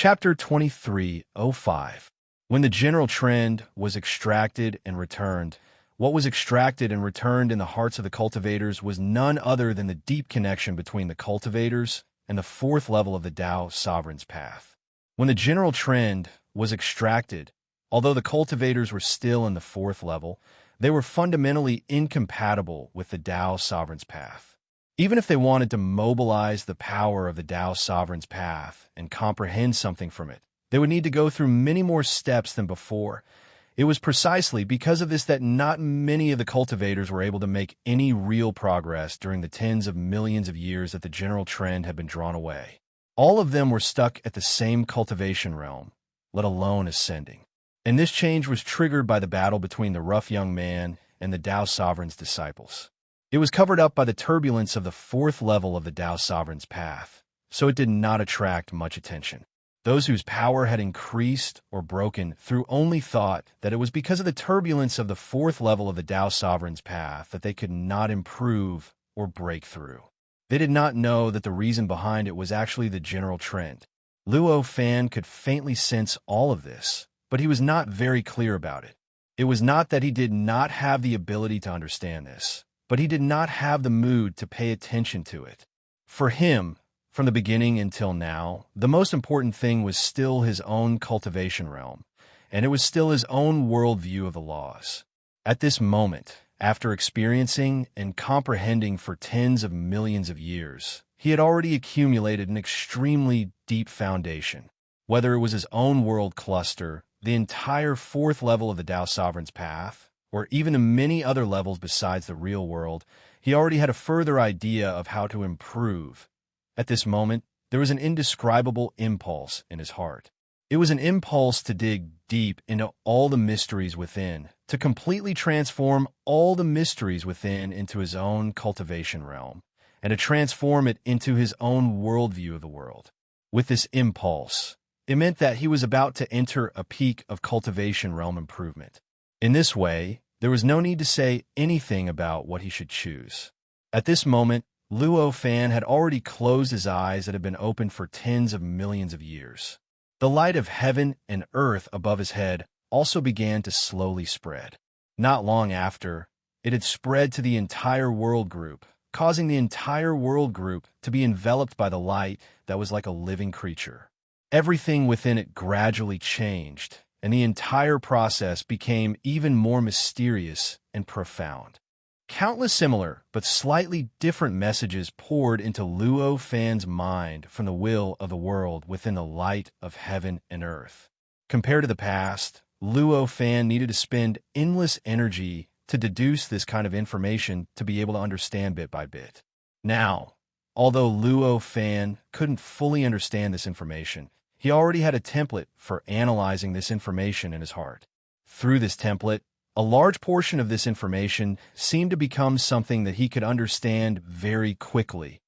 Chapter 23:05. When the general trend was extracted and returned, what was extracted and returned in the hearts of the cultivators was none other than the deep connection between the cultivators and the fourth level of the Tao Sovereign's path. When the general trend was extracted, although the cultivators were still in the fourth level, they were fundamentally incompatible with the Tao Sovereign's path. Even if they wanted to mobilize the power of the Tao Sovereign's path and comprehend something from it, they would need to go through many more steps than before. It was precisely because of this that not many of the cultivators were able to make any real progress during the tens of millions of years that the general trend had been drawn away. All of them were stuck at the same cultivation realm, let alone ascending. And this change was triggered by the battle between the rough young man and the Tao Sovereign's disciples. It was covered up by the turbulence of the fourth level of the Tao Sovereign's path, so it did not attract much attention. Those whose power had increased or broken through only thought that it was because of the turbulence of the fourth level of the Tao Sovereign's path that they could not improve or break through. They did not know that the reason behind it was actually the general trend. Luo Fan could faintly sense all of this, but he was not very clear about it. It was not that he did not have the ability to understand this, but he did not have the mood to pay attention to it. For him, from the beginning until now, the most important thing was still his own cultivation realm, and it was still his own worldview of the laws. At this moment, after experiencing and comprehending for tens of millions of years, he had already accumulated an extremely deep foundation. Whether it was his own world cluster, the entire fourth level of the Tao Sovereign's path, or even in many other levels besides the real world, he already had a further idea of how to improve. At this moment, there was an indescribable impulse in his heart. It was an impulse to dig deep into all the mysteries within, to completely transform all the mysteries within into his own cultivation realm, and to transform it into his own worldview of the world. With this impulse, it meant that he was about to enter a peak of cultivation realm improvement. In this way, there was no need to say anything about what he should choose. At this moment, Luo Fan had already closed his eyes that had been open for tens of millions of years. The light of heaven and earth above his head also began to slowly spread. Not long after, it had spread to the entire world group, causing the entire world group to be enveloped by the light that was like a living creature. Everything within it gradually changed, and the entire process became even more mysterious and profound. Countless similar but slightly different messages poured into Luo Fan's mind from the will of the world within the light of heaven and earth. Compared to the past, Luo Fan needed to spend endless energy to deduce this kind of information to be able to understand bit by bit. Now, although Luo Fan couldn't fully understand this information, he already had a template for analyzing this information in his heart. Through this template, a large portion of this information seemed to become something that he could understand very quickly.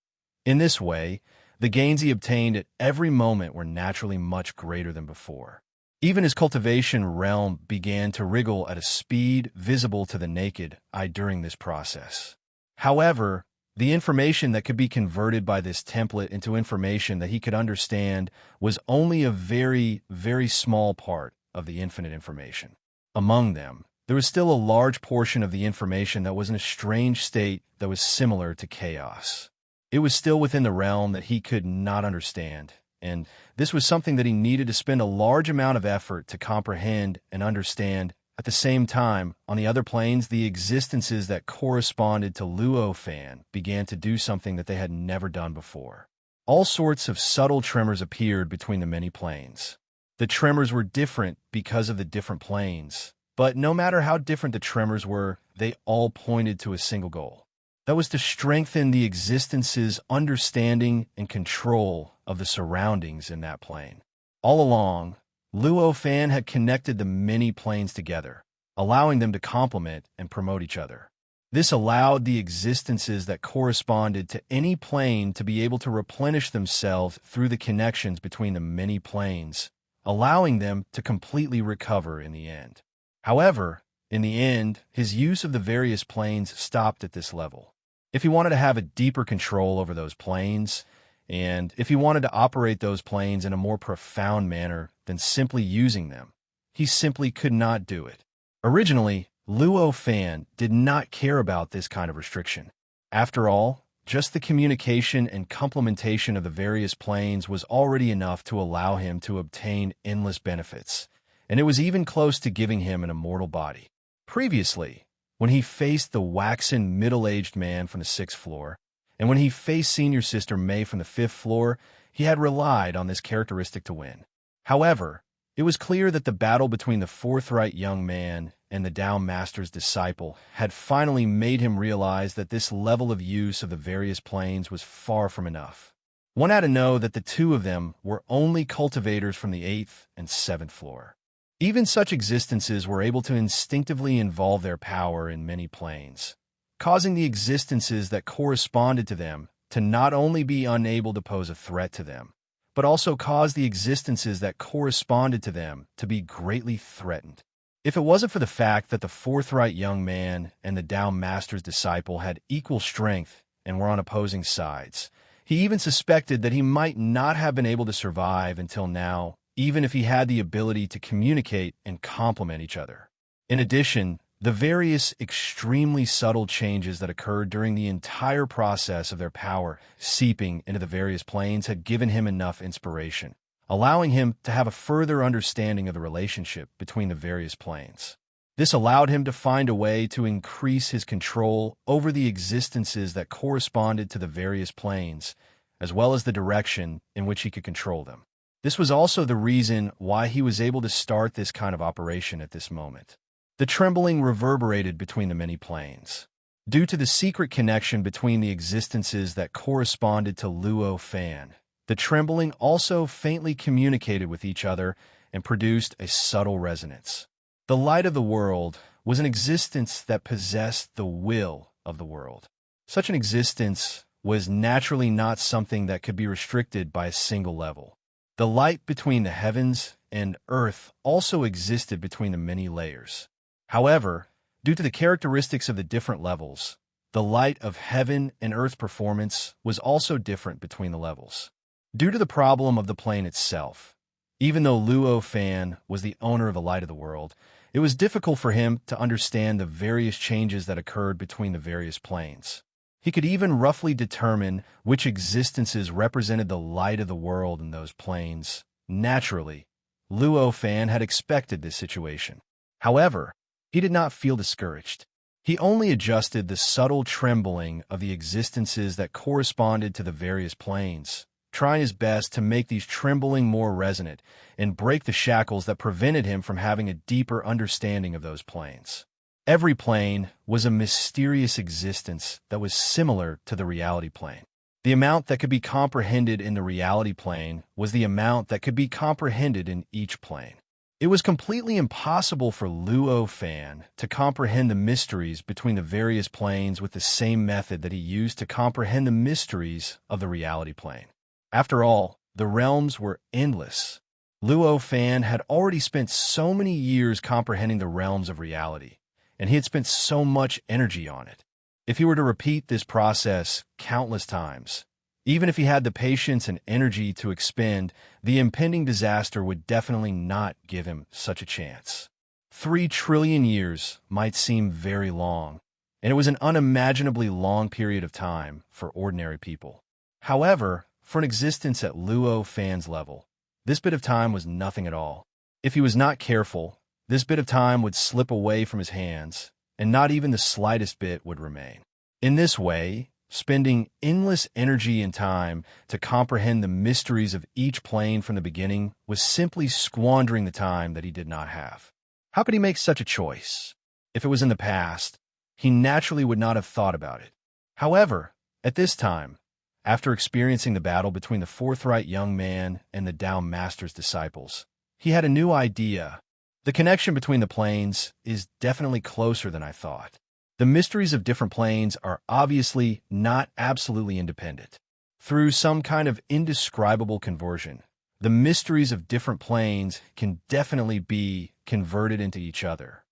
In this way, the gains he obtained at every moment were naturally much greater than before. Even his cultivation realm began to wriggle at a speed visible to the naked eye during this process. However, the information that could be converted by this template into information that he could understand was only a very, very small part of the infinite information. Among them, there was still a large portion of the information that was in a strange state that was similar to chaos. It was still within the realm that he could not understand, and this was something that he needed to spend a large amount of effort to comprehend and understand. At the same time, on the other planes, the existences that corresponded to Luo Fan began to do something that they had never done before. All sorts of subtle tremors appeared between the many planes. The tremors were different because of the different planes, but no matter how different the tremors were, they all pointed to a single goal. That was to strengthen the existence's understanding and control of the surroundings in that plane. All along, Luo Fan had connected the many planes together, allowing them to complement and promote each other. This allowed the existences that corresponded to any plane to be able to replenish themselves through the connections between the many planes, allowing them to completely recover in the end. However, in the end, his use of the various planes stopped at this level. If he wanted to have a deeper control over those planes, and if he wanted to operate those planes in a more profound manner than simply using them, he simply could not do it. Originally, Luo Fan did not care about this kind of restriction. After all, just the communication and complementation of the various planes was already enough to allow him to obtain endless benefits, and it was even close to giving him an immortal body. Previously, when he faced the waxen middle-aged man from the 6th floor, and when he faced Senior Sister May from the 5th floor, he had relied on this characteristic to win. However, it was clear that the battle between the forthright young man and the Tao Master's disciple had finally made him realize that this level of use of the various planes was far from enough. One had to know that the two of them were only cultivators from the 8th and 7th floor. Even such existences were able to instinctively involve their power in many planes, causing the existences that corresponded to them to not only be unable to pose a threat to them, but also cause the existences that corresponded to them to be greatly threatened. If it wasn't for the fact that the forthright young man and the Tao Master's disciple had equal strength and were on opposing sides, he even suspected that he might not have been able to survive until now, even if he had the ability to communicate and complement each other. In addition, the various extremely subtle changes that occurred during the entire process of their power seeping into the various planes had given him enough inspiration, allowing him to have a further understanding of the relationship between the various planes. This allowed him to find a way to increase his control over the existences that corresponded to the various planes, as well as the direction in which he could control them. This was also the reason why he was able to start this kind of operation at this moment. The trembling reverberated between the many planes. Due to the secret connection between the existences that corresponded to Luo Fan, the trembling also faintly communicated with each other and produced a subtle resonance. The light of the world was an existence that possessed the will of the world. Such an existence was naturally not something that could be restricted by a single level. The light between the heavens and earth also existed between the many layers. However, due to the characteristics of the different levels, the light of heaven and earth performance was also different between the levels. Due to the problem of the plane itself, even though Luo Fan was the owner of the light of the world, it was difficult for him to understand the various changes that occurred between the various planes. He could even roughly determine which existences represented the light of the world in those planes. Naturally, Luo Fan had expected this situation. However, he did not feel discouraged. He only adjusted the subtle trembling of the existences that corresponded to the various planes, trying his best to make these trembling more resonant and break the shackles that prevented him from having a deeper understanding of those planes. Every plane was a mysterious existence that was similar to the reality plane. The amount that could be comprehended in the reality plane was the amount that could be comprehended in each plane. It was completely impossible for Luo Fan to comprehend the mysteries between the various planes with the same method that he used to comprehend the mysteries of the reality plane. After all, the realms were endless. Luo Fan had already spent so many years comprehending the realms of reality, and he had spent so much energy on it. If he were to repeat this process countless times, even if he had the patience and energy to expend, the impending disaster would definitely not give him such a chance. 3 trillion years might seem very long, and it was an unimaginably long period of time for ordinary people. However, for an existence at Luo Fan's level, this bit of time was nothing at all. If he was not careful, this bit of time would slip away from his hands, and not even the slightest bit would remain. In this way, spending endless energy and time to comprehend the mysteries of each plane from the beginning was simply squandering the time that he did not have. How could he make such a choice? If it was in the past, he naturally would not have thought about it. However, at this time, after experiencing the battle between the forthright young man and the Tao Master's disciples, he had a new idea. The connection between the planes is definitely closer than I thought. The mysteries of different planes are obviously not absolutely independent. Through some kind of indescribable conversion, the mysteries of different planes can definitely be converted into each other.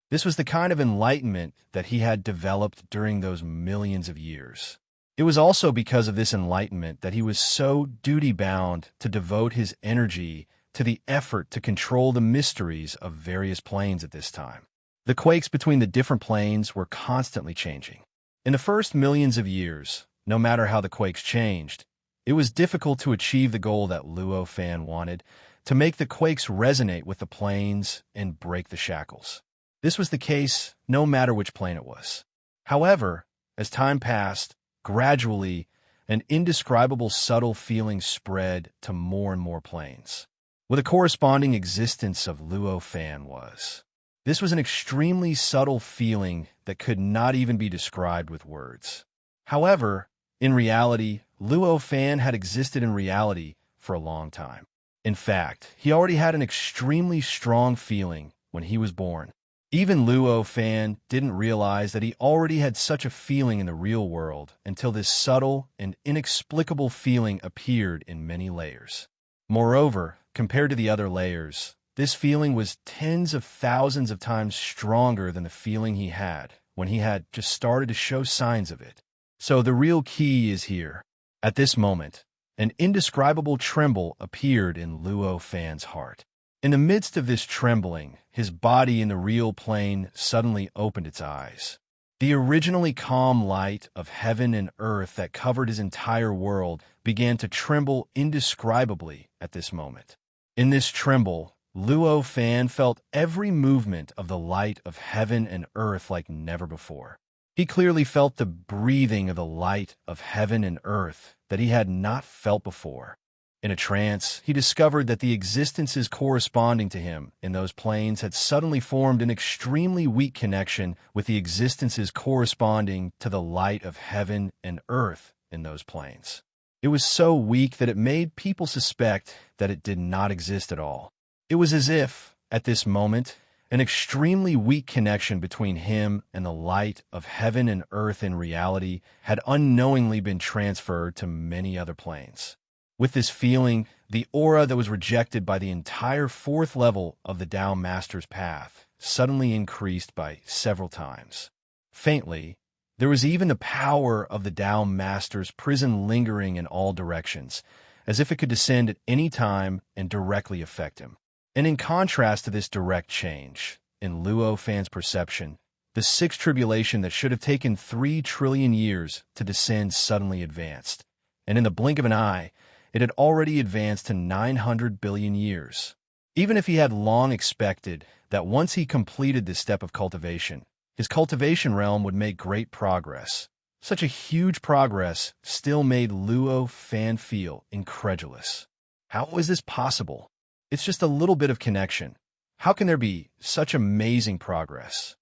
This was the kind of enlightenment that he had developed during those millions of years. It was also because of this enlightenment that he was so duty-bound to devote his energy to the effort to control the mysteries of various planes at this time. The quakes between the different planes were constantly changing. In the first millions of years, no matter how the quakes changed, it was difficult to achieve the goal that Luo Fan wanted, to make the quakes resonate with the planes and break the shackles. This was the case no matter which plane it was. However, as time passed, gradually, an indescribable subtle feeling spread to more and more planes, with a corresponding existence of Luo Fan was. This was an extremely subtle feeling that could not even be described with words. However, in reality, Luo Fan had existed in reality for a long time. In fact, he already had an extremely strong feeling when he was born. Even Luo Fan didn't realize that he already had such a feeling in the real world until this subtle and inexplicable feeling appeared in many layers. Moreover, compared to the other layers, this feeling was tens of thousands of times stronger than the feeling he had when he had just started to show signs of it. So the real key is here. At this moment, an indescribable tremble appeared in Luo Fan's heart. In the midst of this trembling, his body in the real plane suddenly opened its eyes. The originally calm light of heaven and earth that covered his entire world began to tremble indescribably at this moment. In this tremble, Luo Fan felt every movement of the light of heaven and earth like never before. He clearly felt the breathing of the light of heaven and earth that he had not felt before. In a trance, he discovered that the existences corresponding to him in those planes had suddenly formed an extremely weak connection with the existences corresponding to the light of heaven and earth in those planes. It was so weak that it made people suspect that it did not exist at all. It was as if, at this moment, an extremely weak connection between him and the light of heaven and earth in reality had unknowingly been transferred to many other planes. With this feeling, the aura that was rejected by the entire fourth level of the Tao Master's path suddenly increased by several times. Faintly, there was even the power of the Tao Master's prison lingering in all directions, as if it could descend at any time and directly affect him. And in contrast to this direct change, in Luo Fan's perception, the sixth tribulation that should have taken 3 trillion years to descend suddenly advanced, and in the blink of an eye, it had already advanced to 900 billion years. Even if he had long expected that once he completed this step of cultivation, his cultivation realm would make great progress, such a huge progress still made Luo Fan feel incredulous. How is this possible? It's just a little bit of connection. How can there be such amazing progress?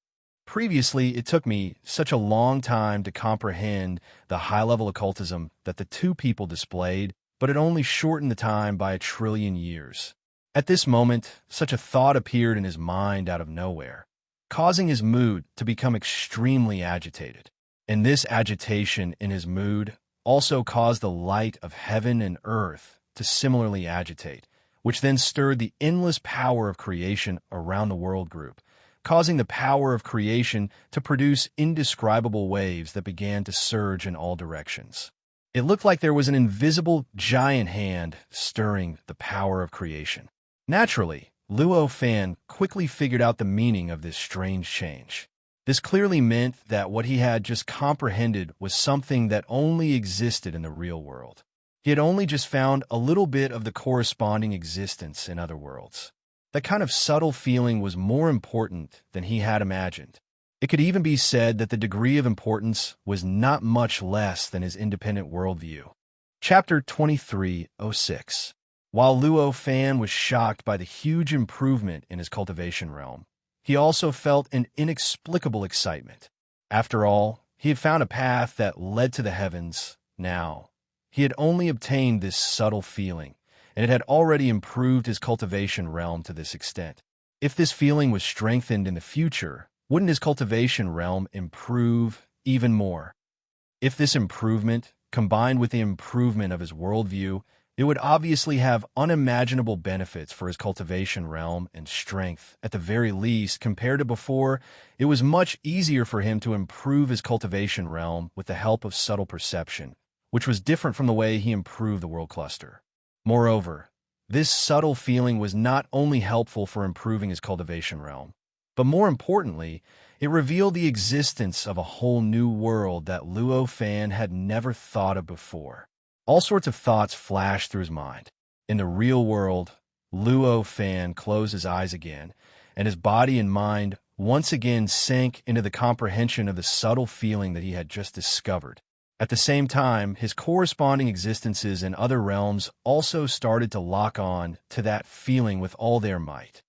Previously, it took me such a long time to comprehend the high-level occultism that the two people displayed, but it only shortened the time by 1 trillion years. At this moment, such a thought appeared in his mind out of nowhere, causing his mood to become extremely agitated. And this agitation in his mood also caused the light of heaven and earth to similarly agitate, which then stirred the endless power of creation around the world group, causing the power of creation to produce indescribable waves that began to surge in all directions. It looked like there was an invisible giant hand stirring the power of creation. Naturally, Luo Fan quickly figured out the meaning of this strange change. This clearly meant that what he had just comprehended was something that only existed in the real world. He had only just found a little bit of the corresponding existence in other worlds. That kind of subtle feeling was more important than he had imagined. It could even be said that the degree of importance was not much less than his independent worldview. Chapter 23:06. While Luo Fan was shocked by the huge improvement in his cultivation realm, he also felt an inexplicable excitement. After all, he had found a path that led to the heavens. Now, he had only obtained this subtle feeling, and it had already improved his cultivation realm to this extent. If this feeling was strengthened in the future, wouldn't his cultivation realm improve even more? If this improvement, combined with the improvement of his worldview, It would obviously have unimaginable benefits for his cultivation realm and strength. At the very least, compared to before, it was much easier for him to improve his cultivation realm with the help of subtle perception, which was different from the way he improved the world cluster. Moreover, this subtle feeling was not only helpful for improving his cultivation realm, but more importantly, it revealed the existence of a whole new world that Luo Fan had never thought of before. All sorts of thoughts flashed through his mind. In the real world, Luo Fan closed his eyes again, and his body and mind once again sank into the comprehension of the subtle feeling that he had just discovered. At the same time, his corresponding existences in other realms also started to lock on to that feeling with all their might.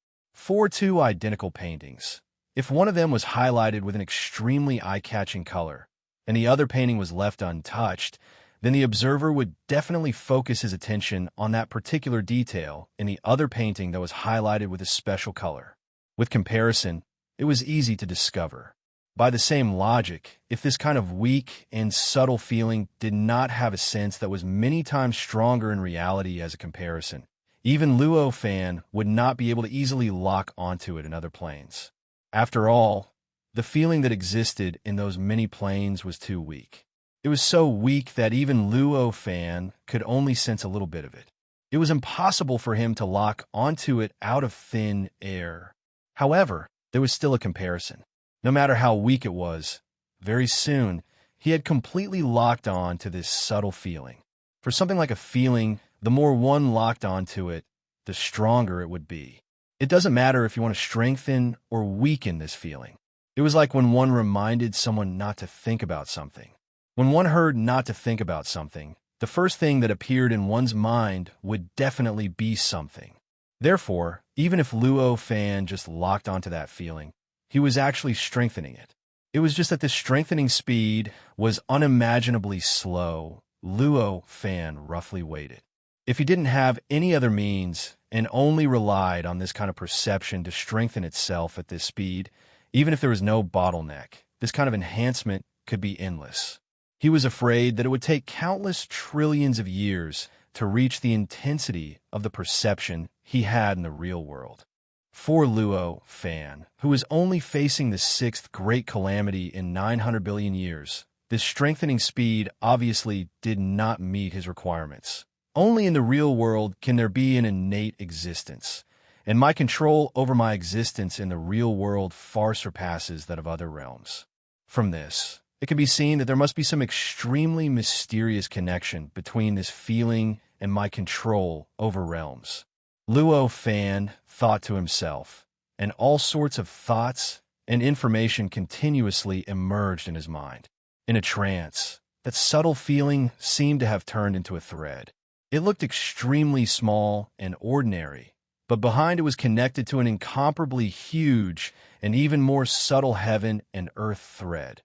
Two identical paintings. If one of them was highlighted with an extremely eye-catching color, and the other painting was left untouched, then the observer would definitely focus his attention on that particular detail in the other painting that was highlighted with a special color. With comparison, it was easy to discover. By the same logic, if this kind of weak and subtle feeling did not have a sense that was many times stronger in reality as a comparison, even Luo Fan would not be able to easily lock onto it in other planes. After all, the feeling that existed in those many planes was too weak. It was so weak that even Luo Fan could only sense a little bit of it. It was impossible for him to lock onto it out of thin air. However, there was still a comparison. No matter how weak it was, very soon, he had completely locked on to this subtle feeling. For something like a feeling, the more one locked onto it, the stronger it would be. It doesn't matter if you want to strengthen or weaken this feeling. It was like when one reminded someone not to think about something. When one heard not to think about something, the first thing that appeared in one's mind would definitely be something. Therefore, even if Luo Fan just locked onto that feeling, he was actually strengthening it. It was just that this strengthening speed was unimaginably slow. Luo Fan roughly waited. If he didn't have any other means and only relied on this kind of perception to strengthen itself at this speed, even if there was no bottleneck, this kind of enhancement could be endless. He was afraid that it would take countless trillions of years to reach the intensity of the perception he had in the real world. For Luo Fan, who was only facing the sixth great calamity in 900 billion years, this strengthening speed obviously did not meet his requirements. Only in the real world can there be an innate existence, and my control over my existence in the real world far surpasses that of other realms. From this, it can be seen that there must be some extremely mysterious connection between this feeling and my control over realms. Luo Fan thought to himself, and all sorts of thoughts and information continuously emerged in his mind. In a trance, that subtle feeling seemed to have turned into a thread. It looked extremely small and ordinary, but behind it was connected to an incomparably huge and even more subtle heaven and earth thread.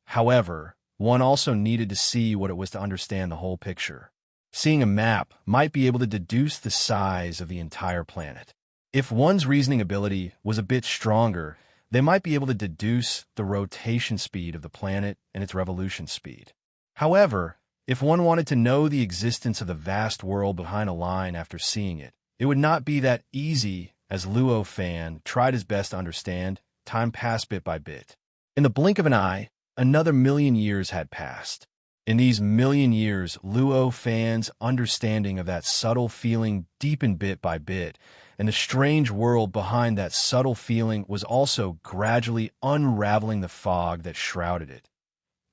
However, one also needed to see what it was to understand the whole picture. Seeing a map might be able to deduce the size of the entire planet. If one's reasoning ability was a bit stronger, they might be able to deduce the rotation speed of the planet and its revolution speed. However, if one wanted to know the existence of the vast world behind a line after seeing it, it would not be that easy. As Luo Fan tried his best to understand, time passed bit by bit. In the blink of an eye, another 1,000,000 years had passed. In these 1,000,000 years, Luo Fan's understanding of that subtle feeling deepened bit by bit, and the strange world behind that subtle feeling was also gradually unraveling the fog that shrouded it.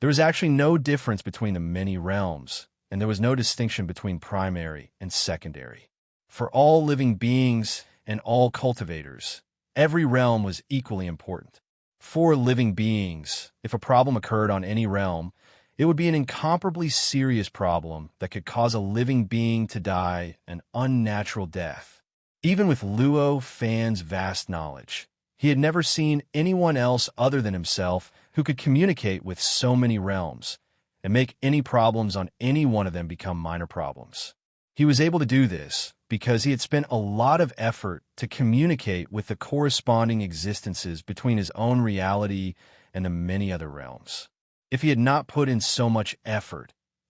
There was actually no difference between the many realms, and there was no distinction between primary and secondary. For all living beings and all cultivators, every realm was equally important. For living beings, if a problem occurred on any realm, it would be an incomparably serious problem that could cause a living being to die an unnatural death. Even with Luo Fan's vast knowledge, he had never seen anyone else other than himself who could communicate with so many realms and make any problems on any one of them become minor problems. He was able to do this because he had spent a lot of effort to communicate with the corresponding existences between his own reality and the many other realms. If he had not put in so much effort,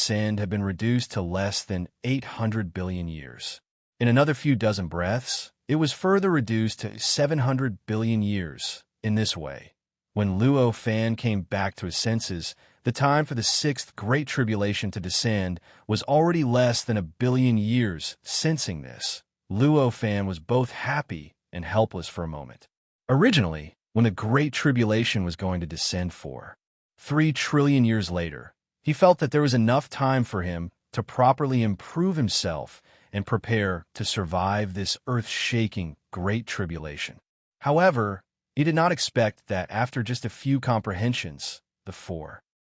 descend had been reduced to less than 800 billion years. In another few dozen breaths, it was further reduced to 700 billion years. In this way, when Luo Fan came back to his senses, the time for the sixth Great Tribulation to descend was already less than 1 billion years. Sensing this, Luo Fan was both happy and helpless for a moment. Originally, when the Great Tribulation was going to descend 3 trillion years later, he felt that there was enough time for him to properly improve himself and prepare to survive this earth-shaking Great Tribulation. However, he did not expect that after just a few comprehensions, the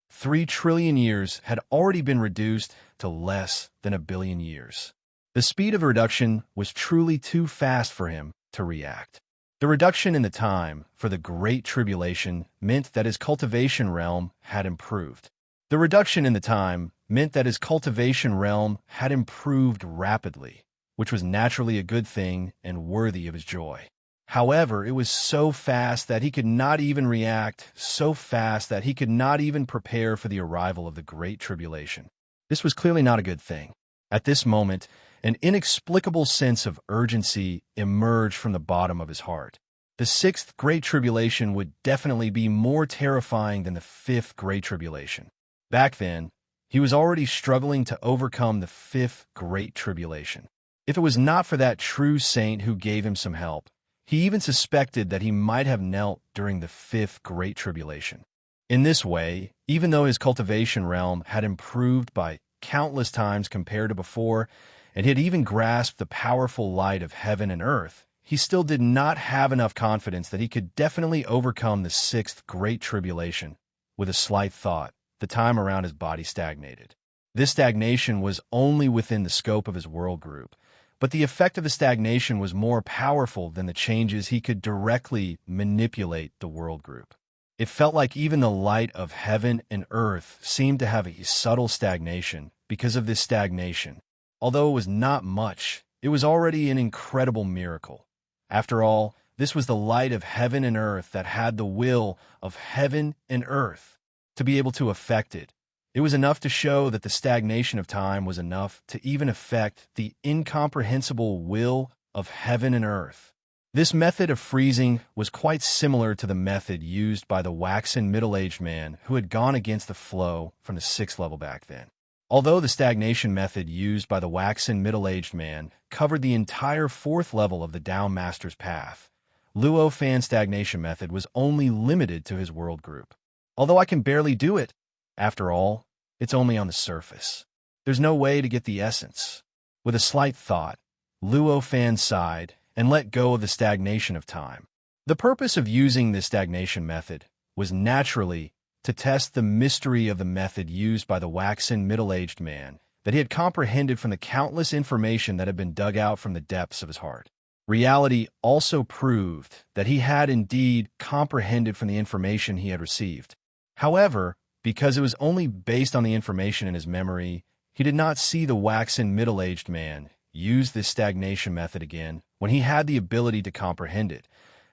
3 trillion years had already been reduced to less than 1 billion years. The speed of reduction was truly too fast for him to react. The reduction in the time for the Great Tribulation meant that his cultivation realm had improved. The reduction in the time meant that his cultivation realm had improved rapidly, which was naturally a good thing and worthy of his joy. However, it was so fast that he could not even react, so fast that he could not even prepare for the arrival of the Great Tribulation. This was clearly not a good thing. At this moment, an inexplicable sense of urgency emerged from the bottom of his heart. The sixth Great Tribulation would definitely be more terrifying than the fifth Great Tribulation. Back then, he was already struggling to overcome the fifth Great Tribulation. If it was not for that true saint who gave him some help, he even suspected that he might have knelt during the fifth Great Tribulation. In this way, even though his cultivation realm had improved by countless times compared to before, and he had even grasped the powerful light of heaven and earth, he still did not have enough confidence that he could definitely overcome the sixth Great Tribulation. With a slight thought, the time around his body stagnated. This stagnation was only within the scope of his world group, but the effect of the stagnation was more powerful than the changes he could directly manipulate the world group. It felt like even the light of heaven and earth seemed to have a subtle stagnation because of this stagnation. Although it was not much, it was already an incredible miracle. After all, this was the light of heaven and earth that had the will of heaven and earth to be able to affect it. It was enough to show that the stagnation of time was enough to even affect the incomprehensible will of heaven and earth. This method of freezing was quite similar to the method used by the waxen middle-aged man who had gone against the flow from the sixth level back then. Although the stagnation method used by the waxen middle-aged man covered the entire fourth level of the Tao Master's path, Luo Fan's stagnation method was only limited to his world group. Although I can barely do it, after all, it's only on the surface. There's no way to get the essence. With a slight thought, Luo Fan sighed and let go of the stagnation of time. The purpose of using this stagnation method was naturally to test the mystery of the method used by the waxen middle-aged man that he had comprehended from the countless information that had been dug out from the depths of his heart. Reality also proved that he had indeed comprehended from the information he had received. However, because it was only based on the information in his memory, he did not see the waxen middle-aged man use this stagnation method again when he had the ability to comprehend it,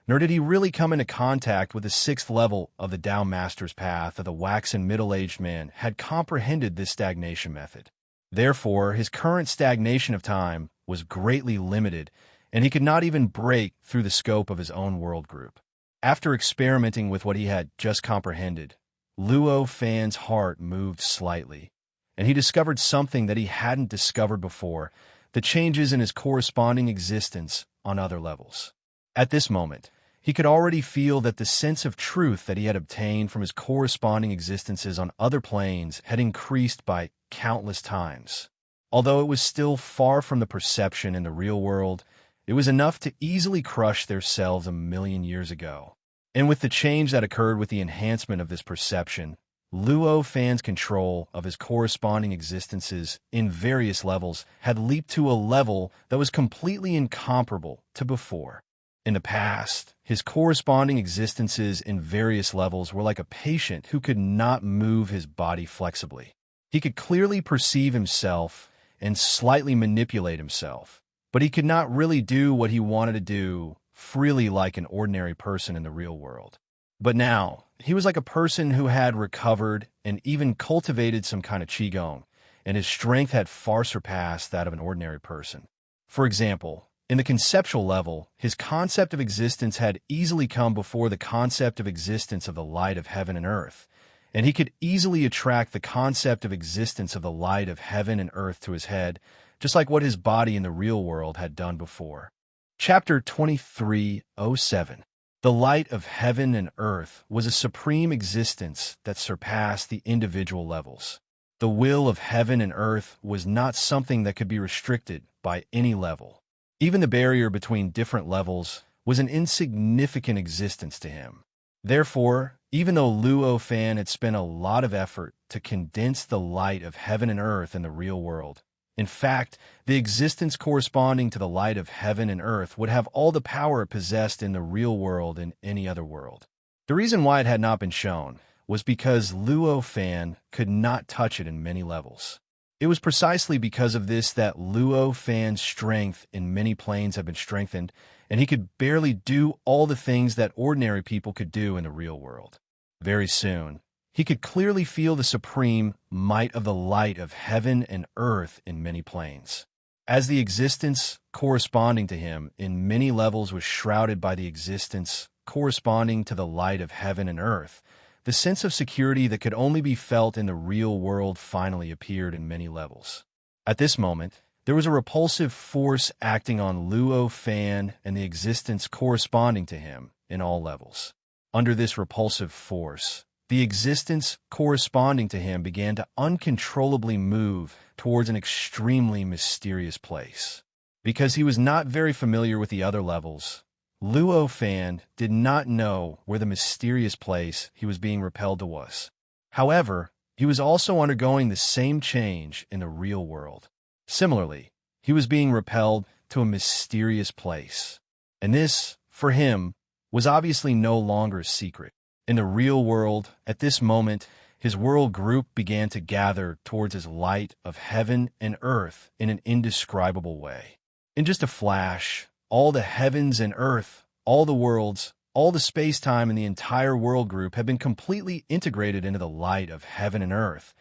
nor did he really come into contact with the sixth level of the Tao Master's path that the waxen middle-aged man had comprehended this stagnation method. Therefore, his current stagnation of time was greatly limited, and he could not even break through the scope of his own world group. After experimenting with what he had just comprehended, Luo Fan's heart moved slightly, and he discovered something that he hadn't discovered before, the changes in his corresponding existence on other levels. At this moment, he could already feel that the sense of truth that he had obtained from his corresponding existences on other planes had increased by countless times. Although it was still far from the perception in the real world, it was enough to easily crush their selves 1,000,000 years ago. And with the change that occurred with the enhancement of this perception, Luo Fan's control of his corresponding existences in various levels had leaped to a level that was completely incomparable to before. In the past, his corresponding existences in various levels were like a patient who could not move his body flexibly. He could clearly perceive himself and slightly manipulate himself, but he could not really do what he wanted to do freely like an ordinary person in the real world. But now, he was like a person who had recovered and even cultivated some kind of qigong, and his strength had far surpassed that of an ordinary person. For example, in the conceptual level, his concept of existence had easily come before the concept of existence of the light of heaven and earth, and he could easily attract the concept of existence of the light of heaven and earth to his head, just like what his body in the real world had done before. Chapter 2307. The light of heaven and earth was a supreme existence that surpassed the individual levels. The will of heaven and earth was not something that could be restricted by any level. Even the barrier between different levels was an insignificant existence to him. Therefore, even though Luo Fan had spent a lot of effort to condense the light of heaven and earth in the real world, In fact, the existence corresponding to the light of heaven and earth would have all the power it possessed in the real world and any other world. The reason why it had not been shown was because Luo Fan could not touch it in many levels. It was precisely because of this that Luo Fan's strength in many planes had been strengthened, and he could barely do all the things that ordinary people could do in the real world. Very soon, he could clearly feel the supreme might of the light of heaven and earth in many planes. As the existence corresponding to him in many levels was shrouded by the existence corresponding to the light of heaven and earth, the sense of security that could only be felt in the real world finally appeared in many levels. At this moment, there was a repulsive force acting on Luo Fan and the existence corresponding to him in all levels. Under this repulsive force, the existence corresponding to him began to uncontrollably move towards an extremely mysterious place. Because he was not very familiar with the other levels, Luo Fan did not know where the mysterious place he was being repelled to was. However, he was also undergoing the same change in the real world. Similarly, he was being repelled to a mysterious place. And this, for him, was obviously no longer a secret. In the real world, at this moment, his world group began to gather towards his light of heaven and earth in an indescribable way. In just a flash, all the heavens and earth, all the worlds, all the space-time in the entire world group had been completely integrated into the light of heaven and earth,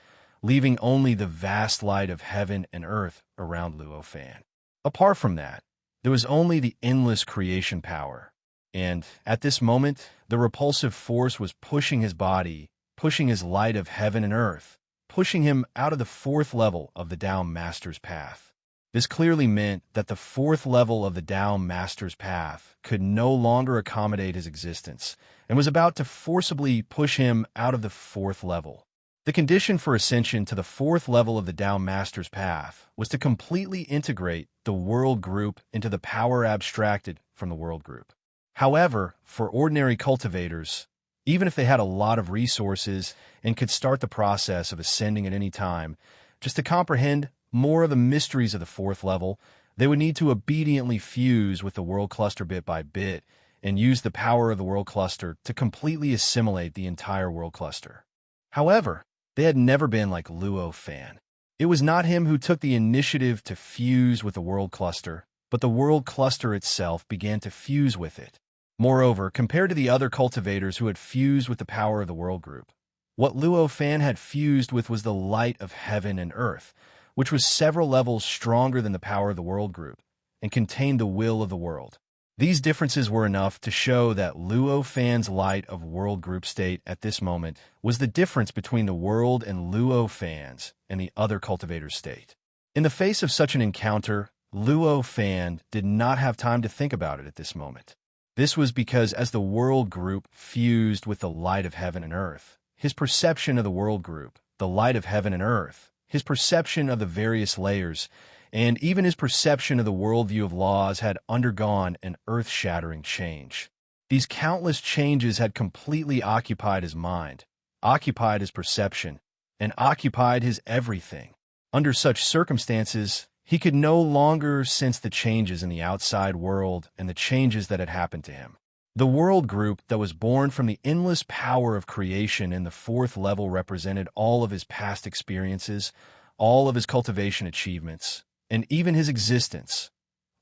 leaving only the vast light of heaven and earth around Luo Fan. Apart from that, there was only the endless creation power. And at this moment, the repulsive force was pushing his body, pushing his light of heaven and earth, pushing him out of the fourth level of the Tao Master's path. This clearly meant that the fourth level of the Tao Master's path could no longer accommodate his existence and was about to forcibly push him out of the fourth level. The condition for ascension to the fourth level of the Tao Master's path was to completely integrate the world group into the power abstracted from the world group. However, for ordinary cultivators, even if they had a lot of resources and could start the process of ascending at any time, just to comprehend more of the mysteries of the fourth level, they would need to obediently fuse with the world cluster bit by bit and use the power of the world cluster to completely assimilate the entire world cluster. However, they had never been like Luo Fan. It was not him who took the initiative to fuse with the world cluster, but the world cluster itself began to fuse with it. Moreover, compared to the other cultivators who had fused with the power of the world group, what Luo Fan had fused with was the light of heaven and earth, which was several levels stronger than the power of the world group, and contained the will of the world. These differences were enough to show that Luo Fan's light of world group state at this moment was the difference between the world and Luo Fan's and the other cultivator's state. In the face of such an encounter, Luo Fan did not have time to think about it at this moment. This was because as the world group fused with the light of heaven and earth, his perception of the world group, the light of heaven and earth, his perception of the various layers, and even his perception of the worldview of laws had undergone an earth-shattering change. These countless changes had completely occupied his mind, occupied his perception, and occupied his everything. Under such circumstances, he could no longer sense the changes in the outside world and the changes that had happened to him. The world group that was born from the endless power of creation in the fourth level represented all of his past experiences, all of his cultivation achievements, and even his existence.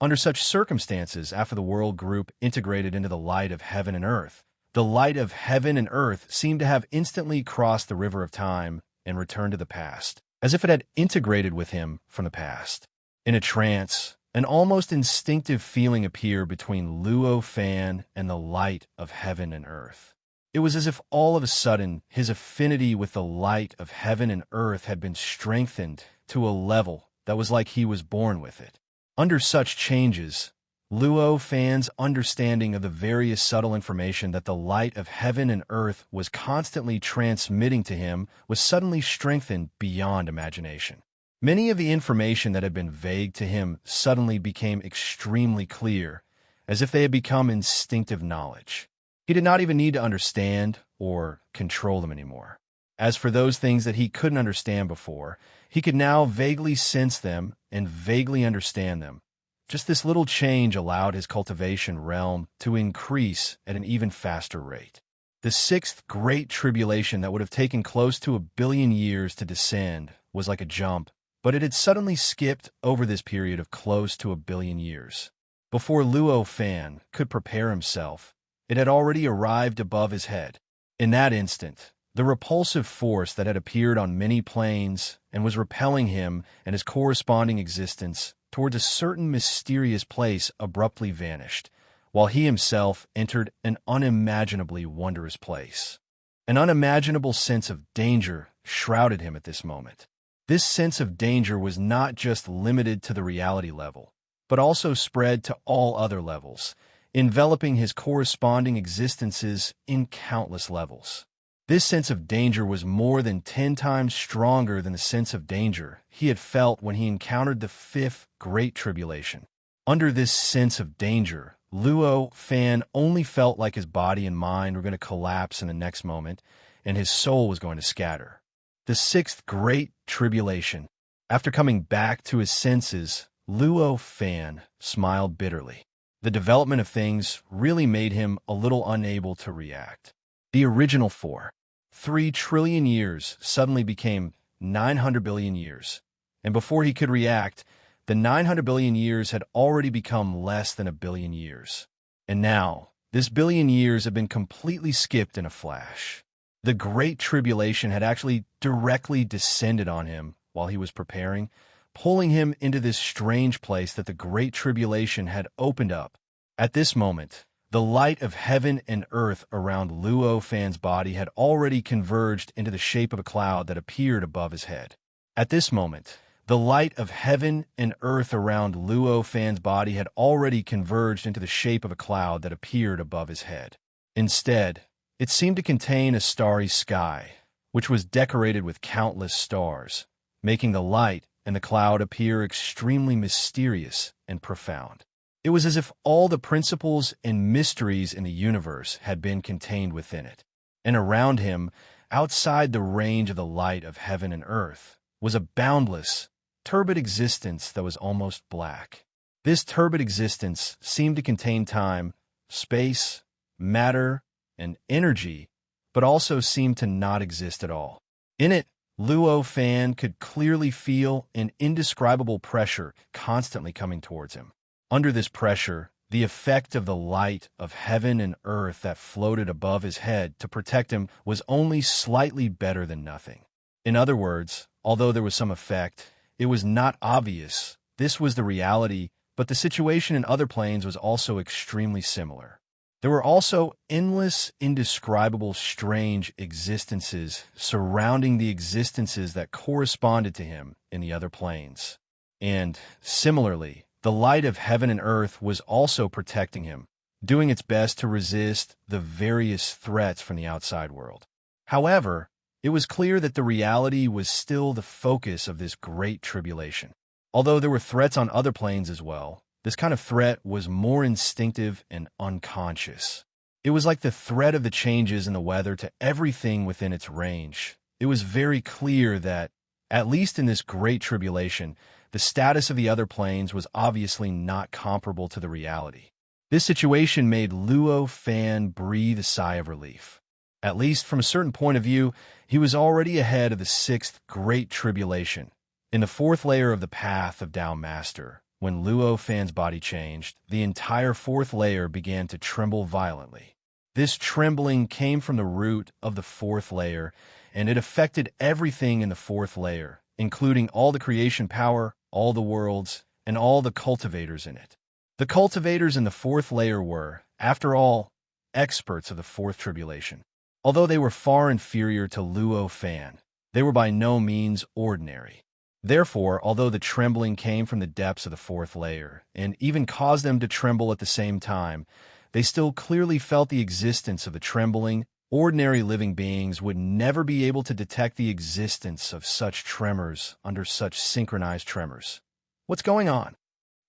Under such circumstances, after the world group integrated into the light of heaven and earth, the light of heaven and earth seemed to have instantly crossed the river of time and returned to the past, as if it had integrated with him from the past. In a trance, an almost instinctive feeling appeared between Luo Fan and the light of heaven and earth. It was as if all of a sudden his affinity with the light of heaven and earth had been strengthened to a level that was like he was born with it. Under such changes, Luo Fan's understanding of the various subtle information that the light of heaven and earth was constantly transmitting to him was suddenly strengthened beyond imagination. Many of the information that had been vague to him suddenly became extremely clear, as if they had become instinctive knowledge. He did not even need to understand or control them anymore. As for those things that he couldn't understand before, he could now vaguely sense them and vaguely understand them. Just this little change allowed his cultivation realm to increase at an even faster rate. The sixth great tribulation that would have taken close to 1 billion years to descend was like a jump, but it had suddenly skipped over this period of close to 1 billion years. Before Luo Fan could prepare himself, it had already arrived above his head. In that instant, the repulsive force that had appeared on many planes and was repelling him and his corresponding existence towards a certain mysterious place abruptly vanished, while he himself entered an unimaginably wondrous place. An unimaginable sense of danger shrouded him at this moment. This sense of danger was not just limited to the reality level, but also spread to all other levels, enveloping his corresponding existences in countless levels. This sense of danger was more than 10 times stronger than the sense of danger he had felt when he encountered the fifth great tribulation. Under this sense of danger, Luo Fan only felt like his body and mind were going to collapse in the next moment, and his soul was going to scatter. The sixth great tribulation. After coming back to his senses, Luo Fan smiled bitterly. The development of things really made him a little unable to react. The original 3 trillion years suddenly became 900 billion years, and before he could react, the 900 billion years had already become less than 1 billion years. And now, this billion years had been completely skipped in a flash. The Great Tribulation had actually directly descended on him while he was preparing, pulling him into this strange place that the Great Tribulation had opened up. At this moment, the light of heaven and earth around Luo Fan's body had already converged into the shape of a cloud that appeared above his head. At this moment, the light of heaven and earth around Luo Fan's body had already converged into the shape of a cloud that appeared above his head. Instead, it seemed to contain a starry sky, which was decorated with countless stars, making the light and the cloud appear extremely mysterious and profound. It was as if all the principles and mysteries in the universe had been contained within it. And around him, outside the range of the light of heaven and earth, was a boundless, turbid existence that was almost black. This turbid existence seemed to contain time, space, matter, and energy, but also seemed to not exist at all. In it, Luo Fan could clearly feel an indescribable pressure constantly coming towards him. Under this pressure, the effect of the light of heaven and earth that floated above his head to protect him was only slightly better than nothing. In other words, although there was some effect, it was not obvious. This was the reality, but the situation in other planes was also extremely similar. There were also endless, indescribable, strange existences surrounding the existences that corresponded to him in the other planes. And, similarly, the light of heaven and earth was also protecting him, doing its best to resist the various threats from the outside world. However, it was clear that the reality was still the focus of this great tribulation. Although there were threats on other planes as well, this kind of threat was more instinctive and unconscious. It was like the threat of the changes in the weather to everything within its range. It was very clear that, at least in this great tribulation, the status of the other planes was obviously not comparable to the reality. This situation made Luo Fan breathe a sigh of relief. At least from a certain point of view, he was already ahead of the sixth great tribulation. In the fourth layer of the path of Tao Master, when Luo Fan's body changed, the entire fourth layer began to tremble violently. This trembling came from the root of the fourth layer, and it affected everything in the fourth layer, including all the creation power, all the worlds, and all the cultivators in it. The cultivators in the fourth layer were, after all, experts of the fourth tribulation. Although they were far inferior to Luo Fan, they were by no means ordinary. Therefore, although the trembling came from the depths of the fourth layer, and even caused them to tremble at the same time, they still clearly felt the existence of the trembling. Ordinary living beings would never be able to detect the existence of such tremors under such synchronized tremors. What's going on?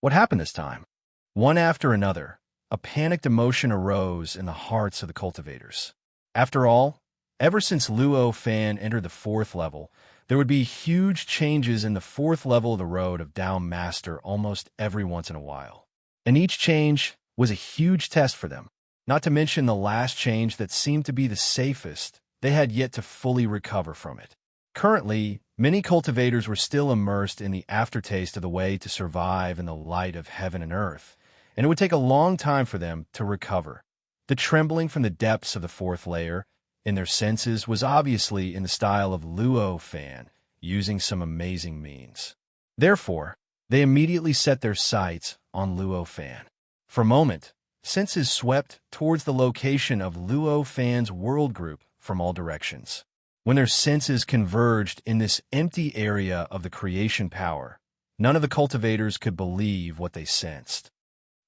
What happened this time? One after another, a panicked emotion arose in the hearts of the cultivators. After all, Ever since Luo Fan entered the 4th level, there would be huge changes in the 4th level of the road of Dao Master almost every once in a while. And each change was a huge test for them. Not to mention the last change that seemed to be the safest, they had yet to fully recover from it. Currently, many cultivators were still immersed in the aftertaste of the way to survive in the light of heaven and earth, and it would take a long time for them to recover. The trembling from the depths of the 4th layer in their senses was obviously in the style of Luo Fan, using some amazing means. Therefore, they immediately set their sights on Luo Fan. For a moment, senses swept towards the location of Luo Fan's world group from all directions. When their senses converged in this empty area of the creation power, none of the cultivators could believe what they sensed.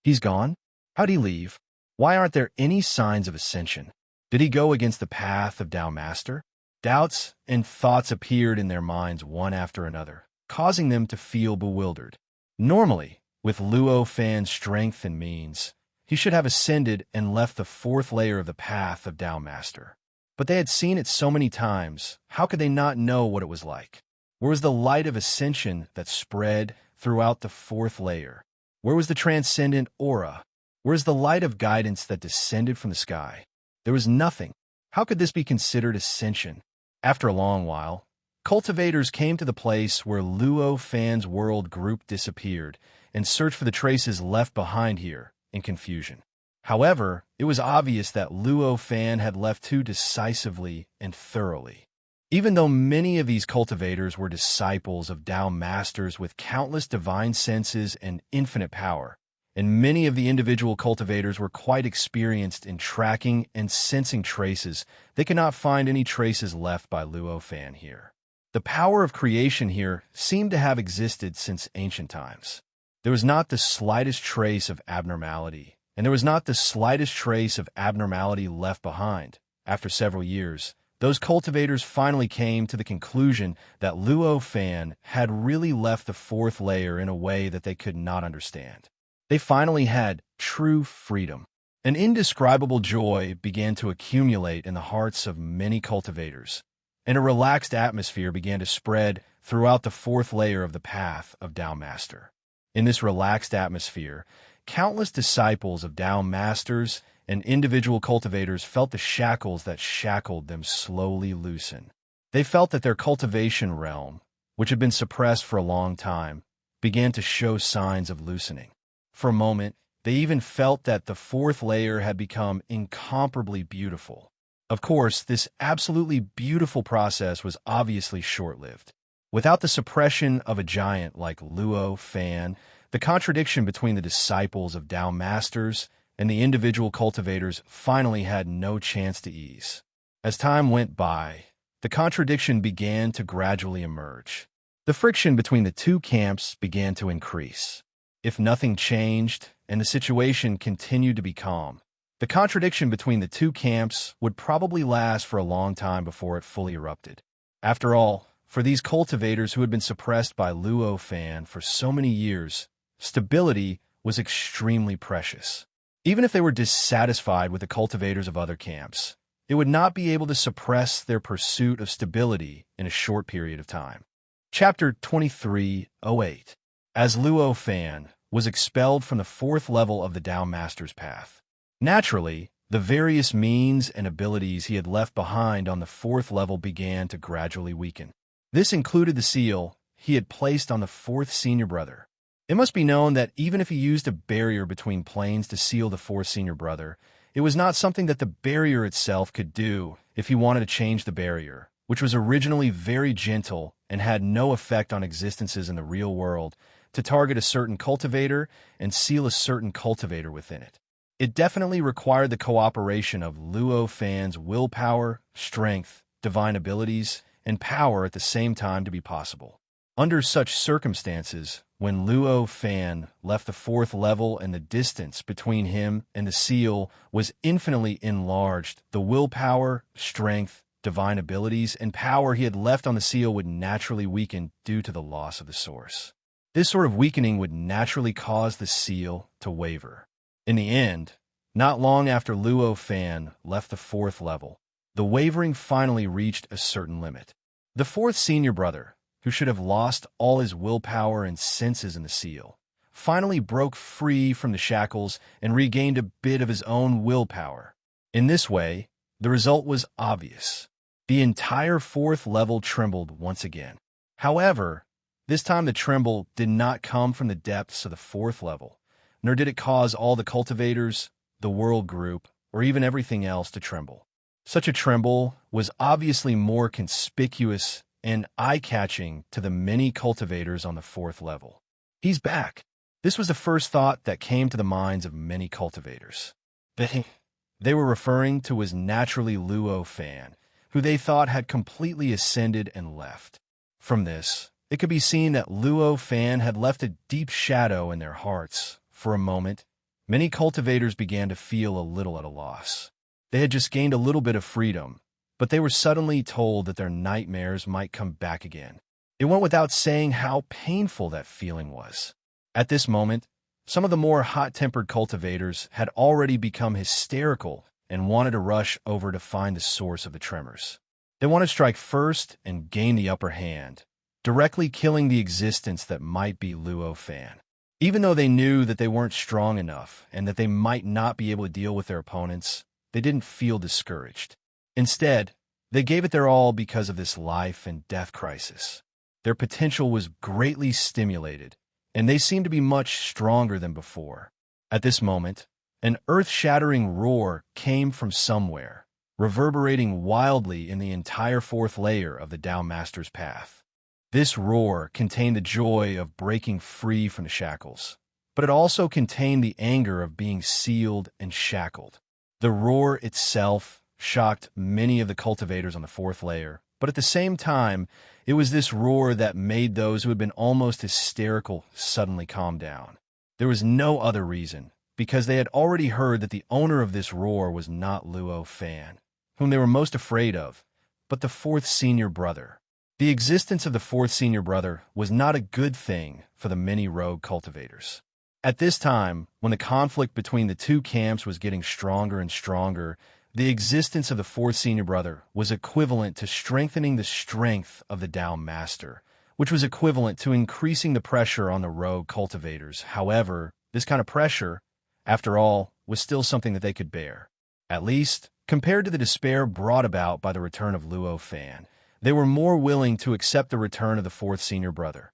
He's gone? How'd he leave? Why aren't there any signs of ascension? Did he go against the path of Dao Master? Doubts and thoughts appeared in their minds one after another, causing them to feel bewildered. Normally, with Luo Fan's strength and means, he should have ascended and left the 4th layer of the path of Dao Master. But they had seen it so many times, how could they not know what it was like? Where was the light of ascension that spread throughout the 4th layer? Where was the transcendent aura? Where is the light of guidance that descended from the sky? There was nothing. How could this be considered ascension? After a long while, cultivators came to the place where Luo Fan's world group disappeared and searched for the traces left behind here in confusion. However, it was obvious that Luo Fan had left too decisively and thoroughly. Even though many of these cultivators were disciples of Dao Masters with countless divine senses and infinite power, and many of the individual cultivators were quite experienced in tracking and sensing traces, they could not find any traces left by Luo Fan here. The power of creation here seemed to have existed since ancient times. There was not the slightest trace of abnormality, and there was not the slightest trace of abnormality left behind. After several years, those cultivators finally came to the conclusion that Luo Fan had really left the 4th layer in a way that they could not understand. They finally had true freedom. An indescribable joy began to accumulate in the hearts of many cultivators, and a relaxed atmosphere began to spread throughout the 4th layer of the path of Dao Master. In this relaxed atmosphere, countless disciples of Dao Masters and individual cultivators felt the shackles that shackled them slowly loosen. They felt that their cultivation realm, which had been suppressed for a long time, began to show signs of loosening. For a moment, they even felt that the 4th layer had become incomparably beautiful. Of course, this absolutely beautiful process was obviously short-lived. Without the suppression of a giant like Luo Fan, the contradiction between the disciples of Dao Masters and the individual cultivators finally had no chance to ease. As time went by, the contradiction began to gradually emerge. The friction between the two camps began to increase. If nothing changed and the situation continued to be calm, the contradiction between the two camps would probably last for a long time before it fully erupted. After all, for these cultivators who had been suppressed by Luo Fan for so many years, stability was extremely precious. Even if they were dissatisfied with the cultivators of other camps, it would not be able to suppress their pursuit of stability in a short period of time. Chapter 2308. As Luo Fan was expelled from the 4th level of the Dao Master's path, naturally, the various means and abilities he had left behind on the 4th level began to gradually weaken. This included the seal he had placed on the 4th senior brother. It must be known that even if he used a barrier between planes to seal the 4th senior brother, it was not something that the barrier itself could do if he wanted to change the barrier, which was originally very gentle and had no effect on existences in the real world, to target a certain cultivator and seal a certain cultivator within it. It definitely required the cooperation of Luo Fan's willpower, strength, divine abilities, and power at the same time to be possible. Under such circumstances, when Luo Fan left the 4th level and the distance between him and the seal was infinitely enlarged, the willpower, strength, divine abilities, and power he had left on the seal would naturally weaken due to the loss of the source. This sort of weakening would naturally cause the seal to waver. In the end, not long after Luo Fan left the 4th level, The wavering finally reached a certain limit. The fourth senior brother, who should have lost all his willpower and senses in the seal, finally broke free from the shackles and regained a bit of his own willpower. In this way, the result was obvious. The entire fourth level trembled once again. However, this time the tremble did not come from the depths of the fourth level, nor did it cause all the cultivators, the world group, or even everything else to tremble. Such a tremble was obviously more conspicuous and eye-catching to the many cultivators on the fourth level. He's back. This was the first thought that came to the minds of many cultivators. They were referring to his naturally Luo fan, who they thought had completely ascended and left. From this, it could be seen that Luo fan had left a deep shadow in their hearts. For a moment, many cultivators began to feel a little at a loss. They had just gained a little bit of freedom, but they were suddenly told that their nightmares might come back again. It went without saying how painful that feeling was. At this moment, some of the more hot-tempered cultivators had already become hysterical and wanted to rush over to find the source of the tremors. They want to strike first and gain the upper hand, directly killing the existence that might be Luo fan. Even though they knew that they weren't strong enough and that they might not be able to deal with their opponents, they didn't feel discouraged. Instead, they gave it their all because of this life and death crisis. Their potential was greatly stimulated, and they seemed to be much stronger than before. At this moment, an earth-shattering roar came from somewhere, reverberating wildly in the entire fourth layer of the Tao Master's path. This roar contained the joy of breaking free from the shackles, but it also contained the anger of being sealed and shackled. The roar itself shocked many of the cultivators on the fourth layer, but at the same time, it was this roar that made those who had been almost hysterical suddenly calm down. There was no other reason, because they had already heard that the owner of this roar was not Luo fan, whom they were most afraid of, but the fourth senior brother. The existence of the fourth senior brother was not a good thing for the many rogue cultivators. At this time, when the conflict between the two camps was getting stronger and stronger, the existence of the fourth senior brother was equivalent to strengthening the strength of the Tao Master, which was equivalent to increasing the pressure on the rogue cultivators. However, this kind of pressure, after all, was still something that they could bear. At least, compared to the despair brought about by the return of Luo fan, they were more willing to accept the return of the fourth senior brother.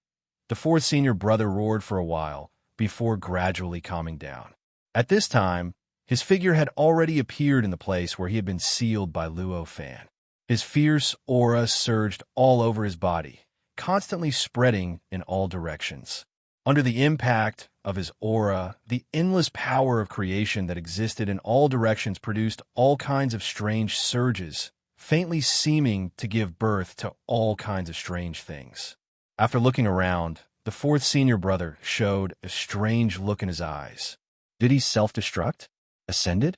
The fourth senior brother roared for a while, before gradually calming down. At this time, his figure had already appeared in the place where he had been sealed by Luo fan. His fierce aura surged all over his body, constantly spreading in all directions. Under the impact of his aura, the endless power of creation that existed in all directions produced all kinds of strange surges, faintly seeming to give birth to all kinds of strange things. After looking around, the fourth senior brother showed a strange look in his eyes. Did he self-destruct? Ascended?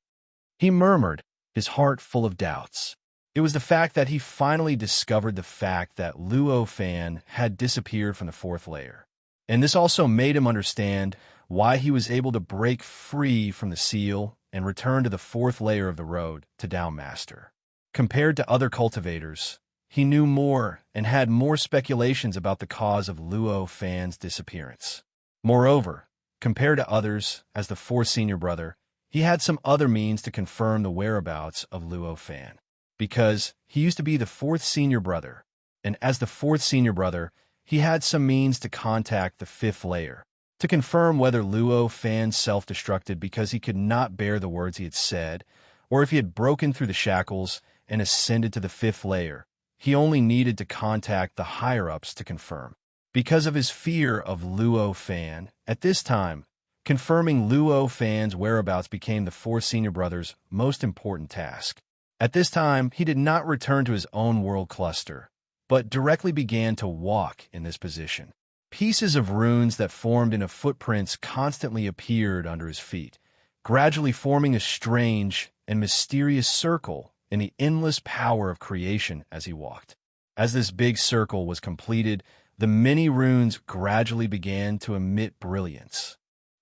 He murmured, his heart full of doubts. It was the fact that he finally discovered the fact that Luo fan had disappeared from the fourth layer. And this also made him understand why he was able to break free from the seal and return to the fourth layer of the road to Tao Master. Compared to other cultivators, he knew more and had more speculations about the cause of Luo fan's disappearance. Moreover, compared to others, as the fourth senior brother, he had some other means to confirm the whereabouts of Luo fan, because he used to be the fourth senior brother, and as the fourth senior brother, he had some means to contact the fifth layer, to confirm whether Luo fan self-destructed because he could not bear the words he had said, or if he had broken through the shackles and ascended to the fifth layer. He only needed to contact the higher-ups to confirm. Because of his fear of Luo fan, at this time, confirming Luo fan's whereabouts became the fourth senior brother's most important task. At this time, he did not return to his own world cluster, but directly began to walk in this position. Pieces of runes that formed into footprints constantly appeared under his feet, gradually forming a strange and mysterious circle in the endless power of creation as he walked. As this big circle was completed, the many runes gradually began to emit brilliance.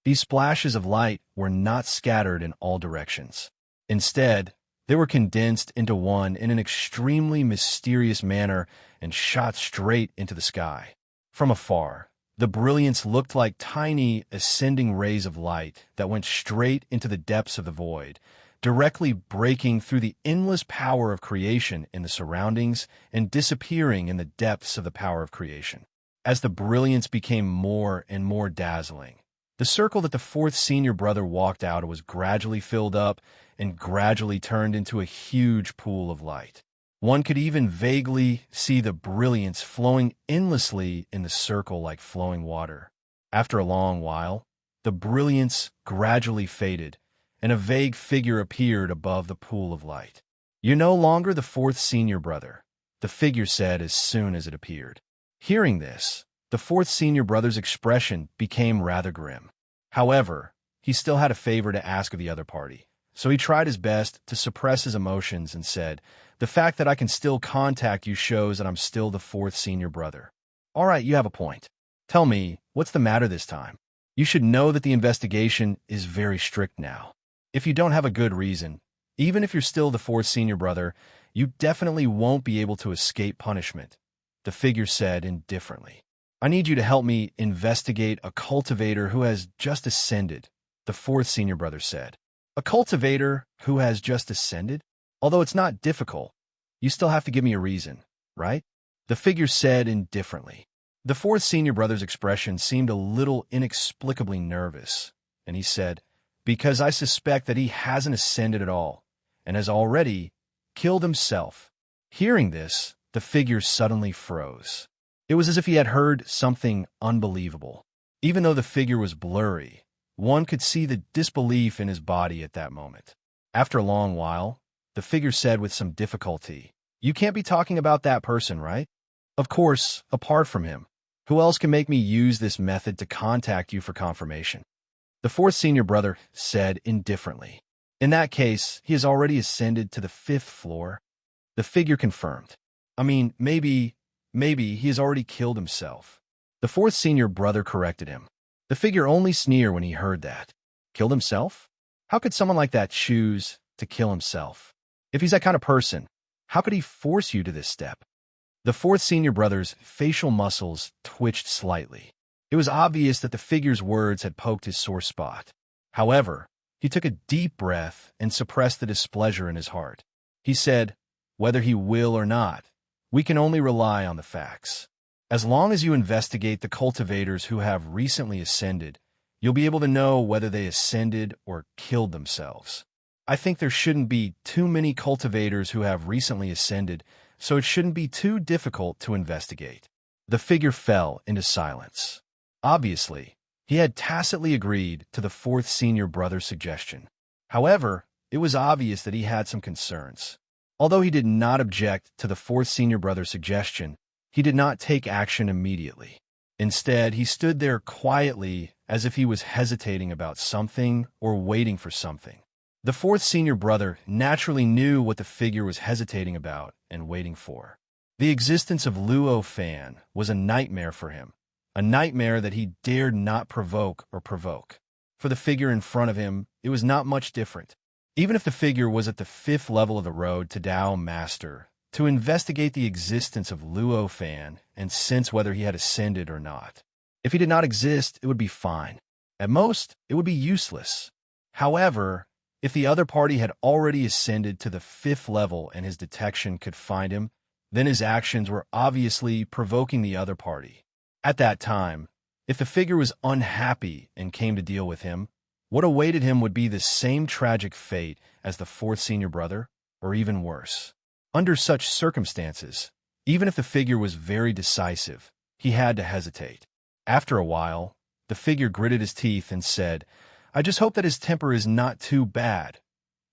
These splashes of light were not scattered in all directions. Instead, They were condensed into one in an extremely mysterious manner and shot straight into the sky. From afar, the brilliance looked like tiny, ascending rays of light that went straight into the depths of the void, directly breaking through the endless power of creation in the surroundings and disappearing in the depths of the power of creation. As the brilliance became more and more dazzling, the circle that the fourth senior brother walked out of was gradually filled up and gradually turned into a huge pool of light. One could even vaguely see the brilliance flowing endlessly in the circle like flowing water. After a long while, the brilliance gradually faded, and a vague figure appeared above the pool of light. "You're no longer the fourth senior brother," the figure said as soon as it appeared. Hearing this, the fourth senior brother's expression became rather grim. However, he still had a favor to ask of the other party, so he tried his best to suppress his emotions and said, "The fact that I can still contact you shows that I'm still the fourth senior brother." "All right, you have a point. Tell me, what's the matter this time? You should know that the investigation is very strict now. If you don't have a good reason, even if you're still the fourth senior brother, you definitely won't be able to escape punishment," the figure said indifferently. "I need you to help me investigate a cultivator who has just ascended," the fourth senior brother said. "A cultivator who has just ascended? Although it's not difficult, you still have to give me a reason, right?" the figure said indifferently. The fourth senior brother's expression seemed a little inexplicably nervous, and he said, "Because I suspect that he hasn't ascended at all, and has already killed himself." Hearing this, the figure suddenly froze. It was as if he had heard something unbelievable. Even though the figure was blurry, one could see the disbelief in his body at that moment. After a long while, the figure said with some difficulty, "You can't be talking about that person, right? Of course, apart from him, who else can make me use this method to contact you for confirmation?" The fourth senior brother said indifferently, "In that case, he has already ascended to the 5th floor." The figure confirmed, "I mean, maybe he has already killed himself." The fourth senior brother corrected him. The figure only sneered when he heard that. Killed himself? How could someone like that choose to kill himself? If he's that kind of person, how could he force you to this step? The fourth senior brother's facial muscles twitched slightly. It was obvious that the figure's words had poked his sore spot. However, he took a deep breath and suppressed the displeasure in his heart. He said, "Whether he will or not, we can only rely on the facts. As long as you investigate the cultivators who have recently ascended, you'll be able to know whether they ascended or killed themselves. I think there shouldn't be too many cultivators who have recently ascended, so it shouldn't be too difficult to investigate." The figure fell into silence. Obviously, he had tacitly agreed to the fourth senior brother's suggestion. However, it was obvious that he had some concerns. Although he did not object to the fourth senior brother's suggestion, he did not take action immediately. Instead, he stood there quietly as if he was hesitating about something or waiting for something. The fourth senior brother naturally knew what the figure was hesitating about and waiting for. The existence of Luo Fan was a nightmare for him, a nightmare that he dared not provoke. For the figure in front of him, it was not much different. Even if the figure was at the 5th level of the road to Tao Master, to investigate the existence of Luo Fan and sense whether he had ascended or not. If he did not exist, it would be fine. At most, it would be useless. However, if the other party had already ascended to the 5th level and his detection could find him, then his actions were obviously provoking the other party. At that time, if the figure was unhappy and came to deal with him, what awaited him would be the same tragic fate as the fourth senior brother, or even worse. Under such circumstances, even if the figure was very decisive, he had to hesitate. After a while, the figure gritted his teeth and said, "I just hope that his temper is not too bad."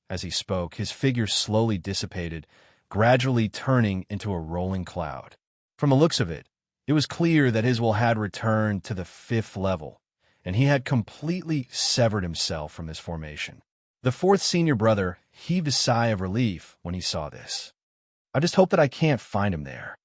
As he spoke, his figure slowly dissipated, gradually turning into a rolling cloud. From the looks of it, it was clear that his will had returned to the 5th level, and he had completely severed himself from this formation. The fourth senior brother heaved a sigh of relief when he saw this. "I just hope that I can't find him there,"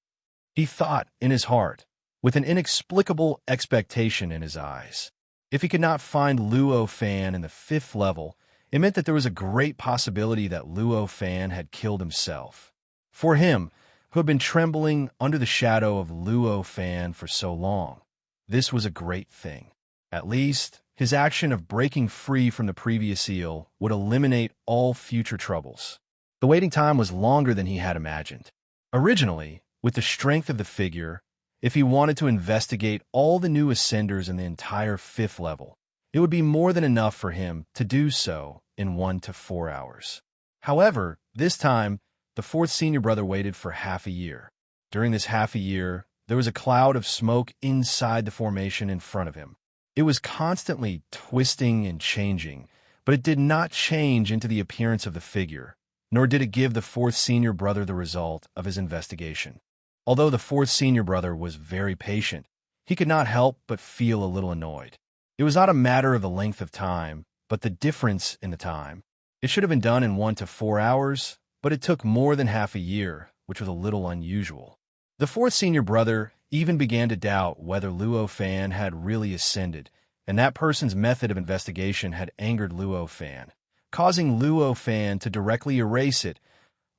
he thought in his heart, with an inexplicable expectation in his eyes. If he could not find Luo Fan in the 5th level, It meant that there was a great possibility that Luo Fan had killed himself. For him, who had been trembling under the shadow of Luo Fan for so long, this was a great thing. At least, his action of breaking free from the previous eel would eliminate all future troubles. The waiting time was longer than he had imagined. Originally, with the strength of the figure, if he wanted to investigate all the new ascenders in the entire 5th level, it would be more than enough for him to do so in 1 to 4 hours. However, this time, the 4th senior brother waited for half a year. During this half a year, there was a cloud of smoke inside the formation in front of him. It was constantly twisting and changing, but it did not change into the appearance of the figure, nor did it give the 4th senior brother the result of his investigation. Although the 4th senior brother was very patient, he could not help but feel a little annoyed. It was not a matter of the length of time, but the difference in the time. It should have been done in 1 to 4 hours, but it took more than half a year, which was a little unusual. The 4th senior brother even began to doubt whether Luo Fan had really ascended, and that person's method of investigation had angered Luo Fan, causing Luo Fan to directly erase it.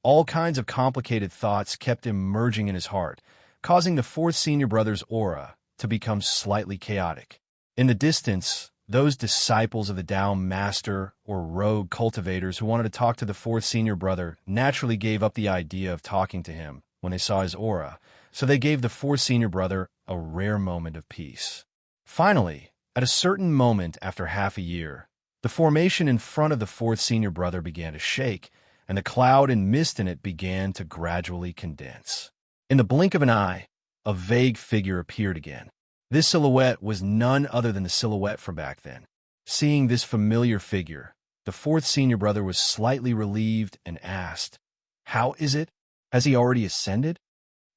All kinds of complicated thoughts kept emerging in his heart, causing the 4th senior brother's aura to become slightly chaotic. In the distance, those disciples of the Tao Master or rogue cultivators who wanted to talk to the 4th senior brother naturally gave up the idea of talking to him when they saw his aura, so they gave the 4th senior brother a rare moment of peace. Finally, at a certain moment after half a year, the formation in front of the 4th senior brother began to shake, and the cloud and mist in it began to gradually condense. In the blink of an eye, a vague figure appeared again. This silhouette was none other than the silhouette from back then. Seeing this familiar figure, the 4th senior brother was slightly relieved and asked, "How is it? Has he already ascended?"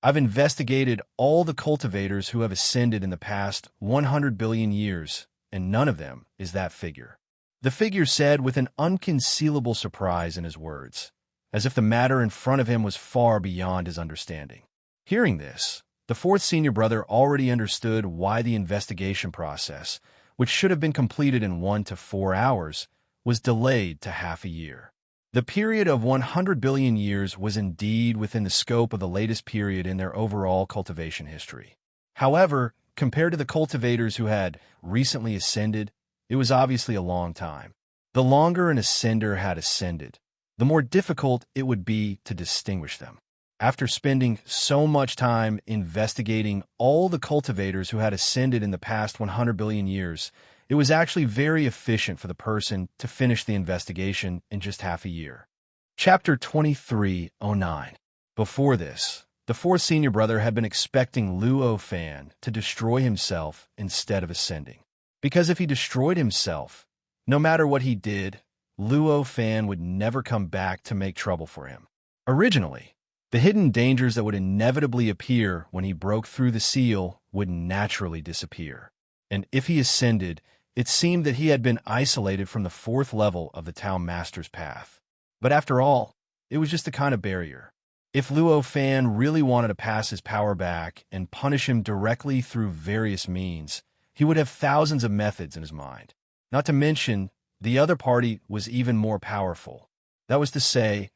"I've investigated all the cultivators who have ascended in the past 100 billion years, and none of them is that figure," the figure said with an unconcealable surprise in his words, as if the matter in front of him was far beyond his understanding. Hearing this, the 4th senior brother already understood why the investigation process, which should have been completed in 1 to 4 hours, was delayed to half a year. The period of 100 billion years was indeed within the scope of the latest period in their overall cultivation history. However, compared to the cultivators who had recently ascended, it was obviously a long time. The longer an ascender had ascended, the more difficult it would be to distinguish them. After spending so much time investigating all the cultivators who had ascended in the past 100 billion years, it was actually very efficient for the person to finish the investigation in just half a year. Chapter 2309. Before this, the 4th senior brother had been expecting Luo Fan to destroy himself instead of ascending. Because if he destroyed himself, no matter what he did, Luo Fan would never come back to make trouble for him. Originally, the hidden dangers that would inevitably appear when he broke through the seal would naturally disappear. And if he ascended, it seemed that he had been isolated from the 4th level of the Tao Master's path. But after all, it was just a kind of barrier. If Luo Fan really wanted to pass his power back and punish him directly through various means, he would have thousands of methods in his mind. Not to mention, the other party was even more powerful. That was to say,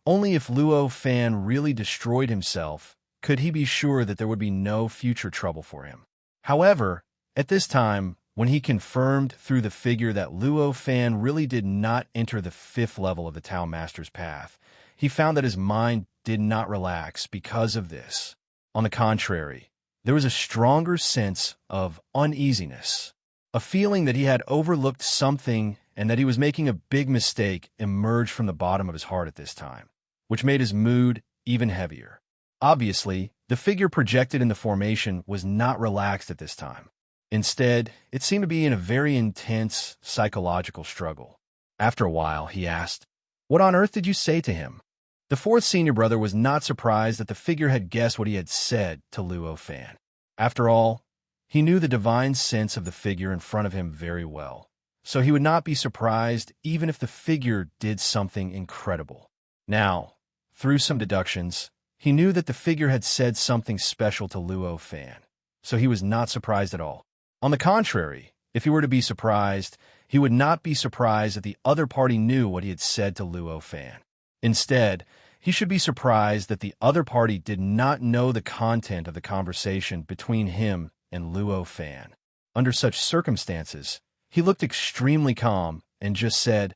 only if Luo Fan really destroyed himself could he be sure that there would be no future trouble for him. However, at this time, when he confirmed through the figure that Luo Fan really did not enter the 5th level of the Tao Master's path, he found that his mind did not relax because of this. On the contrary, there was a stronger sense of uneasiness. A feeling that he had overlooked something and that he was making a big mistake emerged from the bottom of his heart at this time, which made his mood even heavier. Obviously, the figure projected in the formation was not relaxed at this time. Instead, it seemed to be in a very intense psychological struggle. After a while, he asked, "What on earth did you say to him?" The 4th senior brother was not surprised that the figure had guessed what he had said to Luo Fan. After all, he knew the divine sense of the figure in front of him very well, so he would not be surprised even if the figure did something incredible. Now, through some deductions, he knew that the figure had said something special to Luo Fan, so he was not surprised at all. On the contrary, If he were to be surprised, he would not be surprised that the other party knew what he had said to Luo Fan. Instead, he should be surprised that the other party did not know the content of the conversation between him and Luo Fan. Under such circumstances, he looked extremely calm and just said,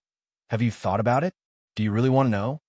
"Have you thought about it? Do you really want to know?"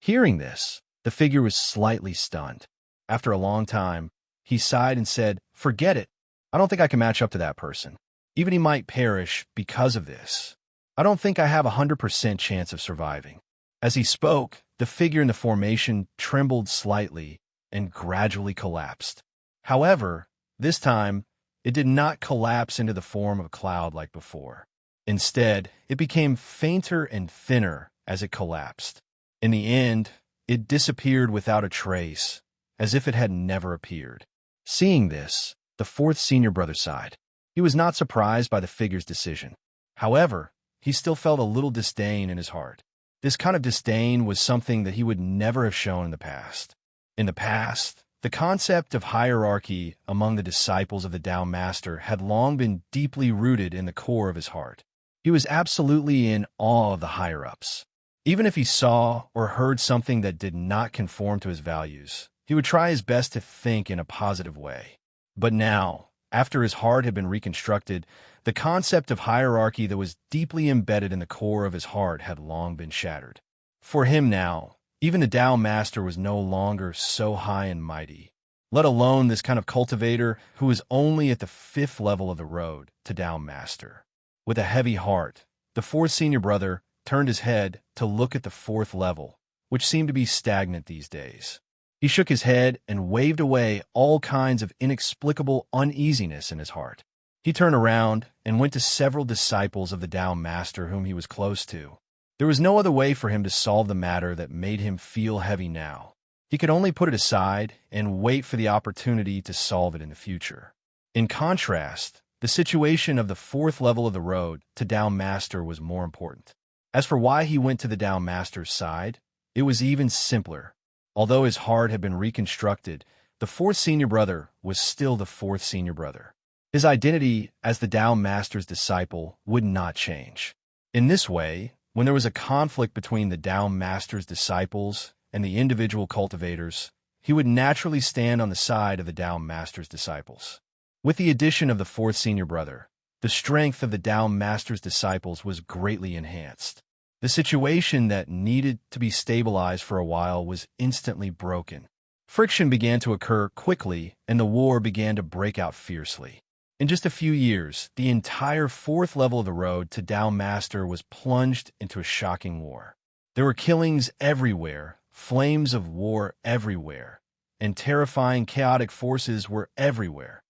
Hearing this, the figure was slightly stunned. After a long time, he sighed and said, "Forget it. I don't think I can match up to that person. Even he might perish because of this. I don't think I have a 100% chance of surviving." As he spoke, the figure in the formation trembled slightly and gradually collapsed. However, this time, it did not collapse into the form of a cloud like before. Instead, it became fainter and thinner as it collapsed. In the end, it disappeared without a trace, as if it had never appeared. Seeing this, the fourth senior brother sighed. He was not surprised by the figure's decision. However, he still felt a little disdain in his heart. This kind of disdain was something that he would never have shown in the past. In the past, the concept of hierarchy among the disciples of the Tao Master had long been deeply rooted in the core of his heart. He was absolutely in awe of the higher-ups. Even if he saw or heard something that did not conform to his values, he would try his best to think in a positive way. But now, after his heart had been reconstructed, the concept of hierarchy that was deeply embedded in the core of his heart had long been shattered. For him now, even the Tao Master was no longer so high and mighty, let alone this kind of cultivator who was only at the 5th level of the road to Tao Master. With a heavy heart, the fourth senior brother turned his head to look at the 4th level, which seemed to be stagnant these days. He shook his head and waved away all kinds of inexplicable uneasiness in his heart. He turned around and went to several disciples of the Tao Master whom he was close to. There was no other way for him to solve the matter that made him feel heavy now. He could only put it aside and wait for the opportunity to solve it in the future. In contrast, the situation of the 4th level of the road to Tao Master was more important. As for why he went to the Tao Master's side, it was even simpler. Although his heart had been reconstructed, the 4th senior brother was still the 4th senior brother. His identity as the Tao Master's disciple would not change. In this way, when there was a conflict between the Tao Master's disciples and the individual cultivators, he would naturally stand on the side of the Tao Master's disciples. With the addition of the 4th senior brother, the strength of the Tao Master's disciples was greatly enhanced. The situation that needed to be stabilized for a while was instantly broken. Friction began to occur quickly, and the war began to break out fiercely. In just a few years, the entire 4th level of the road to Tao Master was plunged into a shocking war. There were killings everywhere, flames of war everywhere, and terrifying chaotic forces were everywhere.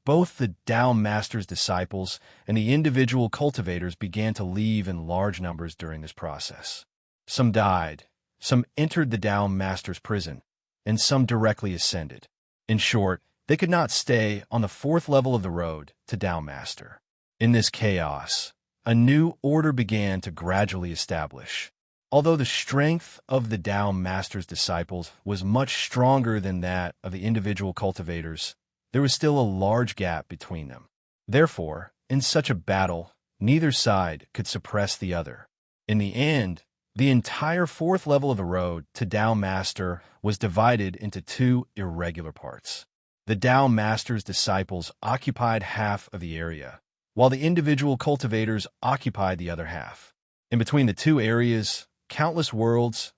Both the Tao Master's disciples and the individual cultivators began to leave in large numbers during this process. Some died, some entered the Tao Master's prison, and some directly ascended. In short, they could not stay on the 4th level of the road to Tao Master. In this chaos, a new order began to gradually establish. Although the strength of the Tao Master's disciples was much stronger than that of the individual cultivators, there was still a large gap between them. Therefore, in such a battle, neither side could suppress the other. In the end, the entire 4th level of the road to Tao Master was divided into 2 irregular parts. The Tao Master's disciples occupied half of the area, while the individual cultivators occupied the other half. In between the 2 areas, countless worlds,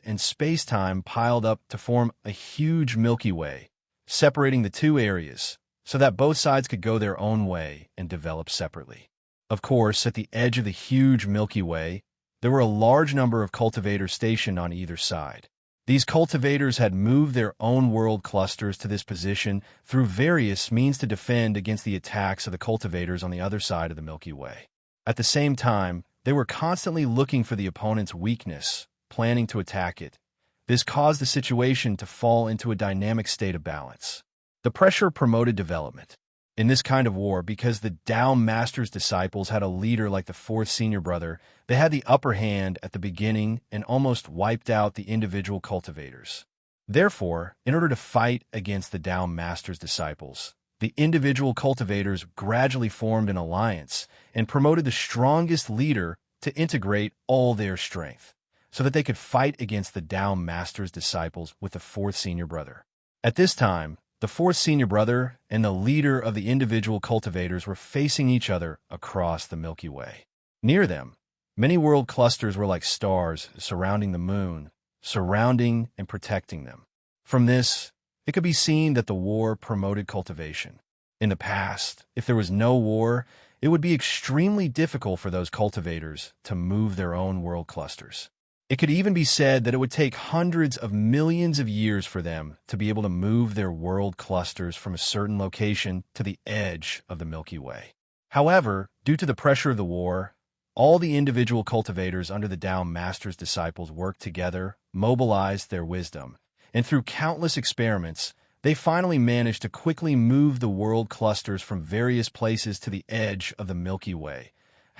and space-time piled up to form a huge Milky Way, separating the 2 areas so that both sides could go their own way and develop separately. Of course, at the edge of the huge Milky Way, there were a large number of cultivators stationed on either side. These cultivators had moved their own world clusters to this position through various means to defend against the attacks of the cultivators on the other side of the Milky Way. At the same time, they were constantly looking for the opponent's weakness, planning to attack it. This caused the situation to fall into a dynamic state of balance. The pressure promoted development. In this kind of war, because the Tao Master's disciples had a leader like the 4th senior brother, they had the upper hand at the beginning and almost wiped out the individual cultivators. Therefore, in order to fight against the Tao Master's disciples, the individual cultivators gradually formed an alliance and promoted the strongest leader to integrate all their strength, so that they could fight against the Tao Master's disciples with the fourth senior brother. At this time, the fourth senior brother and the leader of the individual cultivators were facing each other across the Milky Way. Near them, many world clusters were like stars surrounding the moon, surrounding and protecting them. From this, it could be seen that the war promoted cultivation. In the past, if there was no war, it would be extremely difficult for those cultivators to move their own world clusters. It could even be said that it would take hundreds of millions of years for them to be able to move their world clusters from a certain location to the edge of the Milky Way. However, due to the pressure of the war, all the individual cultivators under the Tao Master's disciples worked together, mobilized their wisdom, and through countless experiments, they finally managed to quickly move the world clusters from various places to the edge of the Milky Way.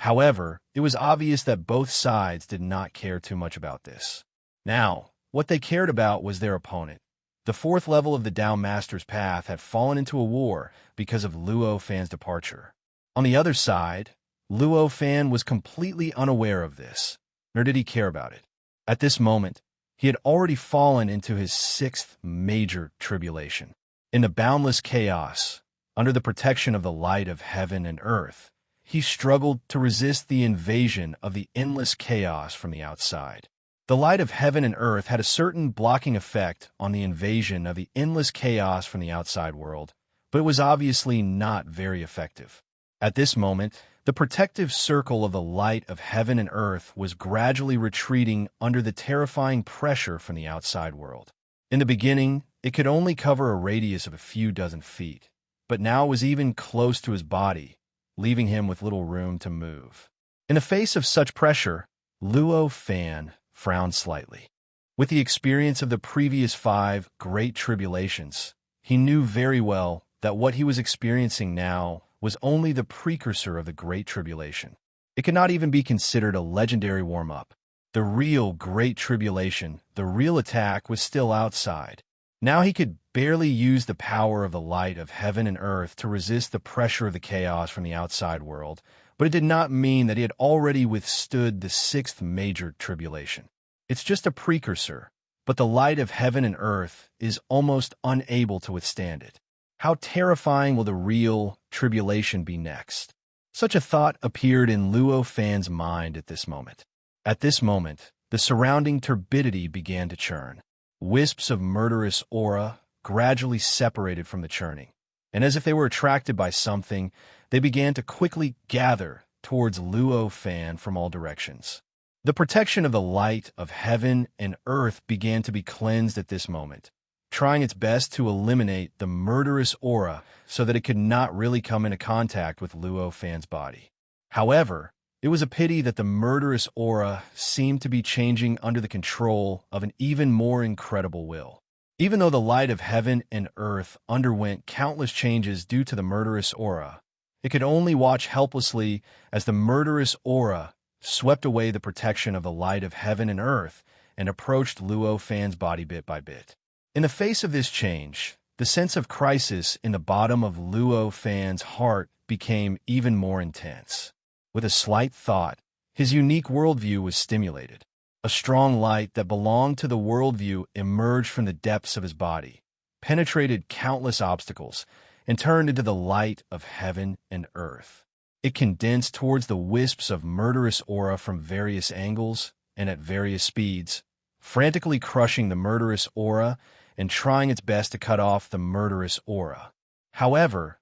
However, it was obvious that both sides did not care too much about this. Now, what they cared about was their opponent. The fourth level of the Tao Master's path had fallen into a war because of Luo Fan's departure. On the other side, Luo Fan was completely unaware of this, nor did he care about it. At this moment, he had already fallen into his sixth major tribulation. In the boundless chaos, under the protection of the light of heaven and earth, he struggled to resist the invasion of the endless chaos from the outside. The light of heaven and earth had a certain blocking effect on the invasion of the endless chaos from the outside world, but it was obviously not very effective. At this moment, the protective circle of the light of heaven and earth was gradually retreating under the terrifying pressure from the outside world. In the beginning, it could only cover a radius of a few dozen feet, but now it was even close to his body, leaving him with little room to move. In the face of such pressure, Luo Fan frowned slightly. With the experience of the previous 5 great tribulations, he knew very well that what he was experiencing now was only the precursor of the Great Tribulation. It could not even be considered a legendary warm-up. The real Great Tribulation, the real attack, was still outside. Now he could barely use the power of the light of heaven and earth to resist the pressure of the chaos from the outside world, but it did not mean that he had already withstood the 6th major tribulation. It's just a precursor, but the light of heaven and earth is almost unable to withstand it. How terrifying will the real tribulation be next? Such a thought appeared in Luo Fan's mind at this moment. At this moment, the surrounding turbidity began to churn. Wisps of murderous aura gradually separated from the churning, and as if they were attracted by something, they began to quickly gather towards Luo Fan from all directions. The protection of the light of heaven and earth began to be cleansed at this moment, trying its best to eliminate the murderous aura so that it could not really come into contact with Luo Fan's body. However, it was a pity that the murderous aura seemed to be changing under the control of an even more incredible will. Even though the light of heaven and earth underwent countless changes due to the murderous aura, it could only watch helplessly as the murderous aura swept away the protection of the light of heaven and earth and approached Luo Fan's body bit by bit. In the face of this change, the sense of crisis in the bottom of Luo Fan's heart became even more intense. With a slight thought, his unique worldview was stimulated. A strong light that belonged to the worldview emerged from the depths of his body, penetrated countless obstacles, and turned into the light of heaven and earth. It condensed towards the wisps of murderous aura from various angles and at various speeds, frantically crushing the murderous aura and trying its best to cut off the murderous aura. However,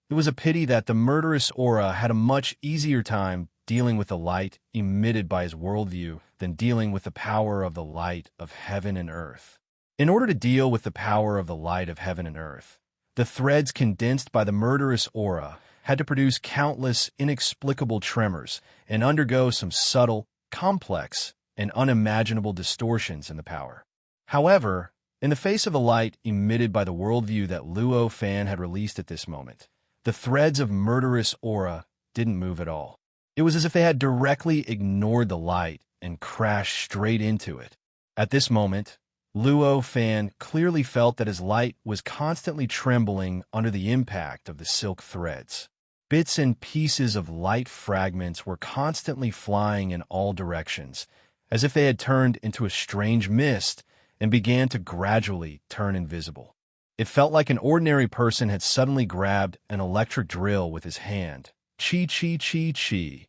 it was a pity that the murderous aura had a much easier time dealing with the light emitted by his worldview than dealing with the power of the light of heaven and earth. In order to deal with the power of the light of heaven and earth, the threads condensed by the murderous aura had to produce countless inexplicable tremors and undergo some subtle, complex, and unimaginable distortions in the power. However, in the face of the light emitted by the worldview that Luo Fan had released at this moment, the threads of murderous aura didn't move at all. It was as if they had directly ignored the light and crashed straight into it. At this moment, Luo Fan clearly felt that his light was constantly trembling under the impact of the silk threads. Bits and pieces of light fragments were constantly flying in all directions, as if they had turned into a strange mist and began to gradually turn invisible. It felt like an ordinary person had suddenly grabbed an electric drill with his hand. Chi chi chi chi.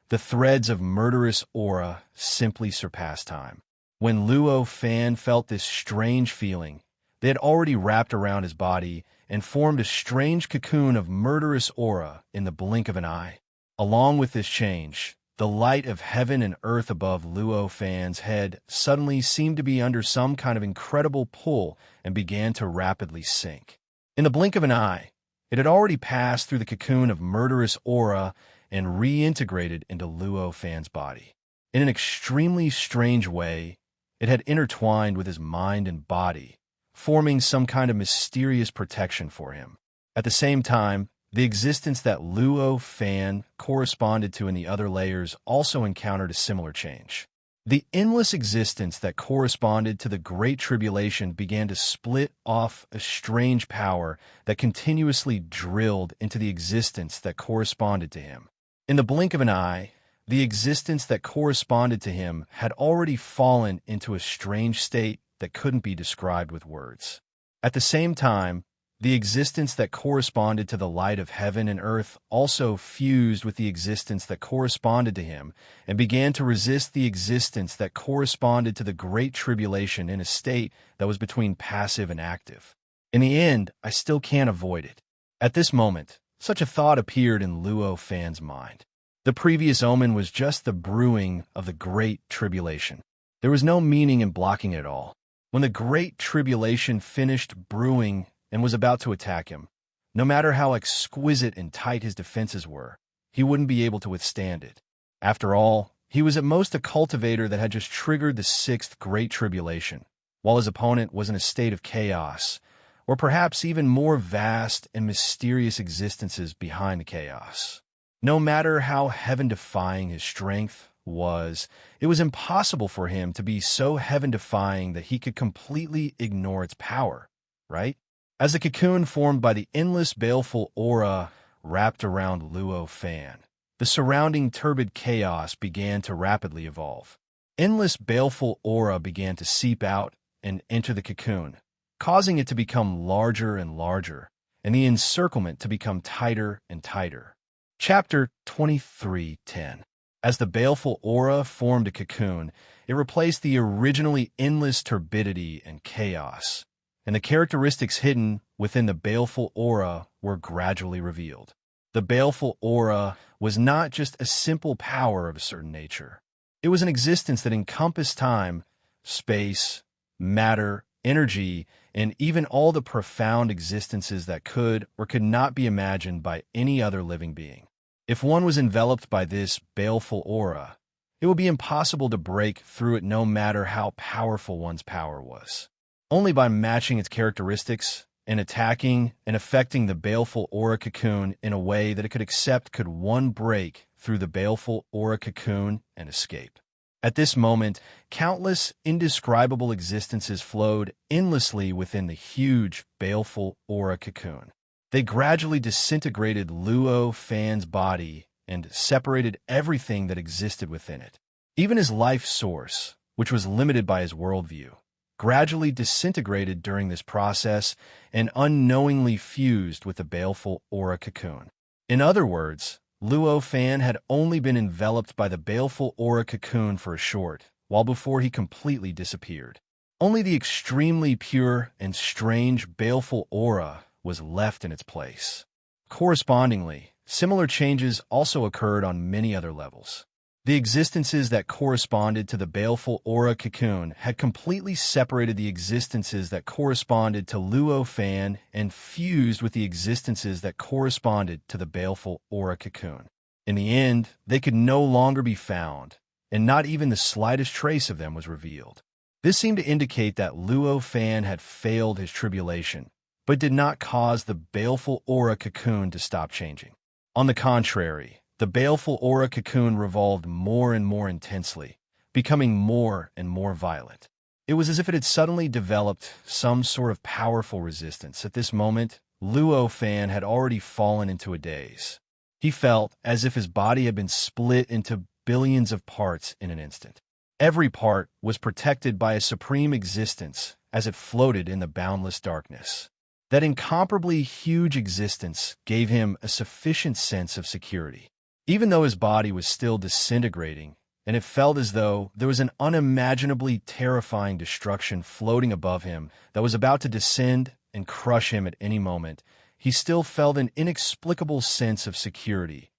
The threads of murderous aura simply surpassed time. When Luo Fan felt this strange feeling, they had already wrapped around his body and formed a strange cocoon of murderous aura in the blink of an eye. Along with this change, the light of heaven and earth above Luo Fan's head suddenly seemed to be under some kind of incredible pull and began to rapidly sink. In the blink of an eye, it had already passed through the cocoon of murderous aura and reintegrated into Luo Fan's body. In an extremely strange way, it had intertwined with his mind and body, forming some kind of mysterious protection for him. At the same time, the existence that Luo Fan corresponded to in the other layers also encountered a similar change. The endless existence that corresponded to the Great Tribulation began to split off a strange power that continuously drilled into the existence that corresponded to him. In the blink of an eye, the existence that corresponded to him had already fallen into a strange state that couldn't be described with words. At the same time, the existence that corresponded to the light of heaven and earth also fused with the existence that corresponded to him and began to resist the existence that corresponded to the Great Tribulation in a state that was between passive and active. In the end, I still can't avoid it. At this moment, such a thought appeared in Luo Fan's mind. The previous omen was just the brewing of the Great Tribulation. There was no meaning in blocking it at all. When the Great Tribulation finished brewing and was about to attack him, no matter how exquisite and tight his defenses were, he wouldn't be able to withstand it. After all, he was at most a cultivator that had just triggered the sixth Great Tribulation, while his opponent was in a state of chaos, or perhaps even more vast and mysterious existences behind the chaos. No matter how heaven-defying his strength was, it was impossible for him to be so heaven-defying that he could completely ignore its power, right? As the cocoon formed by the endless baleful aura wrapped around Luo Fan, the surrounding turbid chaos began to rapidly evolve. Endless baleful aura began to seep out and enter the cocoon, causing it to become larger and larger, and the encirclement to become tighter and tighter. Chapter 23:10. As the baleful aura formed a cocoon, it replaced the originally endless turbidity and chaos, and the characteristics hidden within the baleful aura were gradually revealed. The baleful aura was not just a simple power of a certain nature. It was an existence that encompassed time, space, matter, energy, and even all the profound existences that could or could not be imagined by any other living being. If one was enveloped by this baleful aura, it would be impossible to break through it no matter how powerful one's power was. Only by matching its characteristics and attacking and affecting the baleful aura cocoon in a way that it could accept could one break through the baleful aura cocoon and escape. At this moment, countless indescribable existences flowed endlessly within the huge baleful aura cocoon. They gradually disintegrated Luo Fan's body and separated everything that existed within it. Even his life source, which was limited by his worldview, gradually disintegrated during this process and unknowingly fused with the baleful aura cocoon. In other words, Luo Fan had only been enveloped by the baleful aura cocoon for a short while before he completely disappeared. Only the extremely pure and strange baleful aura was left in its place. Correspondingly, similar changes also occurred on many other levels. The existences that corresponded to the baleful aura cocoon had completely separated the existences that corresponded to Luo Fan and fused with the existences that corresponded to the baleful aura cocoon. In the end, they could no longer be found, and not even the slightest trace of them was revealed. This seemed to indicate that Luo Fan had failed his tribulation, but did not cause the baleful aura cocoon to stop changing. On the contrary, the baleful aura cocoon revolved more and more intensely, becoming more and more violent. It was as if it had suddenly developed some sort of powerful resistance. At this moment, Luo Fan had already fallen into a daze. He felt as if his body had been split into billions of parts in an instant. Every part was protected by a supreme existence as it floated in the boundless darkness. That incomparably huge existence gave him a sufficient sense of security. Even though his body was still disintegrating, and it felt as though there was an unimaginably terrifying destruction floating above him that was about to descend and crush him at any moment, he still felt an inexplicable sense of security.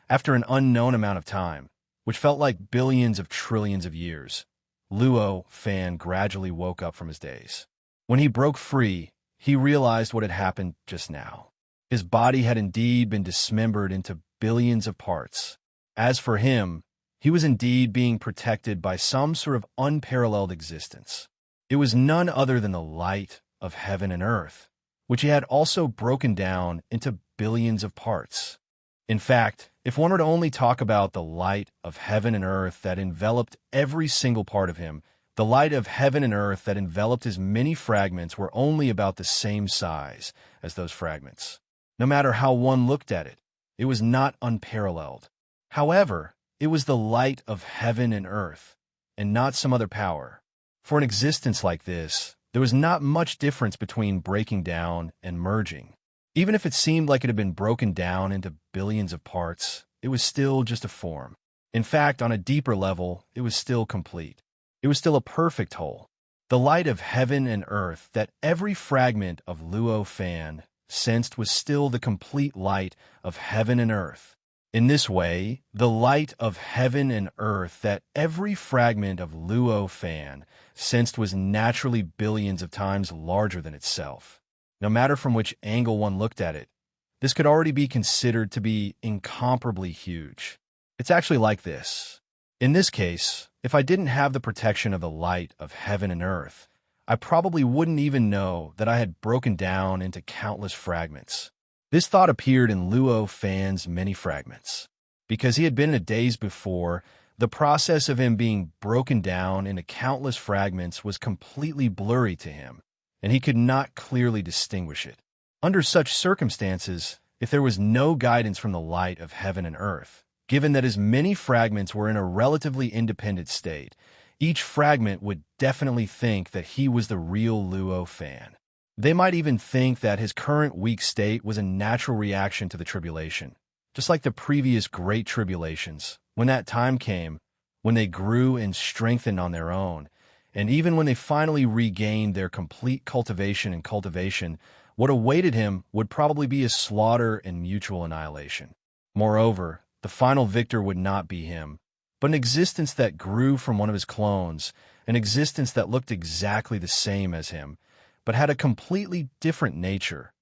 After an unknown amount of time, which felt like billions of trillions of years, Luo Fan gradually woke up from his daze. When he broke free, he realized what had happened just now. His body had indeed been dismembered into billions of parts. As for him, he was indeed being protected by some sort of unparalleled existence. It was none other than the light of heaven and earth, which he had also broken down into billions of parts. In fact, if one were to only talk about the light of heaven and earth that enveloped every single part of him, the light of heaven and earth that enveloped his many fragments were only about the same size as those fragments. No matter how one looked at it, it was not unparalleled. However, it was the light of heaven and earth, and not some other power. For an existence like this, there was not much difference between breaking down and merging. Even if it seemed like it had been broken down into billions of parts, it was still just a form. In fact, on a deeper level, it was still complete. It was still a perfect whole. The light of heaven and earth that every fragment of Luo Fan sensed was still the complete light of heaven and earth. In this way, the light of heaven and earth that every fragment of Luo Fan sensed was naturally billions of times larger than itself. No matter from which angle one looked at it, this could already be considered to be incomparably huge. It's actually like this. In this case, if I didn't have the protection of the light of heaven and earth, I probably wouldn't even know that I had broken down into countless fragments. This thought appeared in Luo Fan's many fragments. Because he had been in a daze before, the process of him being broken down into countless fragments was completely blurry to him, and he could not clearly distinguish it. Under such circumstances, if there was no guidance from the light of heaven and earth, given that his many fragments were in a relatively independent state, each fragment would definitely think that he was the real Luo Fan. They might even think that his current weak state was a natural reaction to the tribulation, just like the previous great tribulations. When that time came, when they grew and strengthened on their own, and even when they finally regained their complete cultivation and cultivation, what awaited him would probably be a slaughter and mutual annihilation. Moreover, the final victor would not be him, but an existence that grew from one of his clones, an existence that looked exactly the same as him, but had a completely different nature.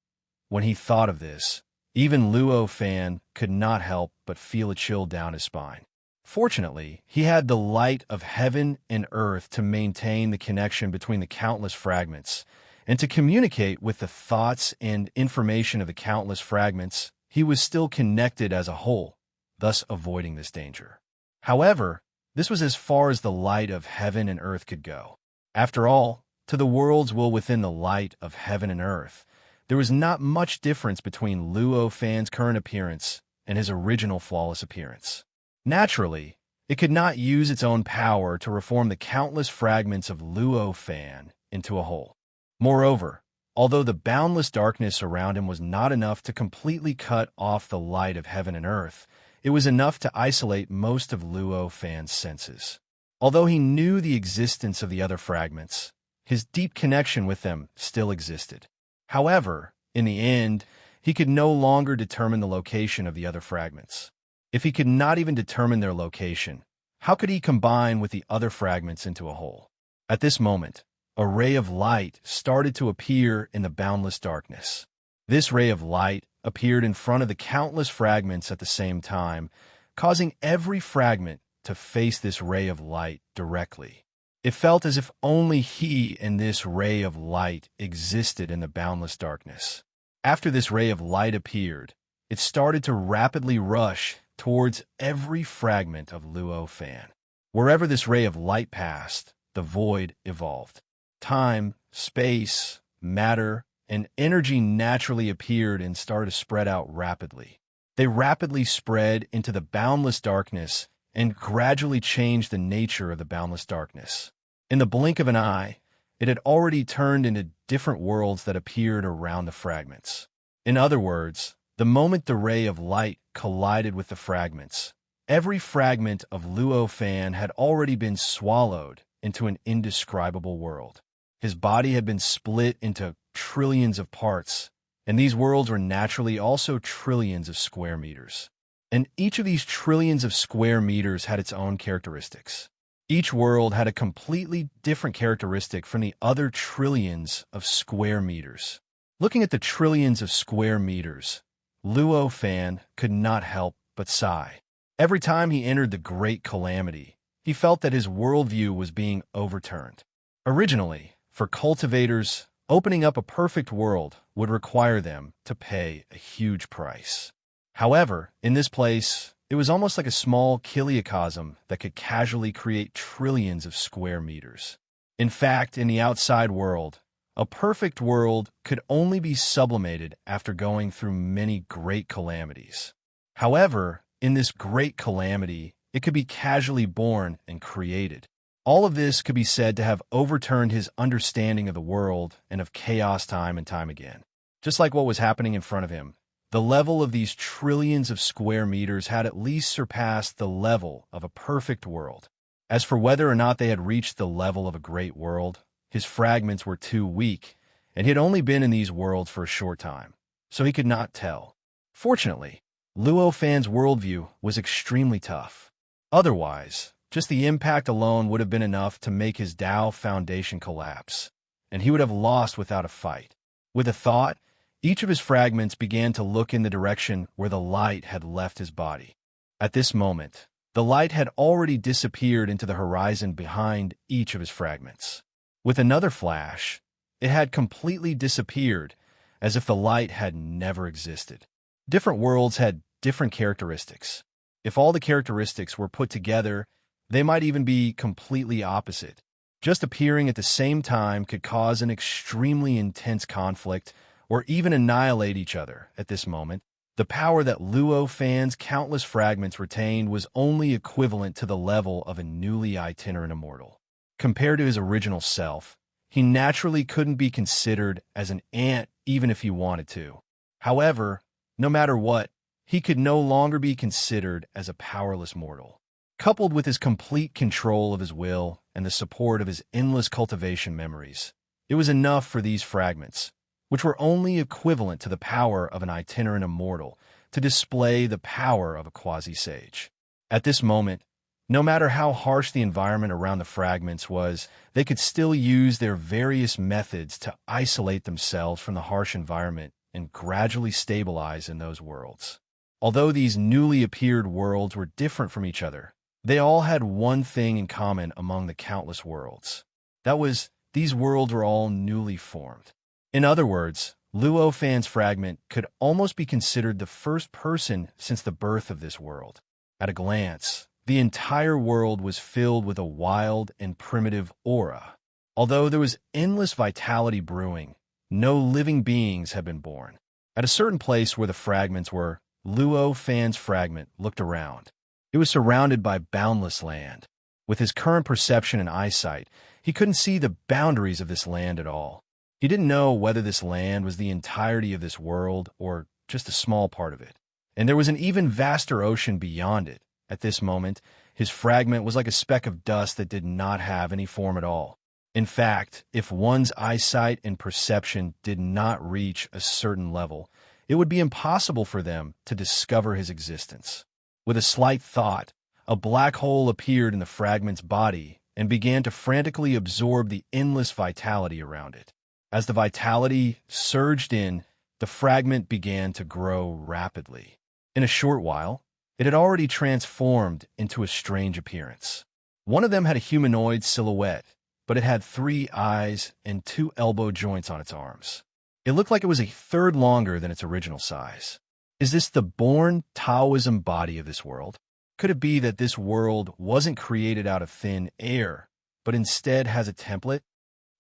When he thought of this, even Luo Fan could not help but feel a chill down his spine. Fortunately, he had the light of heaven and earth to maintain the connection between the countless fragments, and to communicate with the thoughts and information of the countless fragments. He was still connected as a whole, thus avoiding this danger. However, this was as far as the light of heaven and earth could go. After all, to the world's will within the light of heaven and earth, there was not much difference between Luo Fan's current appearance and his original flawless appearance. Naturally, it could not use its own power to reform the countless fragments of Luo Fan into a whole. Moreover, although the boundless darkness around him was not enough to completely cut off the light of heaven and earth, it was enough to isolate most of Luo Fan's senses. Although he knew the existence of the other fragments, his deep connection with them still existed. However, in the end, he could no longer determine the location of the other fragments. If he could not even determine their location, how could he combine with the other fragments into a whole? At this moment, a ray of light started to appear in the boundless darkness. This ray of light appeared in front of the countless fragments at the same time, causing every fragment to face this ray of light directly. It felt as if only he and this ray of light existed in the boundless darkness. After this ray of light appeared, it started to rapidly rush towards every fragment of Luo Fan. Wherever this ray of light passed, the void evolved. Time, space, matter, and energy naturally appeared and started to spread out rapidly. They rapidly spread into the boundless darkness and gradually changed the nature of the boundless darkness. In the blink of an eye, it had already turned into different worlds that appeared around the fragments. In other words, the moment the ray of light collided with the fragments, every fragment of Luo Fan had already been swallowed into an indescribable world. His body had been split into trillions of parts, and these worlds were naturally also trillions of square meters. And each of these trillions of square meters had its own characteristics. Each world had a completely different characteristic from the other trillions of square meters. Looking at the trillions of square meters, Luo Fan could not help but sigh. Every time he entered the Great Calamity, he felt that his worldview was being overturned. Originally, for cultivators, opening up a perfect world would require them to pay a huge price. However, in this place, it was almost like a small kiliocosm that could casually create trillions of square meters. In fact, in the outside world, a perfect world could only be sublimated after going through many great calamities. However, in this great calamity, it could be casually born and created. All of this could be said to have overturned his understanding of the world and of chaos time and time again. Just like what was happening in front of him, the level of these trillions of square meters had at least surpassed the level of a perfect world. As for whether or not they had reached the level of a great world, his fragments were too weak, and he had only been in these worlds for a short time, so he could not tell. Fortunately, Luo Fan's worldview was extremely tough. Otherwise, just the impact alone would have been enough to make his Tao foundation collapse, and he would have lost without a fight. With a thought, each of his fragments began to look in the direction where the light had left his body. At this moment, the light had already disappeared into the horizon behind each of his fragments. With another flash, it had completely disappeared, as if the light had never existed. Different worlds had different characteristics. If all the characteristics were put together, they might even be completely opposite. Just appearing at the same time could cause an extremely intense conflict or even annihilate each other at this moment. The power that Luo Fan's countless fragments retained was only equivalent to the level of a newly itinerant immortal. Compared to his original self, he naturally couldn't be considered as an ant even if he wanted to. However, no matter what, he could no longer be considered as a powerless mortal. Coupled with his complete control of his will and the support of his endless cultivation memories, it was enough for these fragments, which were only equivalent to the power of an itinerant immortal, to display the power of a quasi-sage. At this moment, no matter how harsh the environment around the fragments was, they could still use their various methods to isolate themselves from the harsh environment and gradually stabilize in those worlds. Although these newly appeared worlds were different from each other, they all had one thing in common among the countless worlds. That was, these worlds were all newly formed. In other words, Luo Fan's fragment could almost be considered the first person since the birth of this world. At a glance, the entire world was filled with a wild and primitive aura. Although there was endless vitality brewing, no living beings had been born. At a certain place where the fragments were, Luo Fan's fragment looked around. It was surrounded by boundless land. With his current perception and eyesight, he couldn't see the boundaries of this land at all. He didn't know whether this land was the entirety of this world or just a small part of it. And there was an even vaster ocean beyond it. At this moment, his fragment was like a speck of dust that did not have any form at all. In fact, if one's eyesight and perception did not reach a certain level, it would be impossible for them to discover his existence. With a slight thought, a black hole appeared in the fragment's body and began to frantically absorb the endless vitality around it. As the vitality surged in, the fragment began to grow rapidly. In a short while, it had already transformed into a strange appearance. One of them had a humanoid silhouette, but it had 3 eyes and 2 elbow joints on its arms. It looked like it was a third longer than its original size. Is this the born Taoism body of this world? Could it be that this world wasn't created out of thin air, but instead has a template?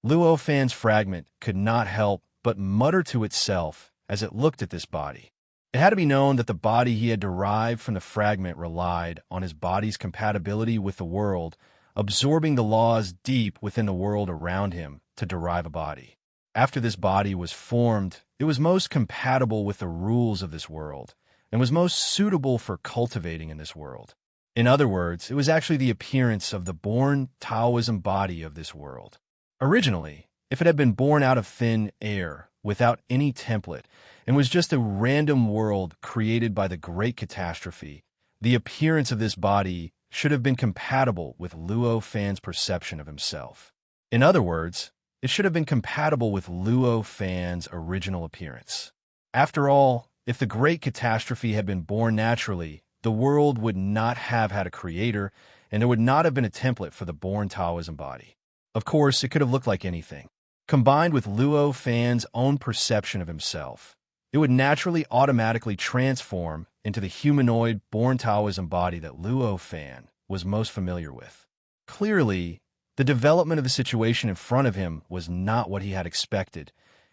Luo Fan's fragment could not help but mutter to itself as it looked at this body. It had to be known that the body he had derived from the fragment relied on his body's compatibility with the world, absorbing the laws deep within the world around him to derive a body. After this body was formed, it was most compatible with the rules of this world and was most suitable for cultivating in this world. In other words, it was actually the appearance of the born Taoism body of this world. Originally, if it had been born out of thin air, without any template, and was just a random world created by the Great Catastrophe, the appearance of this body should have been compatible with Luo Fan's perception of himself. In other words, it should have been compatible with Luo Fan's original appearance. After all, if the Great Catastrophe had been born naturally, the world would not have had a creator, and there would not have been a template for the born Taoism body. Of course, it could have looked like anything. Combined with Luo Fan's own perception of himself, it would naturally automatically transform into the humanoid born Taoism body that Luo Fan was most familiar with. Clearly, the development of the situation in front of him was not what he had expected,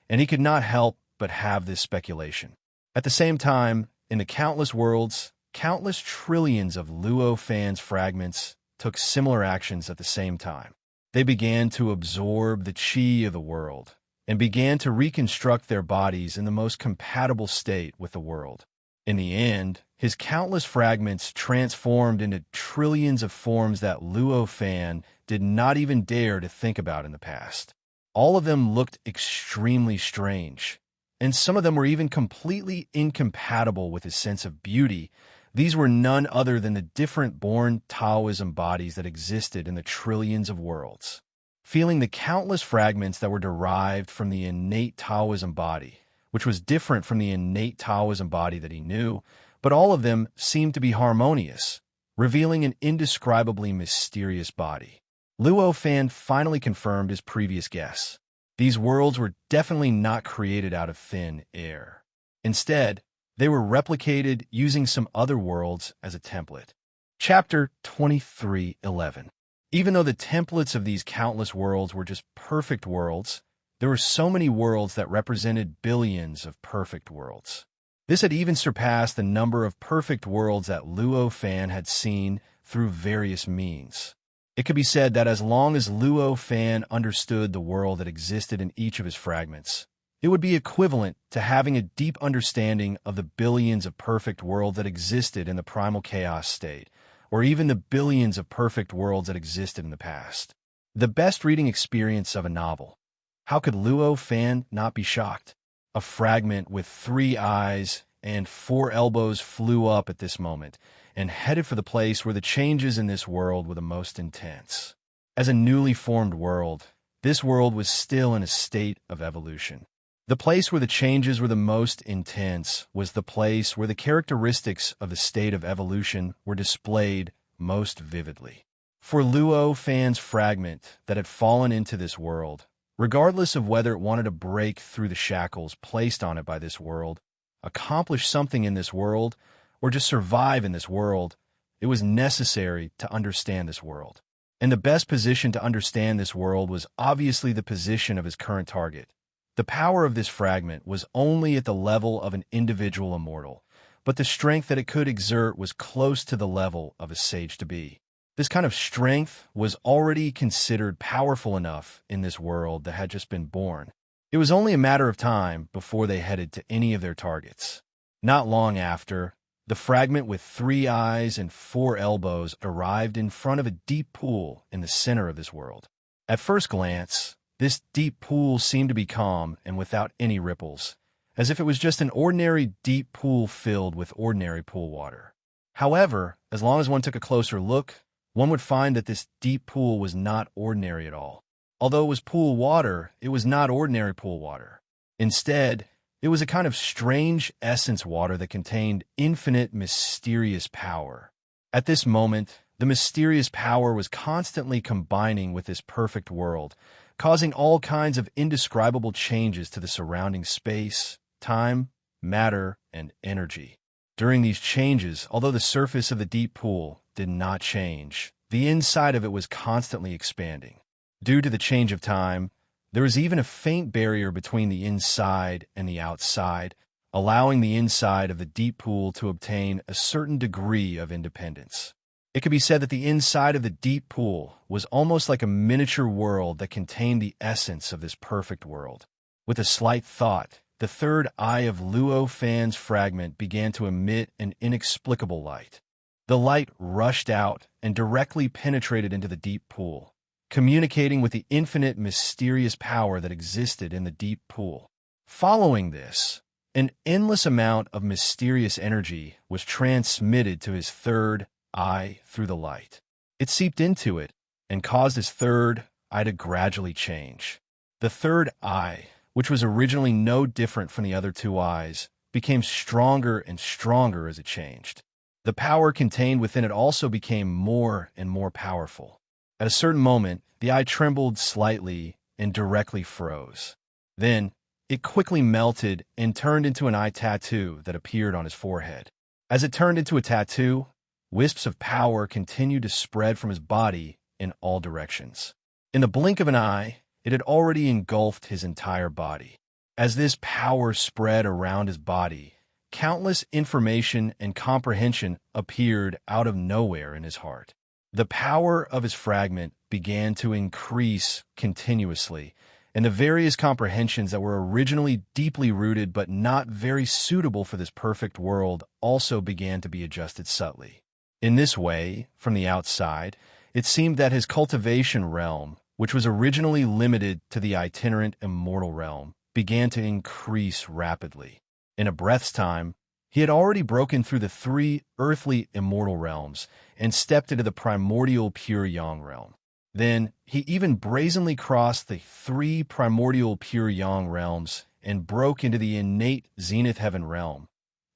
and he could not help but have this speculation. At the same time, in the countless worlds, countless trillions of Luo Fan's fragments took similar actions at the same time. They began to absorb the qi of the world and began to reconstruct their bodies in the most compatible state with the world. In the end, his countless fragments transformed into trillions of forms that Luo Fan did not even dare to think about in the past. All of them looked extremely strange, and some of them were even completely incompatible with his sense of beauty. These were none other than the different born Taoism bodies that existed in the trillions of worlds. Feeling the countless fragments that were derived from the innate Taoism body, which was different from the innate Taoism body that he knew, but all of them seemed to be harmonious, revealing an indescribably mysterious body. Luo Fan finally confirmed his previous guess. These worlds were definitely not created out of thin air. Instead, they were replicated using some other worlds as a template. Chapter 23:11. Even though the templates of these countless worlds were just perfect worlds, there were so many worlds that represented billions of perfect worlds. This had even surpassed the number of perfect worlds that Luo Fan had seen through various means. It could be said that as long as Luo Fan understood the world that existed in each of his fragments, it would be equivalent to having a deep understanding of the billions of perfect worlds that existed in the primal chaos state, or even the billions of perfect worlds that existed in the past. The best reading experience of a novel. How could Luo Fan not be shocked? A fragment with 3 eyes and 4 elbows flew up at this moment and headed for the place where the changes in this world were the most intense. As a newly formed world, this world was still in a state of evolution. The place where the changes were the most intense was the place where the characteristics of the state of evolution were displayed most vividly. For Luo Fan's fragment that had fallen into this world, regardless of whether it wanted to break through the shackles placed on it by this world, accomplish something in this world, or just survive in this world, it was necessary to understand this world. And the best position to understand this world was obviously the position of his current target. The power of this fragment was only at the level of an individual immortal, but the strength that it could exert was close to the level of a sage-to-be. This kind of strength was already considered powerful enough in this world that had just been born. It was only a matter of time before they headed to any of their targets. Not long after, the fragment with 3 eyes and 4 elbows arrived in front of a deep pool in the center of this world. At first glance, this deep pool seemed to be calm and without any ripples, as if it was just an ordinary deep pool filled with ordinary pool water. However, as long as one took a closer look, one would find that this deep pool was not ordinary at all. Although it was pool water, it was not ordinary pool water. Instead, it was a kind of strange essence water that contained infinite mysterious power. At this moment, the mysterious power was constantly combining with this perfect world, causing all kinds of indescribable changes to the surrounding space, time, matter, and energy. During these changes, although the surface of the deep pool did not change, the inside of it was constantly expanding. Due to the change of time, there is even a faint barrier between the inside and the outside, allowing the inside of the deep pool to obtain a certain degree of independence. It could be said that the inside of the deep pool was almost like a miniature world that contained the essence of this perfect world. With a slight thought, the third eye of Luo Fan's fragment began to emit an inexplicable light. The light rushed out and directly penetrated into the deep pool, communicating with the infinite mysterious power that existed in the deep pool. Following this, an endless amount of mysterious energy was transmitted to his third eye through the light. It seeped into it and caused his third eye to gradually change. The third eye, which was originally no different from the other two eyes, became stronger and stronger as it changed. The power contained within it also became more and more powerful. At a certain moment, the eye trembled slightly and directly froze. Then, it quickly melted and turned into an eye tattoo that appeared on his forehead. As it turned into a tattoo, wisps of power continued to spread from his body in all directions. In the blink of an eye, it had already engulfed his entire body. As this power spread around his body, countless information and comprehension appeared out of nowhere in his heart. The power of his fragment began to increase continuously, and the various comprehensions that were originally deeply rooted but not very suitable for this perfect world also began to be adjusted subtly. In this way, from the outside, it seemed that his cultivation realm, which was originally limited to the itinerant immortal realm, began to increase rapidly. In a breath's time, he had already broken through the 3 earthly immortal realms and stepped into the primordial pure yang realm. Then, he even brazenly crossed the 3 primordial pure yang realms and broke into the innate zenith heaven realm.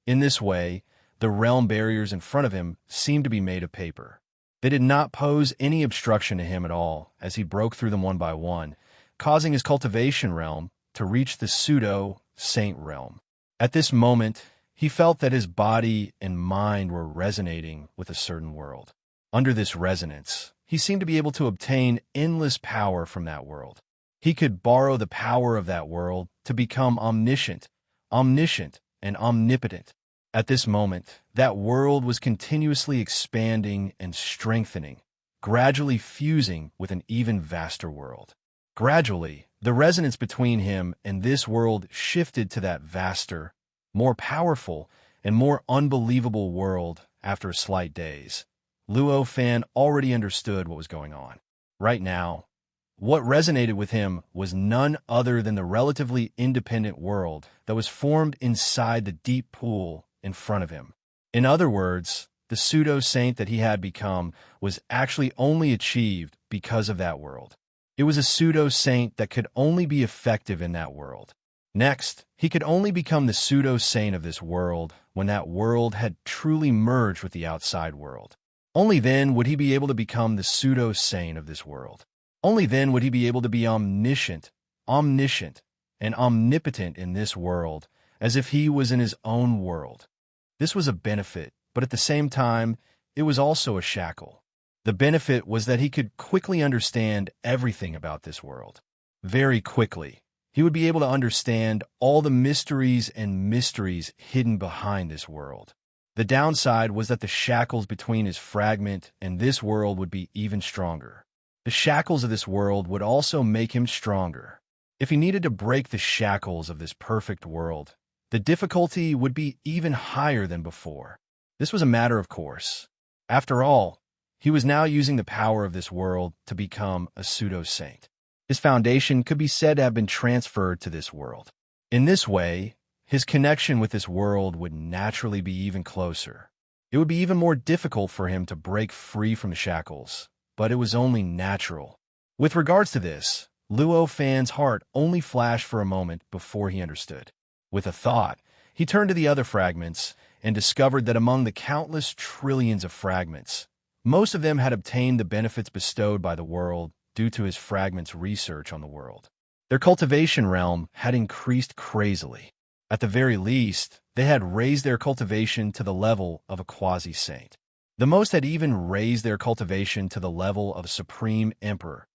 In this way, the realm barriers in front of him seemed to be made of paper. They did not pose any obstruction to him at all as he broke through them one by one, causing his cultivation realm to reach the pseudo-saint realm. At this moment, he felt that his body and mind were resonating with a certain world. Under this resonance, he seemed to be able to obtain endless power from that world. He could borrow the power of that world to become omniscient, and omnipotent. At this moment, that world was continuously expanding and strengthening, gradually fusing with an even vaster world. Gradually, the resonance between him and this world shifted to that vaster, more powerful, and more unbelievable world after a slight daze. Luo Fan already understood what was going on. Right now, what resonated with him was none other than the relatively independent world that was formed inside the deep pool in front of him. In other words, the pseudo-saint that he had become was actually only achieved because of that world. It was a pseudo-saint that could only be effective in that world. Next, he could only become the pseudo-saint of this world when that world had truly merged with the outside world. Only then would he be able to become the pseudo-saint of this world. Only then would he be able to be omniscient, and omnipotent in this world, as if he was in his own world. This was a benefit, but at the same time, it was also a shackle. The benefit was that he could quickly understand everything about this world. Very quickly, he would be able to understand all the mysteries hidden behind this world. The downside was that the shackles between his fragment and this world would be even stronger. The shackles of this world would also make him stronger. If he needed to break the shackles of this perfect world, the difficulty would be even higher than before. This was a matter of course. After all, he was now using the power of this world to become a pseudo-saint. His foundation could be said to have been transferred to this world. In this way, his connection with this world would naturally be even closer. It would be even more difficult for him to break free from the shackles, but it was only natural. With regards to this, Luo Fan's heart only flashed for a moment before he understood. With a thought, he turned to the other fragments and discovered that among the countless trillions of fragments, most of them had obtained the benefits bestowed by the world due to his fragment's research on the world. Their cultivation realm had increased crazily. At the very least, they had raised their cultivation to the level of a quasi-saint. The most had even raised their cultivation to the level of a supreme emperor.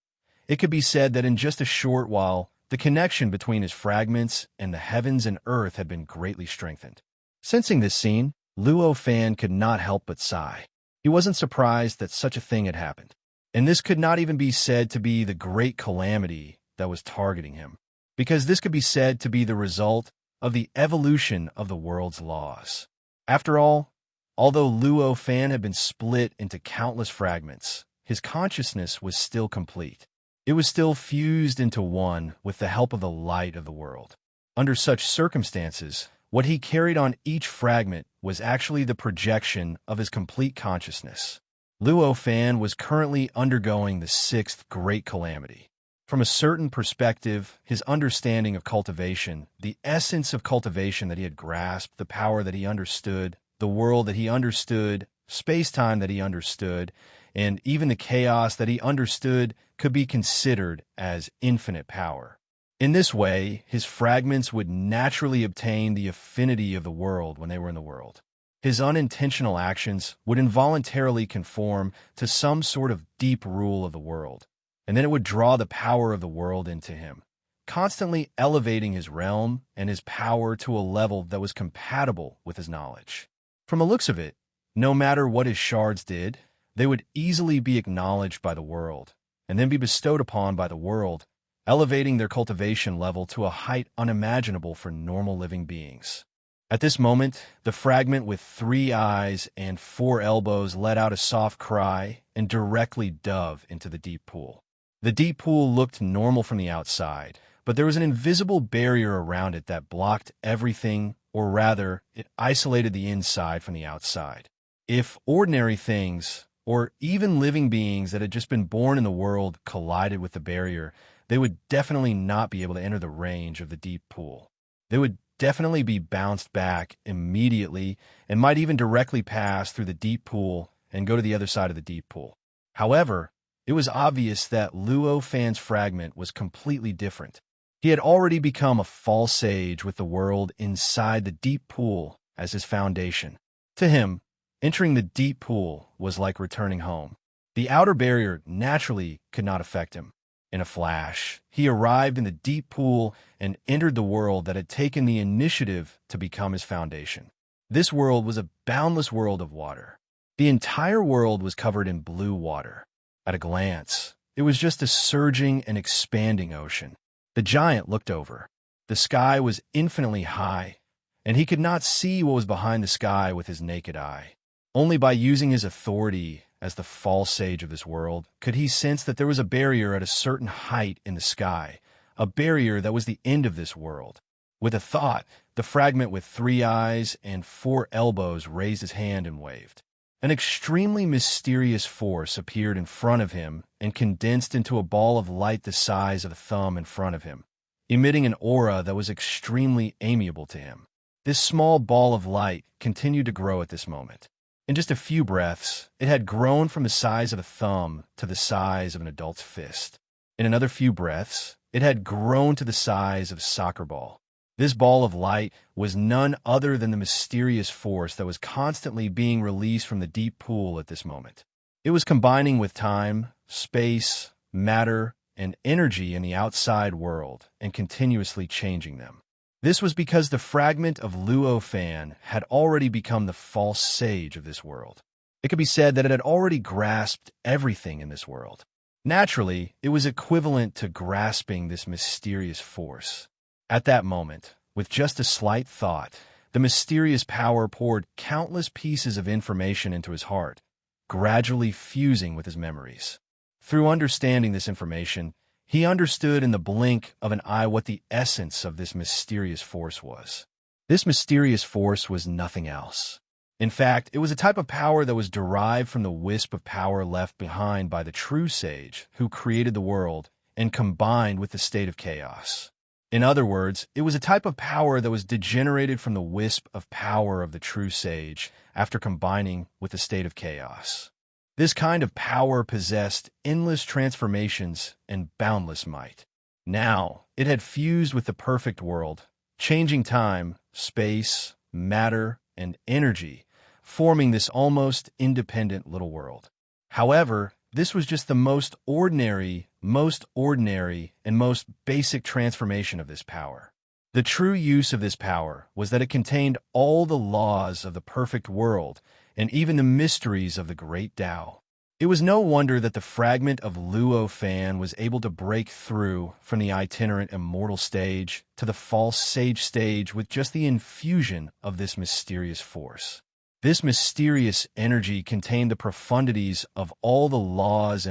It could be said that in just a short while, the connection between his fragments and the heavens and earth had been greatly strengthened. Sensing this scene, Luo Fan could not help but sigh. He wasn't surprised that such a thing had happened. And this could not even be said to be the great calamity that was targeting him, because this could be said to be the result of the evolution of the world's laws. After all, although Luo Fan had been split into countless fragments, his consciousness was still complete. It was still fused into one with the help of the light of the world. Under such circumstances, what he carried on each fragment was actually the projection of his complete consciousness. Luo Fan was currently undergoing the sixth great calamity. From a certain perspective, his understanding of cultivation, the essence of cultivation that he had grasped, the power that he understood, the world that he understood, space-time that he understood, and even the chaos that he understood could be considered as infinite power. In this way, his fragments would naturally obtain the affinity of the world when they were in the world. His unintentional actions would involuntarily conform to some sort of deep rule of the world, and then it would draw the power of the world into him, constantly elevating his realm and his power to a level that was compatible with his knowledge. From the looks of it, no matter what his shards did, they would easily be acknowledged by the world, and then be bestowed upon by the world, elevating their cultivation level to a height unimaginable for normal living beings. At this moment, the fragment with 3 eyes and 4 elbows let out a soft cry and directly dove into the deep pool. The deep pool looked normal from the outside, but there was an invisible barrier around it that blocked everything, or rather, it isolated the inside from the outside. If ordinary things, or even living beings that had just been born in the world, collided with the barrier, they would definitely not be able to enter the range of the deep pool. They would definitely be bounced back immediately and might even directly pass through the deep pool and go to the other side of the deep pool. However, it was obvious that Luo Fan's fragment was completely different. He had already become a false sage with the world inside the deep pool as his foundation. To him, entering the deep pool was like returning home. The outer barrier naturally could not affect him. In a flash, he arrived in the deep pool and entered the world that had taken the initiative to become his foundation. This world was a boundless world of water. The entire world was covered in blue water. At a glance, it was just a surging and expanding ocean. The giant looked over. The sky was infinitely high, and he could not see what was behind the sky with his naked eye. Only by using his authority as the false sage of this world could he sense that there was a barrier at a certain height in the sky, a barrier that was the end of this world. With a thought, the fragment with 3 eyes and 4 elbows raised his hand and waved. An extremely mysterious force appeared in front of him and condensed into a ball of light the size of a thumb in front of him, emitting an aura that was extremely amiable to him. This small ball of light continued to grow at this moment. In just a few breaths, it had grown from the size of a thumb to the size of an adult's fist. In another few breaths, it had grown to the size of a soccer ball. This ball of light was none other than the mysterious force that was constantly being released from the deep pool at this moment. It was combining with time, space, matter, and energy in the outside world and continuously changing them. This was because the fragment of Luo Fan had already become the false sage of this world. It could be said that it had already grasped everything in this world. Naturally, it was equivalent to grasping this mysterious force. At that moment, with just a slight thought, the mysterious power poured countless pieces of information into his heart, gradually fusing with his memories. Through understanding this information, he understood in the blink of an eye what the essence of this mysterious force was. This mysterious force was nothing else. In fact, it was a type of power that was derived from the wisp of power left behind by the true sage who created the world and combined with the state of chaos. In other words, it was a type of power that was degenerated from the wisp of power of the true sage after combining with the state of chaos. This kind of power possessed endless transformations and boundless might. Now, it had fused with the perfect world, changing time, space, matter, and energy, forming this almost independent little world. However, this was just the most ordinary, and most basic transformation of this power. The true use of this power was that it contained all the laws of the perfect world and even the mysteries of the great Tao. It was no wonder that the fragment of Luo Fan was able to break through from the itinerant immortal stage to the false sage stage with just the infusion of this mysterious force. This mysterious energy contained the profundities of all the laws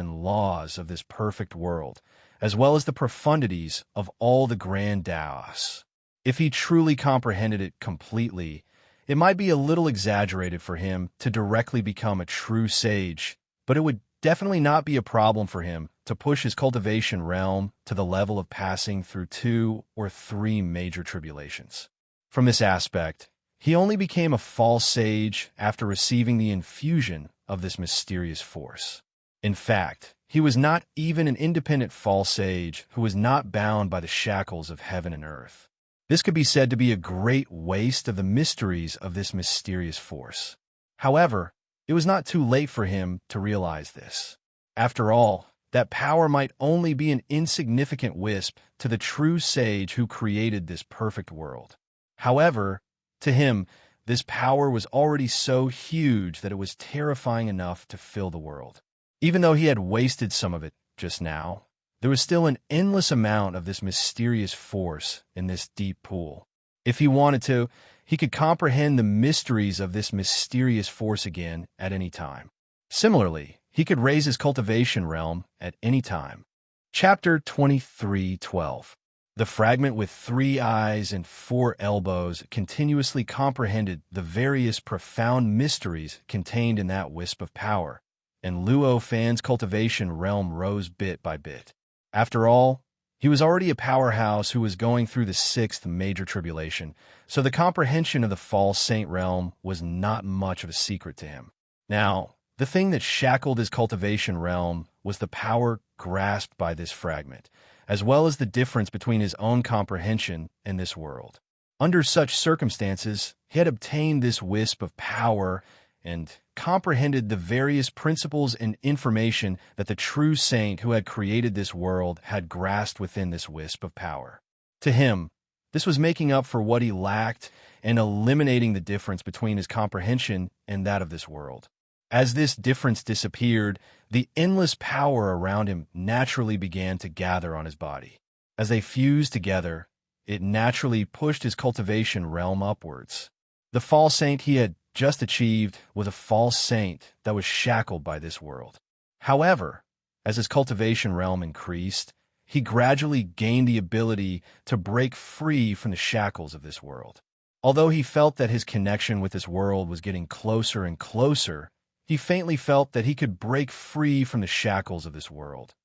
of this perfect world, as well as the profundities of all the grand Taos. If he truly comprehended it completely, it might be a little exaggerated for him to directly become a true sage, but it would definitely not be a problem for him to push his cultivation realm to the level of passing through 2 or 3 major tribulations. From this aspect, he only became a false sage after receiving the infusion of this mysterious force. In fact, he was not even an independent false sage who was not bound by the shackles of heaven and earth. This could be said to be a great waste of the mysteries of this mysterious force. However, it was not too late for him to realize this. After all, that power might only be an insignificant wisp to the true sage who created this perfect world. However, to him, this power was already so huge that it was terrifying enough to fill the world. Even though he had wasted some of it just now, there was still an endless amount of this mysterious force in this deep pool. If he wanted to, he could comprehend the mysteries of this mysterious force again at any time. Similarly, he could raise his cultivation realm at any time. Chapter 23:12. The fragment with 3 eyes and 4 elbows continuously comprehended the various profound mysteries contained in that wisp of power, and Luo Fan's cultivation realm rose bit by bit. After all, he was already a powerhouse who was going through the 6th major tribulation, so the comprehension of the false saint realm was not much of a secret to him. Now, the thing that shackled his cultivation realm was the power grasped by this fragment, as well as the difference between his own comprehension and this world. Under such circumstances, he had obtained this wisp of power and comprehended the various principles and information that the true saint who had created this world had grasped within this wisp of power. To him, this was making up for what he lacked and eliminating the difference between his comprehension and that of this world. As this difference disappeared, the endless power around him naturally began to gather on his body. As they fused together, it naturally pushed his cultivation realm upwards. The false saint he had just achieved was a false saint that was shackled by this world. However, as his cultivation realm increased, he gradually gained the ability to break free from the shackles of this world. Although he felt that his connection with this world was getting closer and closer, he faintly felt that he could break free from the shackles of this world.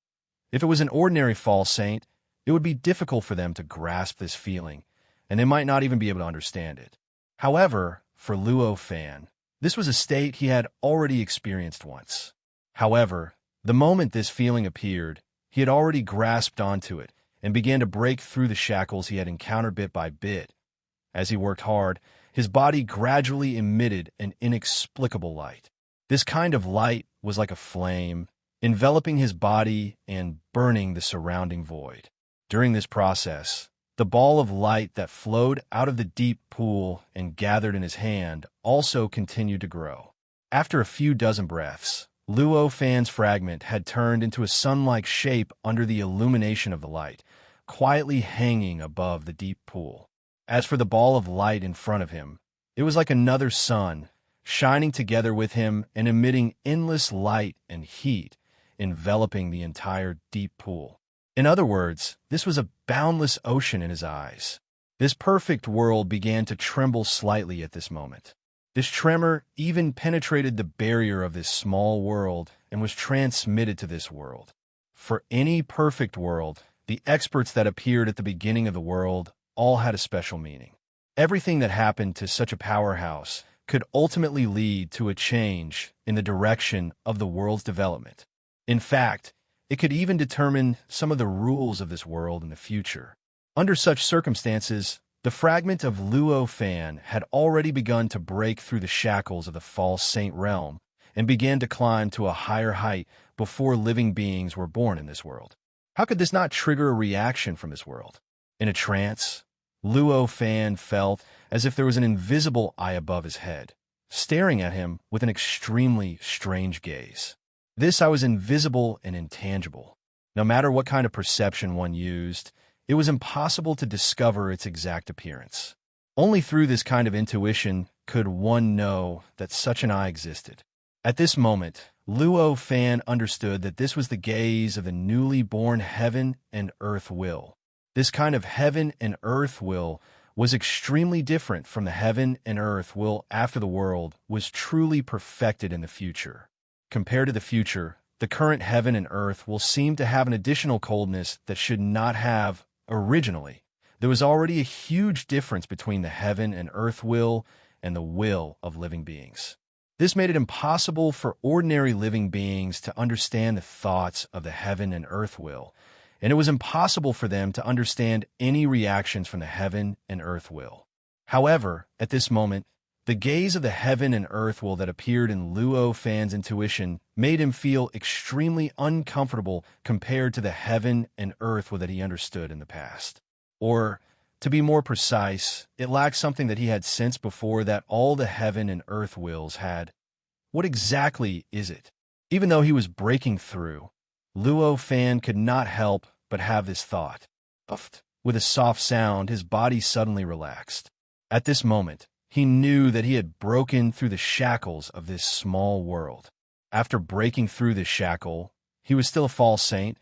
If it was an ordinary false saint, it would be difficult for them to grasp this feeling, and they might not even be able to understand it. However, for Luo Fan, this was a state he had already experienced once. However, the moment this feeling appeared, he had already grasped onto it and began to break through the shackles he had encountered bit by bit. As he worked hard, his body gradually emitted an inexplicable light. This kind of light was like a flame, enveloping his body and burning the surrounding void. During this process, the ball of light that flowed out of the deep pool and gathered in his hand also continued to grow. After a few dozen breaths, Luo Fan's fragment had turned into a sun-like shape under the illumination of the light, quietly hanging above the deep pool. As for the ball of light in front of him, it was like another sun, shining together with him and emitting endless light and heat, enveloping the entire deep pool. In other words, this was a boundless ocean in his eyes. This perfect world began to tremble slightly at this moment. This tremor even penetrated the barrier of this small world and was transmitted to this world. For any perfect world, the experts that appeared at the beginning of the world all had a special meaning. Everything that happened to such a powerhouse could ultimately lead to a change in the direction of the world's development. In fact, it could even determine some of the rules of this world in the future. Under such circumstances, the fragment of Luo Fan had already begun to break through the shackles of the false saint realm and began to climb to a higher height before living beings were born in this world. How could this not trigger a reaction from this world? In a trance, Luo Fan felt as if there was an invisible eye above his head, staring at him with an extremely strange gaze. This eye was invisible and intangible. No matter what kind of perception one used, it was impossible to discover its exact appearance. Only through this kind of intuition could one know that such an eye existed. At this moment, Luo Fan understood that this was the gaze of the newly born heaven and earth will. This kind of heaven and earth will was extremely different from the heaven and earth will after the world was truly perfected in the future. Compared to the future, the current heaven and earth will seem to have an additional coldness that should not have originally. There was already a huge difference between the heaven and earth will and the will of living beings. This made it impossible for ordinary living beings to understand the thoughts of the heaven and earth will, and it was impossible for them to understand any reactions from the heaven and earth will. However, at this moment, the gaze of the heaven and earth will that appeared in Luo Fan's intuition made him feel extremely uncomfortable compared to the heaven and earth will that he understood in the past. Or, to be more precise, it lacked something that he had sensed before that all the heaven and earth wills had. What exactly is it? Even though he was breaking through, Luo Fan could not help but have this thought. Puffed. With a soft sound, his body suddenly relaxed. At this moment, he knew that he had broken through the shackles of this small world. After breaking through this shackle, he was still a false saint,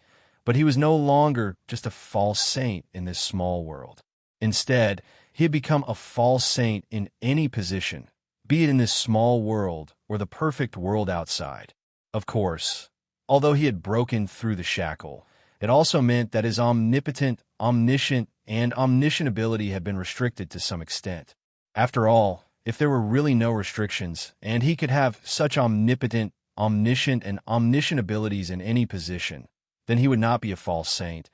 but he was no longer just a false saint in this small world. Instead, he had become a false saint in any position, be it in this small world or the perfect world outside. Of course, although he had broken through the shackle, it also meant that his omnipotent, omniscient, and omniscient ability had been restricted to some extent. After all, if there were really no restrictions, and he could have such omnipotent, omniscient, and omniscient abilities in any position, then he would not be a false saint,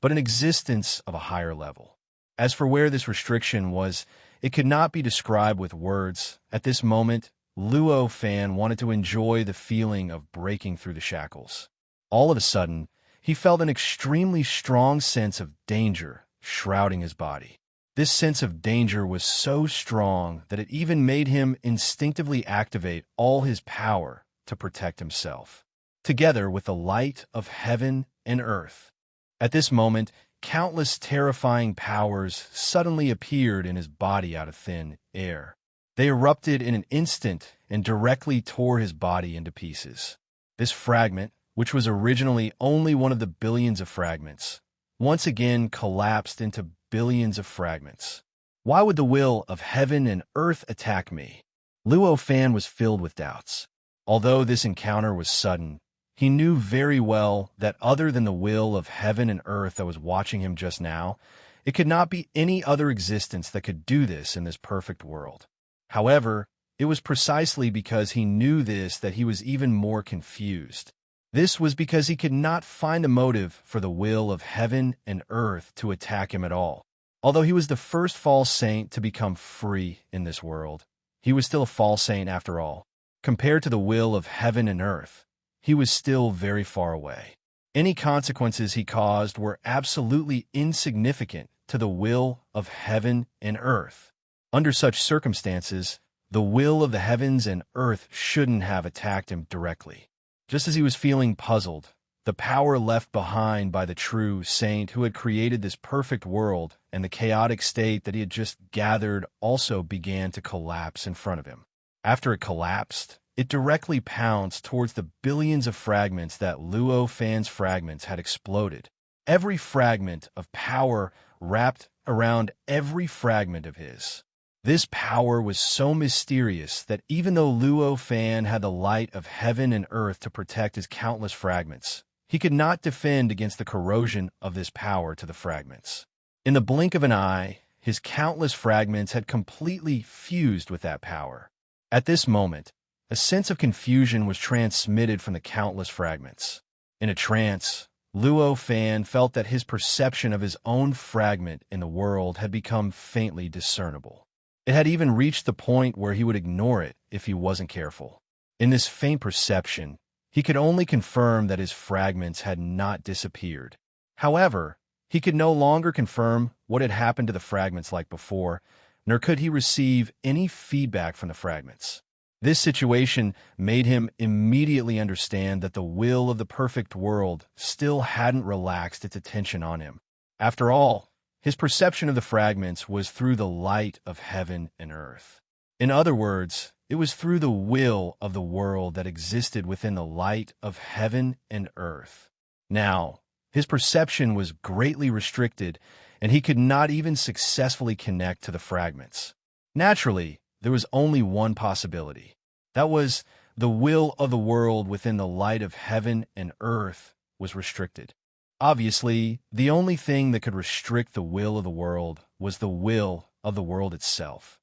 but an existence of a higher level. As for where this restriction was, it could not be described with words. At this moment, Luo Fan wanted to enjoy the feeling of breaking through the shackles. All of a sudden, he felt an extremely strong sense of danger shrouding his body. This sense of danger was so strong that it even made him instinctively activate all his power to protect himself, together with the light of heaven and earth. At this moment, countless terrifying powers suddenly appeared in his body out of thin air. They erupted in an instant and directly tore his body into pieces. This fragment, which was originally only one of the billions of fragments, once again collapsed into billions of fragments. Why would the will of heaven and earth attack me? Luo Fan was filled with doubts. Although this encounter was sudden, he knew very well that other than the will of heaven and earth that was watching him just now, it could not be any other existence that could do this in this perfect world. However, it was precisely because he knew this that he was even more confused. This was because he could not find a motive for the will of heaven and earth to attack him at all. Although he was the first false saint to become free in this world, he was still a false saint after all. Compared to the will of heaven and earth, he was still very far away. Any consequences he caused were absolutely insignificant to the will of heaven and earth. Under such circumstances, the will of the heavens and earth shouldn't have attacked him directly. Just as he was feeling puzzled, the power left behind by the true saint who had created this perfect world and the chaotic state that he had just gathered also began to collapse in front of him. After it collapsed, it directly pounced towards the billions of fragments that Luo Fan's fragments had exploded. Every fragment of power wrapped around every fragment of his. This power was so mysterious that even though Luo Fan had the light of heaven and earth to protect his countless fragments, he could not defend against the corrosion of this power to the fragments. In the blink of an eye, his countless fragments had completely fused with that power. At this moment, a sense of confusion was transmitted from the countless fragments. In a trance, Luo Fan felt that his perception of his own fragment in the world had become faintly discernible. It had even reached the point where he would ignore it if he wasn't careful. In this faint perception, He could only confirm that his fragments had not disappeared. However, he could no longer confirm what had happened to the fragments like before, nor could he receive any feedback from the fragments. This situation made him immediately understand that the will of the perfect world still hadn't relaxed its attention on him. After all, his perception of the fragments was through the light of heaven and earth. In other words, it was through the will of the world that existed within the light of heaven and earth. Now, his perception was greatly restricted, and he could not even successfully connect to the fragments. Naturally, there was only one possibility. That was, the will of the world within the light of heaven and earth was restricted. Obviously, the only thing that could restrict the will of the world was the will of the world itself.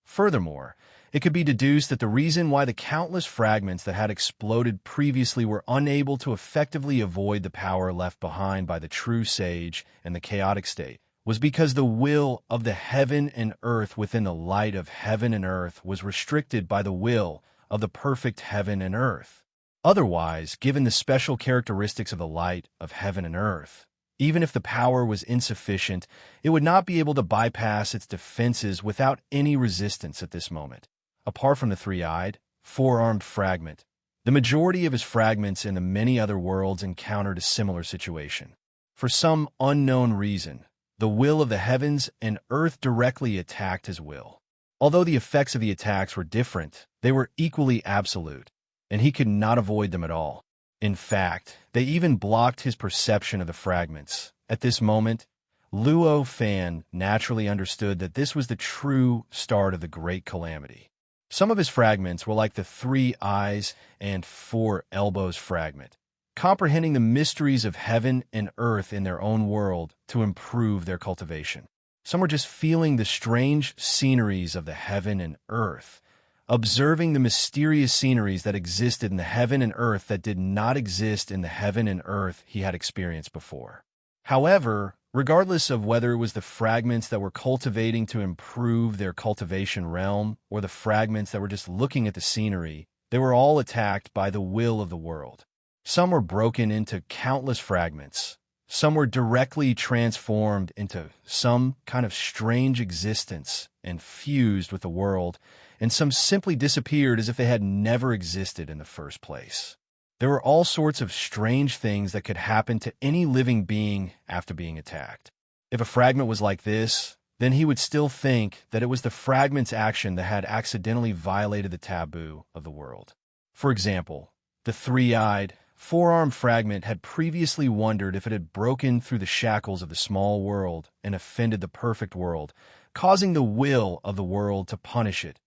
Furthermore, it could be deduced that the reason why the countless fragments that had exploded previously were unable to effectively avoid the power left behind by the true sage and the chaotic state was because the will of the heaven and earth within the light of heaven and earth was restricted by the will of the perfect heaven and earth. Otherwise, given the special characteristics of the light of heaven and earth, even if the power was insufficient, it would not be able to bypass its defenses without any resistance at this moment. Apart from the three-eyed, four-armed fragment, the majority of his fragments in the many other worlds encountered a similar situation. For some unknown reason, the will of the heavens and earth directly attacked his will. Although the effects of the attacks were different, they were equally absolute, and he could not avoid them at all. In fact, they even blocked his perception of the fragments. At this moment, Luo Fan naturally understood that this was the true start of the great calamity. Some of his fragments were like the 3 eyes and 4 elbows fragment, comprehending the mysteries of heaven and earth in their own world to improve their cultivation. Some were just feeling the strange sceneries of the heaven and earth, observing the mysterious sceneries that existed in the heaven and earth that did not exist in the heaven and earth he had experienced before. However, regardless of whether it was the fragments that were cultivating to improve their cultivation realm or the fragments that were just looking at the scenery, they were all attacked by the will of the world. Some were broken into countless fragments. Some were directly transformed into some kind of strange existence and fused with the world, and some simply disappeared as if they had never existed in the first place. There were all sorts of strange things that could happen to any living being after being attacked. If a fragment was like this, then he would still think that it was the fragment's action that had accidentally violated the taboo of the world. For example, the 3-eyed, 4-armed fragment had previously wondered if it had broken through the shackles of the small world and offended the perfect world, causing the will of the world to punish it.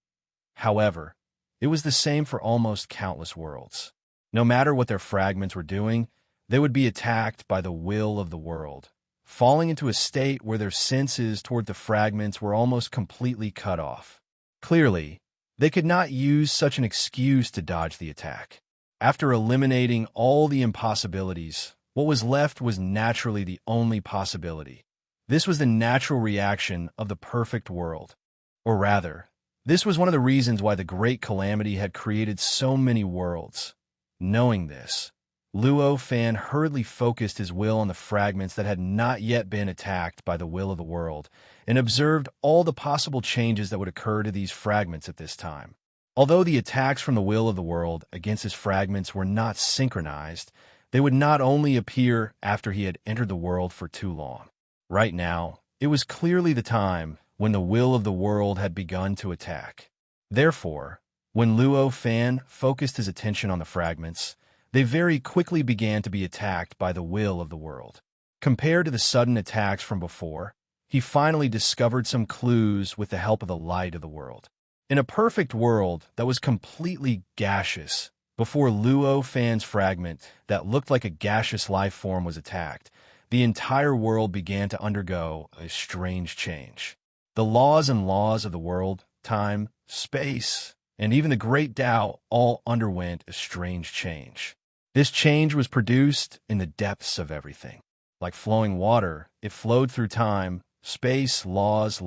However, it was the same for almost countless worlds. No matter what their fragments were doing, they would be attacked by the will of the world, falling into a state where their senses toward the fragments were almost completely cut off. Clearly, they could not use such an excuse to dodge the attack. After eliminating all the impossibilities, what was left was naturally the only possibility. This was the natural reaction of the perfect world. Or rather, this was one of the reasons why the great calamity had created so many worlds. Knowing this, Luo Fan hurriedly focused his will on the fragments that had not yet been attacked by the will of the world, and observed all the possible changes that would occur to these fragments at this time. Although the attacks from the will of the world against his fragments were not synchronized, they would not only appear after he had entered the world for too long. Right now, it was clearly the time when the will of the world had begun to attack. Therefore, when Luo Fan focused his attention on the fragments, they very quickly began to be attacked by the will of the world. Compared to the sudden attacks from before, he finally discovered some clues with the help of the light of the world. In a perfect world that was completely gaseous, before Luo Fan's fragment that looked like a gaseous life form was attacked, the entire world began to undergo a strange change. The laws of the world, time, space, and even the great Tao all underwent a strange change. This change was produced in the depths of everything. Like flowing water, it flowed through time, space, laws,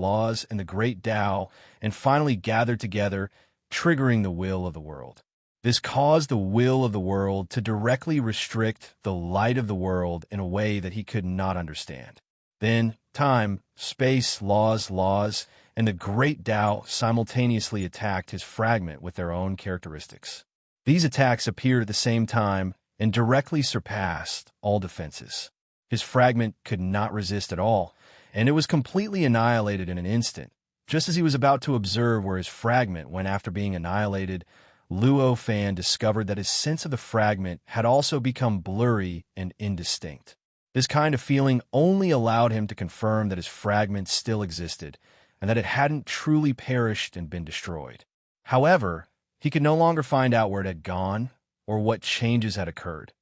and the great Tao, and finally gathered together, triggering the will of the world. This caused the will of the world to directly restrict the light of the world in a way that he could not understand. Then, time, space, laws, and the great Tao simultaneously attacked his fragment with their own characteristics. These attacks appeared at the same time and directly surpassed all defenses. His fragment could not resist at all, and it was completely annihilated in an instant. Just as he was about to observe where his fragment went after being annihilated, Luo Fan discovered that his sense of the fragment had also become blurry and indistinct. This kind of feeling only allowed him to confirm that his fragment still existed, and that it hadn't truly perished and been destroyed. However, he could no longer find out where it had gone or what changes had occurred.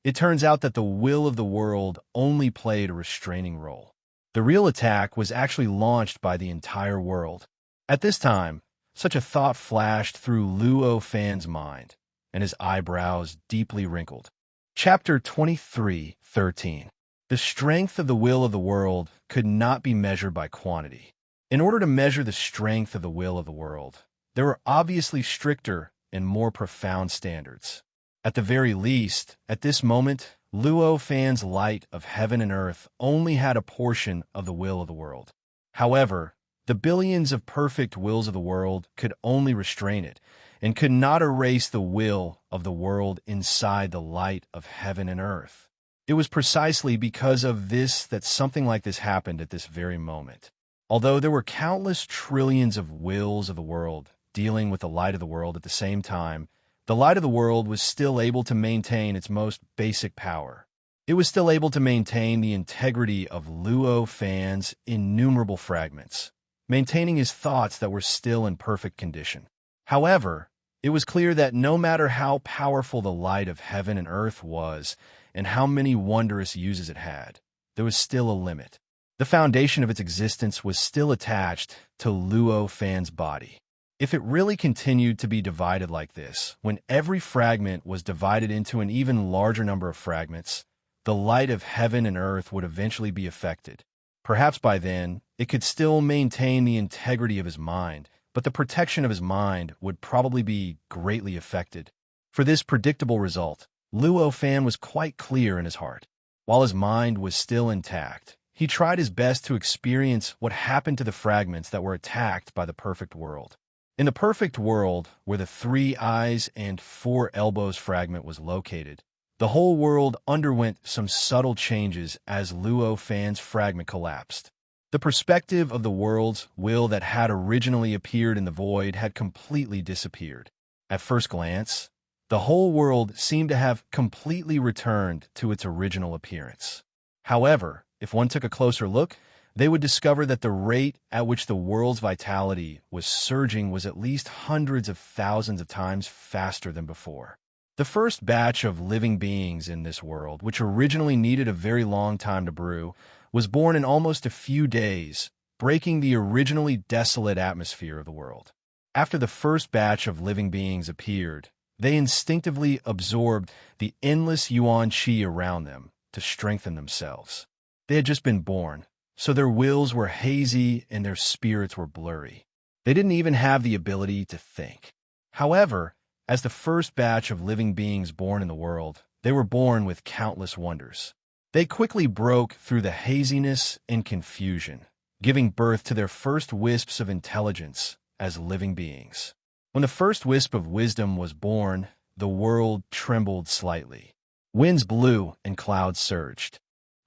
It turns out that the will of the world only played a restraining role. The real attack was actually launched by the entire world. At this time, such a thought flashed through Luo Fan's mind, and his eyebrows deeply wrinkled. Chapter 23:13. The strength of the will of the world could not be measured by quantity. In order to measure the strength of the will of the world, there were obviously stricter and more profound standards. At the very least, at this moment, Luo Fan's light of heaven and earth only had a portion of the will of the world. However, the billions of perfect wills of the world could only restrain it, and could not erase the will of the world inside the light of heaven and earth. It was precisely because of this that something like this happened at this very moment. Although there were countless trillions of wills of the world dealing with the light of the world at the same time, the light of the world was still able to maintain its most basic power. It was still able to maintain the integrity of Luo Fan's innumerable fragments, maintaining his thoughts that were still in perfect condition. However, it was clear that no matter how powerful the light of heaven and earth was, and how many wondrous uses it had, there was still a limit. The foundation of its existence was still attached to Luo Fan's body. If it really continued to be divided like this, when every fragment was divided into an even larger number of fragments, the light of heaven and earth would eventually be affected. Perhaps by then, it could still maintain the integrity of his mind, but the protection of his mind would probably be greatly affected. For this predictable result, Luo Fan was quite clear in his heart. While his mind was still intact, he tried his best to experience what happened to the fragments that were attacked by the perfect world. In the perfect world, where the 3 eyes and 4 elbows fragment was located, the whole world underwent some subtle changes as Luo Fan's fragment collapsed. The perspective of the world's will that had originally appeared in the void had completely disappeared. At first glance, the whole world seemed to have completely returned to its original appearance. However, if one took a closer look, they would discover that the rate at which the world's vitality was surging was at least hundreds of thousands of times faster than before. The first batch of living beings in this world, which originally needed a very long time to brew, was born in almost a few days, breaking the originally desolate atmosphere of the world. After the first batch of living beings appeared, they instinctively absorbed the endless yuan qi around them to strengthen themselves. They had just been born, so their wills were hazy and their spirits were blurry. They didn't even have the ability to think. However, as the first batch of living beings born in the world, they were born with countless wonders. They quickly broke through the haziness and confusion, giving birth to their first wisps of intelligence as living beings. When the first wisp of wisdom was born, the world trembled slightly. Winds blew and clouds surged.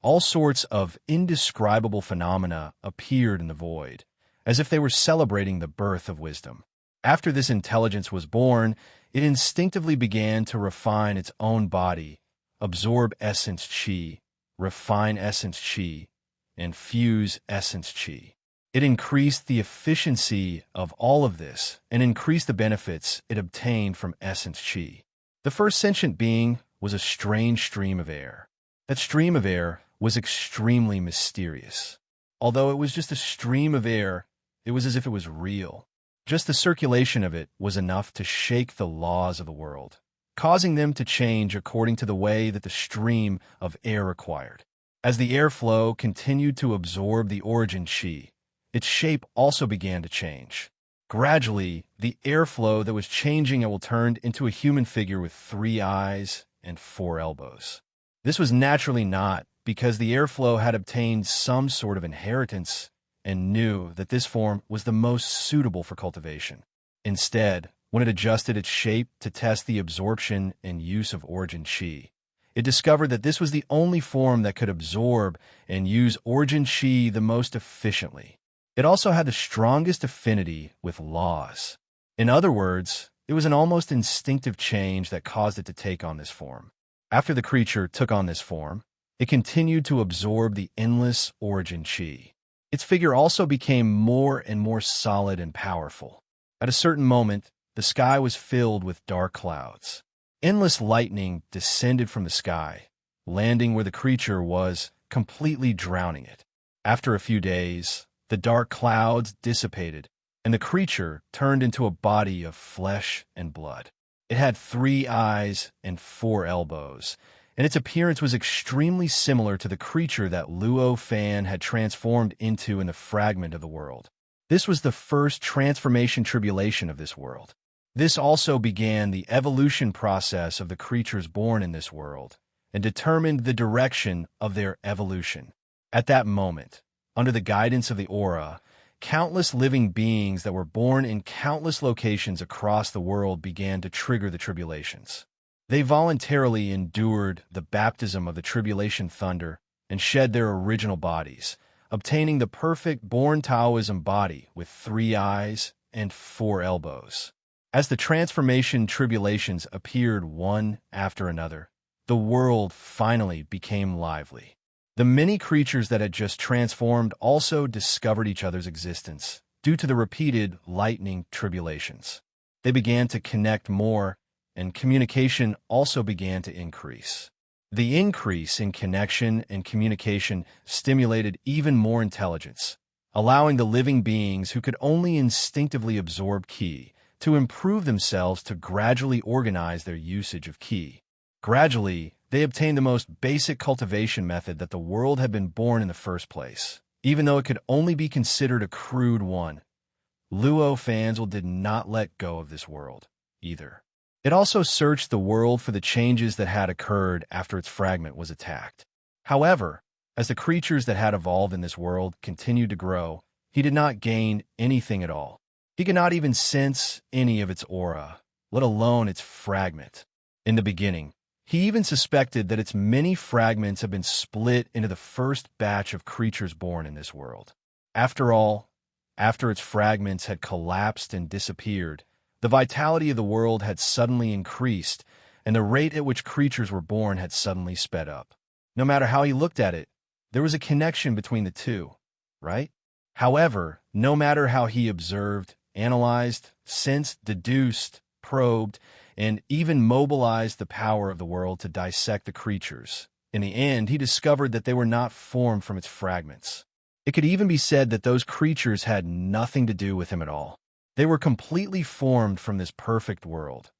All sorts of indescribable phenomena appeared in the void, as if they were celebrating the birth of wisdom. After this intelligence was born, it instinctively began to refine its own body, absorb essence qi, refine essence qi, and fuse essence qi. It increased the efficiency of all of this and increased the benefits it obtained from essence qi. The first sentient being was a strange stream of air. That stream of air was extremely mysterious. Although it was just a stream of air, it was as if it was real. Just the circulation of it was enough to shake the laws of the world, causing them to change according to the way that the stream of air required. As the airflow continued to absorb the origin qi, its shape also began to change. Gradually, the airflow that was changing it will turn into a human figure with 3 eyes and 4 elbows. This was naturally not, because the airflow had obtained some sort of inheritance and knew that this form was the most suitable for cultivation. Instead, when it adjusted its shape to test the absorption and use of origin chi, it discovered that this was the only form that could absorb and use origin chi the most efficiently. It also had the strongest affinity with laws. In other words, it was an almost instinctive change that caused it to take on this form. After the creature took on this form, it continued to absorb the endless origin chi. Its figure also became more and more solid and powerful. At a certain moment, the sky was filled with dark clouds. Endless lightning descended from the sky, landing where the creature was, completely drowning it. After a few days, the dark clouds dissipated, and the creature turned into a body of flesh and blood. It had 3 eyes and 4 elbows, and its appearance was extremely similar to the creature that Luo Fan had transformed into in the fragment of the world. This was the first transformation tribulation of this world. This also began the evolution process of the creatures born in this world, and determined the direction of their evolution. At that moment, under the guidance of the aura, countless living beings that were born in countless locations across the world began to trigger the tribulations. They voluntarily endured the baptism of the tribulation thunder and shed their original bodies, obtaining the perfect born Taoism body with 3 eyes and 4 elbows. As the transformation tribulations appeared one after another, the world finally became lively. The many creatures that had just transformed also discovered each other's existence due to the repeated lightning tribulations. They began to connect more, and communication also began to increase. The increase in connection and communication stimulated even more intelligence, allowing the living beings who could only instinctively absorb ki to improve themselves to gradually organize their usage of ki. Gradually, they obtained the most basic cultivation method that the world had been born in the first place, even though it could only be considered a crude one. Luo Fanzel did not let go of this world, either. It also searched the world for the changes that had occurred after its fragment was attacked. However, as the creatures that had evolved in this world continued to grow, he did not gain anything at all. He could not even sense any of its aura, let alone its fragment. In the beginning, he even suspected that its many fragments had been split into the first batch of creatures born in this world. After all, after its fragments had collapsed and disappeared, the vitality of the world had suddenly increased, and the rate at which creatures were born had suddenly sped up. No matter how he looked at it, there was a connection between the two, right? However, no matter how he observed, analyzed, sensed, deduced, probed, and even mobilized the power of the world to dissect the creatures, in the end, he discovered that they were not formed from its fragments. It could even be said that those creatures had nothing to do with him at all. They were completely formed from this perfect world.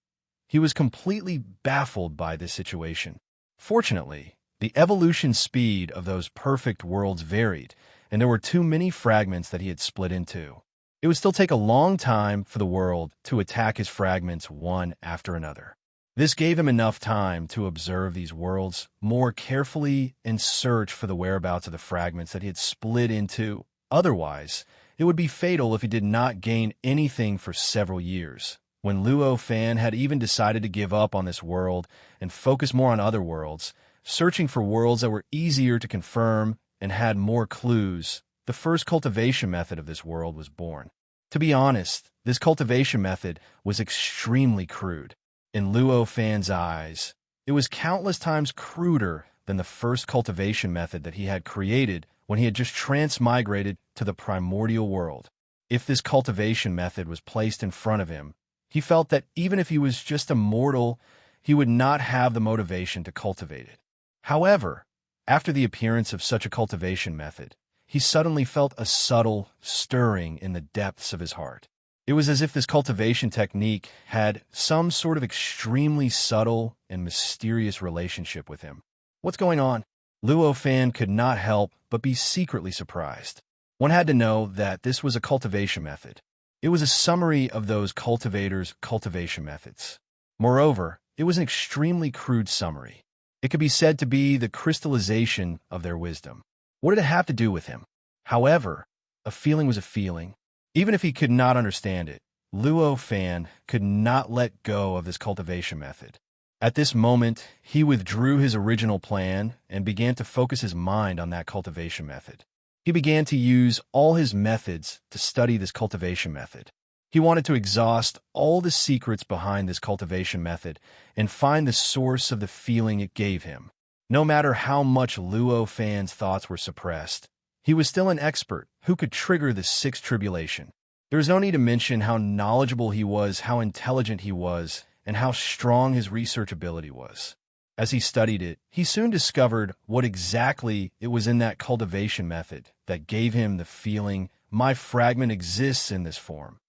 He was completely baffled by this situation. Fortunately, the evolution speed of those perfect worlds varied, and there were too many fragments that he had split into. It would still take a long time for the world to attack his fragments one after another. This gave him enough time to observe these worlds more carefully and search for the whereabouts of the fragments that he had split into. Otherwise, it would be fatal if he did not gain anything for several years. When Luo Fan had even decided to give up on this world and focus more on other worlds, searching for worlds that were easier to confirm and had more clues, the first cultivation method of this world was born. To be honest, this cultivation method was extremely crude. In Luo Fan's eyes, it was countless times cruder than the first cultivation method that he had created when he had just transmigrated to the primordial world. If this cultivation method was placed in front of him, he felt that even if he was just a mortal, he would not have the motivation to cultivate it. However, after the appearance of such a cultivation method, he suddenly felt a subtle stirring in the depths of his heart. It was as if this cultivation technique had some sort of extremely subtle and mysterious relationship with him. What's going on? Luo Fan could not help but be secretly surprised. One had to know that this was a cultivation method. It was a summary of those cultivators' cultivation methods. Moreover, it was an extremely crude summary. It could be said to be the crystallization of their wisdom. What did it have to do with him? However, a feeling was a feeling. Even if he could not understand it, Luo Fan could not let go of this cultivation method. At this moment, he withdrew his original plan and began to focus his mind on that cultivation method. He began to use all his methods to study this cultivation method. He wanted to exhaust all the secrets behind this cultivation method and find the source of the feeling it gave him. No matter how much Luo Fan's thoughts were suppressed, he was still an expert who could trigger the sixth tribulation. There is no need to mention how knowledgeable he was, how intelligent he was, and how strong his research ability was. As he studied it, he soon discovered what exactly it was in that cultivation method that gave him the feeling, "My fragment exists in this form."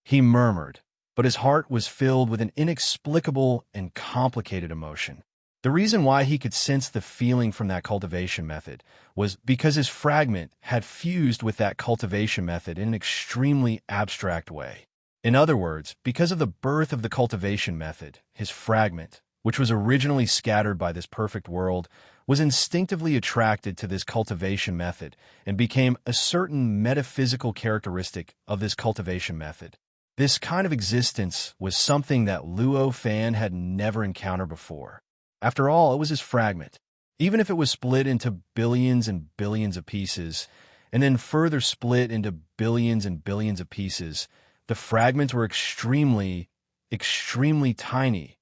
He murmured, but his heart was filled with an inexplicable and complicated emotion. The reason why he could sense the feeling from that cultivation method was because his fragment had fused with that cultivation method in an extremely abstract way. In other words, because of the birth of the cultivation method, his fragment, which was originally scattered by this perfect world, was instinctively attracted to this cultivation method and became a certain metaphysical characteristic of this cultivation method. This kind of existence was something that Luo Fan had never encountered before. After all, it was his fragment. Even if it was split into billions and billions of pieces, and then further split into billions and billions of pieces, the fragments were extremely, extremely tiny.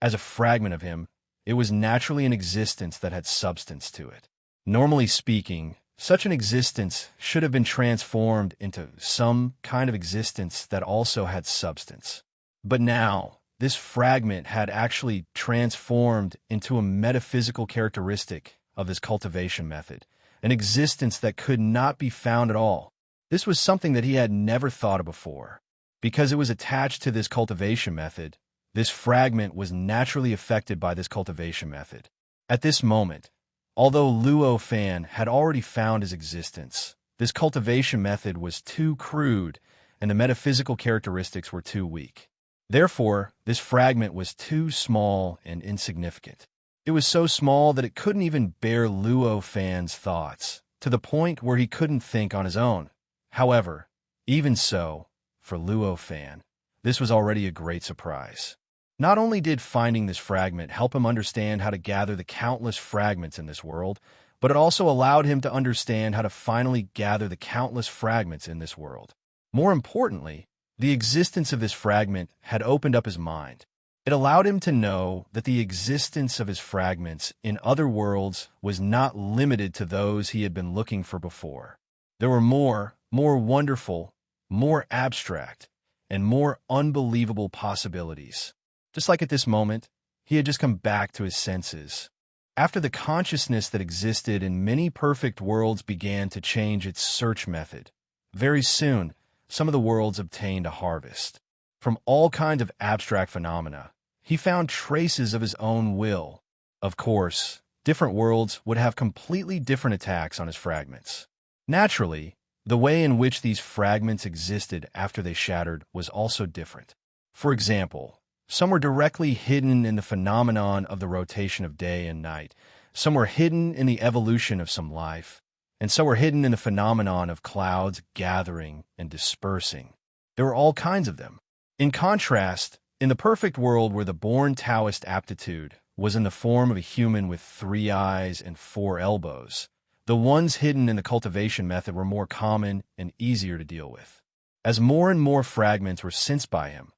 As a fragment of him, it was naturally an existence that had substance to it. Normally speaking, such an existence should have been transformed into some kind of existence that also had substance. But now, this fragment had actually transformed into a metaphysical characteristic of this cultivation method, an existence that could not be found at all. This was something that he had never thought of before. Because it was attached to this cultivation method, this fragment was naturally affected by this cultivation method. At this moment, although Luo Fan had already found his existence, this cultivation method was too crude and the metaphysical characteristics were too weak. Therefore, this fragment was too small and insignificant. It was so small that it couldn't even bear Luo Fan's thoughts, to the point where he couldn't think on his own. However, even so, for Luo Fan, this was already a great surprise. Not only did finding this fragment help him understand how to gather the countless fragments in this world, but it also allowed him to understand how to finally gather the countless fragments in this world. More importantly, the existence of this fragment had opened up his mind. It allowed him to know that the existence of his fragments in other worlds was not limited to those he had been looking for before. There were more wonderful, more abstract, and more unbelievable possibilities. Just like at this moment, he had just come back to his senses. After the consciousness that existed in many perfect worlds began to change its search method, very soon, some of the worlds obtained a harvest. From all kinds of abstract phenomena, he found traces of his own will. Of course, different worlds would have completely different attacks on his fragments. Naturally, the way in which these fragments existed after they shattered was also different. For example, some were directly hidden in the phenomenon of the rotation of day and night, some were hidden in the evolution of some life, and some were hidden in the phenomenon of clouds gathering and dispersing. There were all kinds of them. In contrast, in the perfect world where the born Taoist aptitude was in the form of a human with 3 eyes and 4 elbows, the ones hidden in the cultivation method were more common and easier to deal with. As more and more fragments were sensed by him,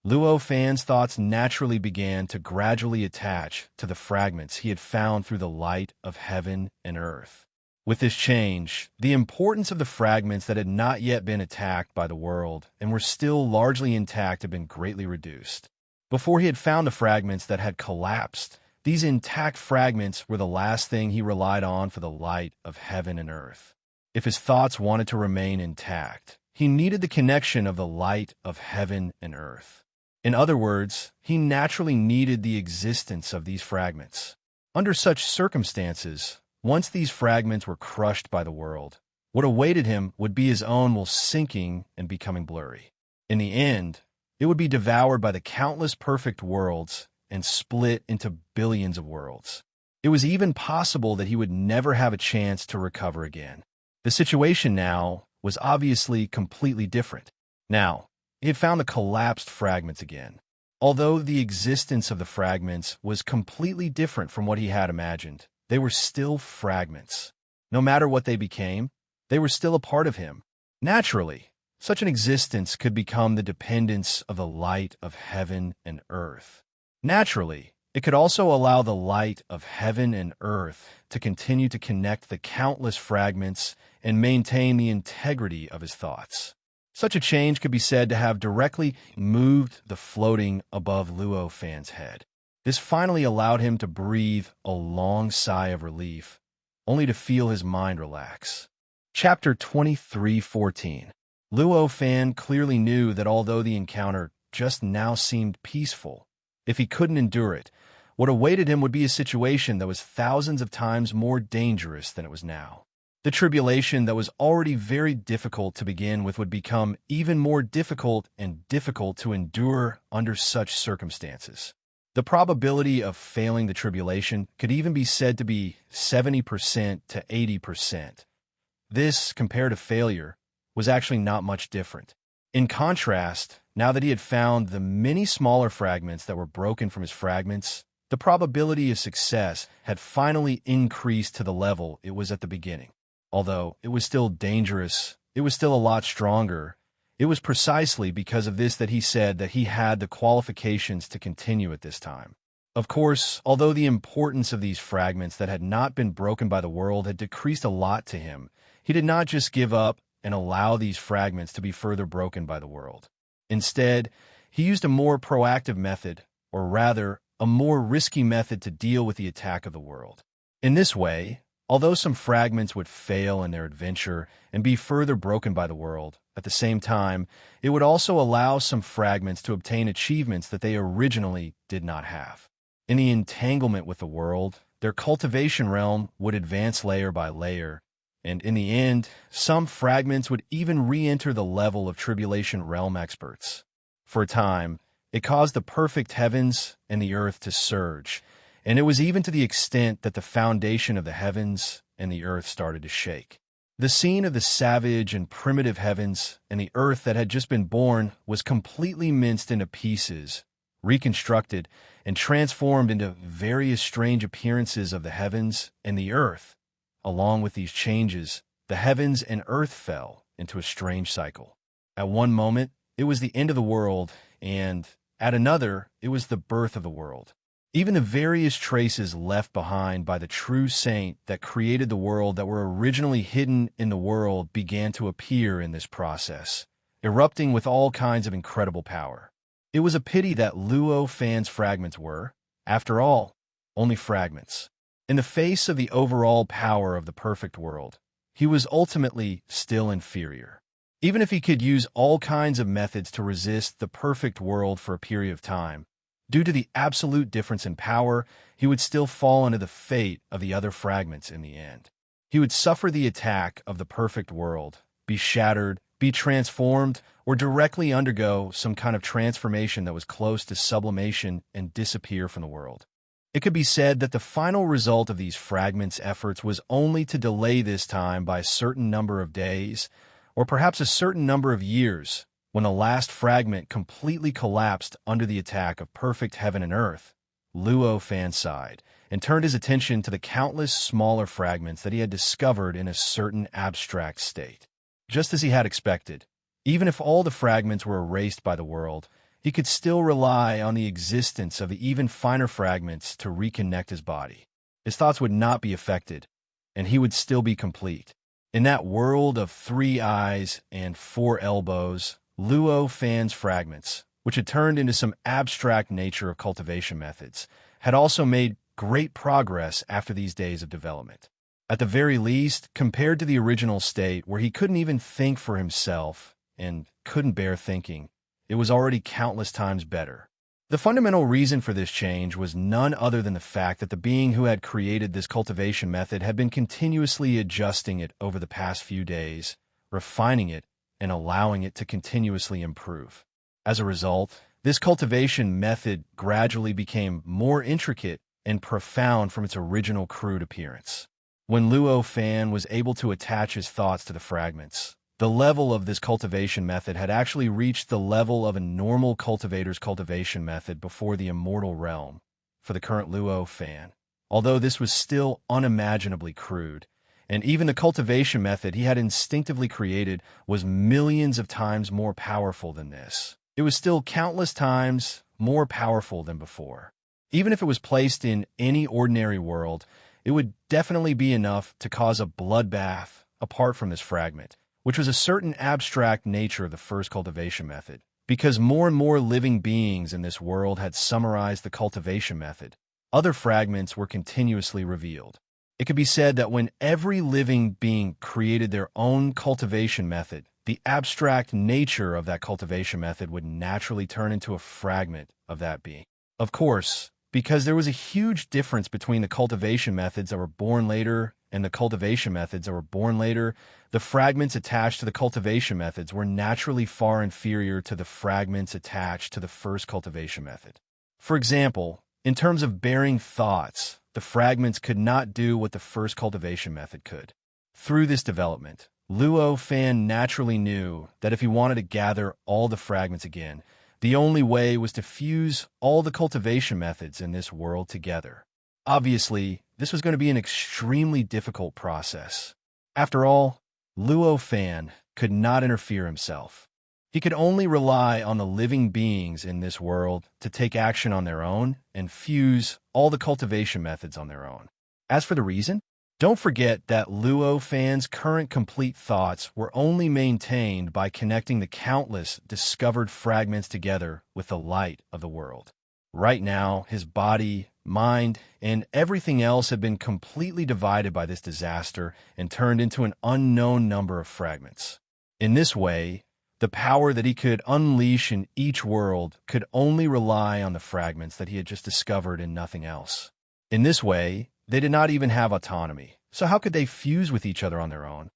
Luo Fan's thoughts naturally began to gradually attach to the fragments he had found through the light of heaven and earth. With this change, the importance of the fragments that had not yet been attacked by the world and were still largely intact had been greatly reduced. Before he had found the fragments that had collapsed, these intact fragments were the last thing he relied on for the light of heaven and earth. If his thoughts wanted to remain intact, he needed the connection of the light of heaven and earth. In other words, he naturally needed the existence of these fragments. Under such circumstances, once these fragments were crushed by the world, what awaited him would be his own will sinking and becoming blurry. In the end, it would be devoured by the countless perfect worlds and split into billions of worlds. It was even possible that he would never have a chance to recover again. The situation now was obviously completely different. Now, he had found the collapsed fragments again. Although the existence of the fragments was completely different from what he had imagined, they were still fragments. No matter what they became, they were still a part of him. Naturally, such an existence could become the dependence of the light of heaven and earth. Naturally, it could also allow the light of heaven and earth to continue to connect the countless fragments and maintain the integrity of his thoughts. Such a change could be said to have directly moved the floating above Luo Fan's head. This finally allowed him to breathe a long sigh of relief, only to feel his mind relax. Chapter 23:14. Luo Fan clearly knew that although the encounter just now seemed peaceful, if he couldn't endure it, what awaited him would be a situation that was thousands of times more dangerous than it was now. The tribulation that was already very difficult to begin with would become even more difficult and difficult to endure under such circumstances. The probability of failing the tribulation could even be said to be 70% to 80%. This, compared to failure, was actually not much different. In contrast, now that he had found the many smaller fragments that were broken from his fragments, the probability of success had finally increased to the level it was at the beginning. Although it was still dangerous, it was still a lot stronger. It was precisely because of this that he said that he had the qualifications to continue at this time. Of course, although the importance of these fragments that had not been broken by the world had decreased a lot to him, he did not just give up and allow these fragments to be further broken by the world. Instead, he used a more proactive method, or rather, a more risky method to deal with the attack of the world. In this way, although some fragments would fail in their adventure and be further broken by the world, at the same time, it would also allow some fragments to obtain achievements that they originally did not have. In the entanglement with the world, their cultivation realm would advance layer by layer, and in the end, some fragments would even re-enter the level of tribulation realm experts. For a time, it caused the perfect heavens and the earth to surge, and it was even to the extent that the foundation of the heavens and the earth started to shake. The scene of the savage and primitive heavens and the earth that had just been born was completely minced into pieces, reconstructed, and transformed into various strange appearances of the heavens and the earth. Along with these changes, the heavens and earth fell into a strange cycle. At one moment, it was the end of the world, and at another, it was the birth of the world. Even the various traces left behind by the true saint that created the world that were originally hidden in the world began to appear in this process, erupting with all kinds of incredible power. It was a pity that Luo Fan's fragments were, after all, only fragments. In the face of the overall power of the perfect world, he was ultimately still inferior. Even if he could use all kinds of methods to resist the perfect world for a period of time, due to the absolute difference in power, he would still fall into the fate of the other fragments in the end. He would suffer the attack of the perfect world, be shattered, be transformed, or directly undergo some kind of transformation that was close to sublimation and disappear from the world. It could be said that the final result of these fragments' efforts was only to delay this time by a certain number of days, or perhaps a certain number of years, when the last fragment completely collapsed under the attack of perfect heaven and earth. Luo Fan sighed and turned his attention to the countless smaller fragments that he had discovered in a certain abstract state. Just as he had expected, even if all the fragments were erased by the world, he could still rely on the existence of the even finer fragments to reconnect his body. His thoughts would not be affected, and he would still be complete. In that world of 3 eyes and 4 elbows, Luo Fan's fragments, which had turned into some abstract nature of cultivation methods, had also made great progress after these days of development. At the very least, compared to the original state where he couldn't even think for himself and couldn't bear thinking, it was already countless times better. The fundamental reason for this change was none other than the fact that the being who had created this cultivation method had been continuously adjusting it over the past few days, refining it, and allowing it to continuously improve. As a result, this cultivation method gradually became more intricate and profound from its original crude appearance. When Luo Fan was able to attach his thoughts to the fragments, the level of this cultivation method had actually reached the level of a normal cultivator's cultivation method before the immortal realm for the current Luo Fan. Although this was still unimaginably crude, and even the cultivation method he had instinctively created was millions of times more powerful than this. It was still countless times more powerful than before. Even if it was placed in any ordinary world, it would definitely be enough to cause a bloodbath apart from this fragment, which was a certain abstract nature of the first cultivation method. Because more and more living beings in this world had summarized the cultivation method, other fragments were continuously revealed. It could be said that when every living being created their own cultivation method, the abstract nature of that cultivation method would naturally turn into a fragment of that being. Of course, because there was a huge difference between the cultivation methods that were born later and the cultivation methods that were born later, the fragments attached to the cultivation methods were naturally far inferior to the fragments attached to the first cultivation method. For example, in terms of bearing thoughts, the fragments could not do what the first cultivation method could. Through this development, Luo Fan naturally knew that if he wanted to gather all the fragments again, the only way was to fuse all the cultivation methods in this world together. Obviously, this was going to be an extremely difficult process. After all, Luo Fan could not interfere himself. He could only rely on the living beings in this world to take action on their own and fuse all the cultivation methods on their own. As for the reason, don't forget that Luo Fan's current complete thoughts were only maintained by connecting the countless discovered fragments together with the light of the world. Right now, his body, mind, and everything else had been completely divided by this disaster and turned into an unknown number of fragments. In this way, the power that he could unleash in each world could only rely on the fragments that he had just discovered and nothing else. In this way, they did not even have autonomy, so how could they fuse with each other on their own?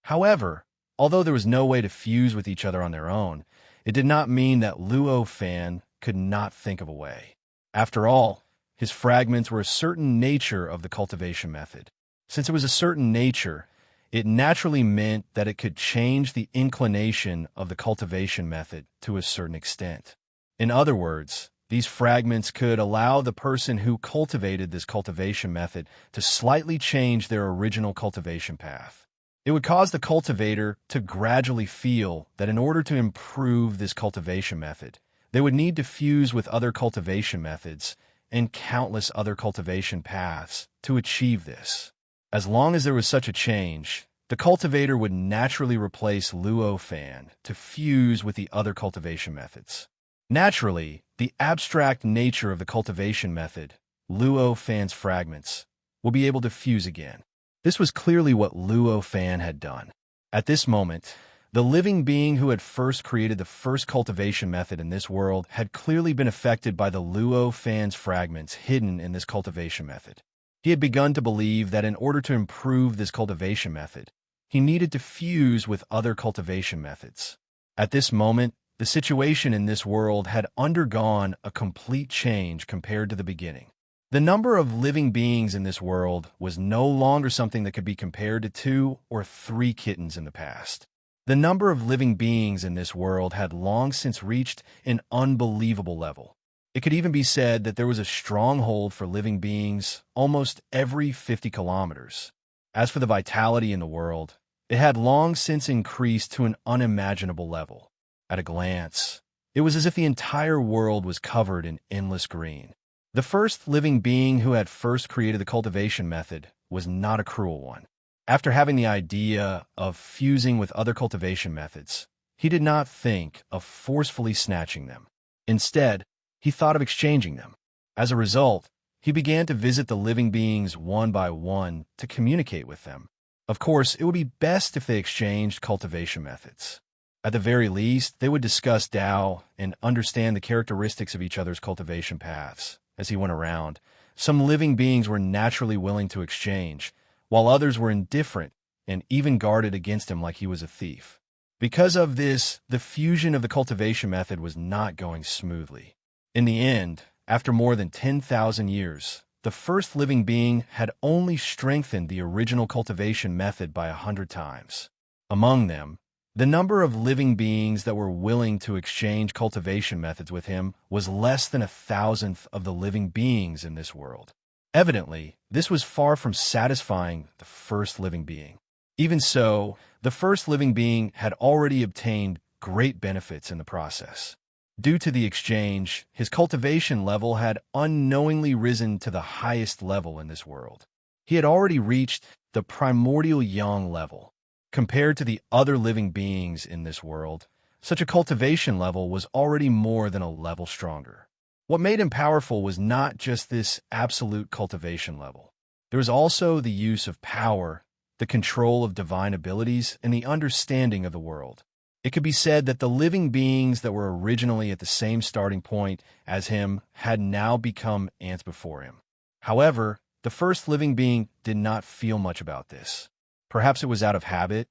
However, although there was no way to fuse with each other on their own, it did not mean that Luo Fan could not think of a way. After all, his fragments were a certain nature of the cultivation method. Since it was a certain nature, it naturally meant that it could change the inclination of the cultivation method to a certain extent. In other words, these fragments could allow the person who cultivated this cultivation method to slightly change their original cultivation path. It would cause the cultivator to gradually feel that in order to improve this cultivation method, they would need to fuse with other cultivation methods and countless other cultivation paths to achieve this. As long as there was such a change, the cultivator would naturally replace Luo Fan to fuse with the other cultivation methods. Naturally, the abstract nature of the cultivation method, Luo Fan's fragments, will be able to fuse again. This was clearly what Luo Fan had done. At this moment, the living being who had first created the first cultivation method in this world had clearly been affected by the Luo Fan's fragments hidden in this cultivation method. He had begun to believe that in order to improve this cultivation method, he needed to fuse with other cultivation methods. At this moment, the situation in this world had undergone a complete change compared to the beginning. The number of living beings in this world was no longer something that could be compared to 2 or 3 kittens in the past. The number of living beings in this world had long since reached an unbelievable level. It could even be said that there was a stronghold for living beings almost every 50 kilometers. As for the vitality in the world, it had long since increased to an unimaginable level. At a glance, it was as if the entire world was covered in endless green. The first living being who had first created the cultivation method was not a cruel one. After having the idea of fusing with other cultivation methods, he did not think of forcefully snatching them. Instead, he thought of exchanging them. As a result, he began to visit the living beings one by one to communicate with them. Of course, it would be best if they exchanged cultivation methods. At the very least, they would discuss Tao and understand the characteristics of each other's cultivation paths. As he went around, some living beings were naturally willing to exchange, while others were indifferent and even guarded against him like he was a thief. Because of this, the fusion of the cultivation method was not going smoothly. In the end, after more than 10,000 years, the first living being had only strengthened the original cultivation method by 100 times. Among them, the number of living beings that were willing to exchange cultivation methods with him was less than 1,000th of the living beings in this world. Evidently, this was far from satisfying the first living being. Even so, the first living being had already obtained great benefits in the process. Due to the exchange, his cultivation level had unknowingly risen to the highest level in this world. He had already reached the primordial yang level. Compared to the other living beings in this world, such a cultivation level was already more than a level stronger. What made him powerful was not just this absolute cultivation level. There was also the use of power, the control of divine abilities, and the understanding of the world. It could be said that the living beings that were originally at the same starting point as him had now become ants before him. However, the first living being did not feel much about this. Perhaps it was out of habit,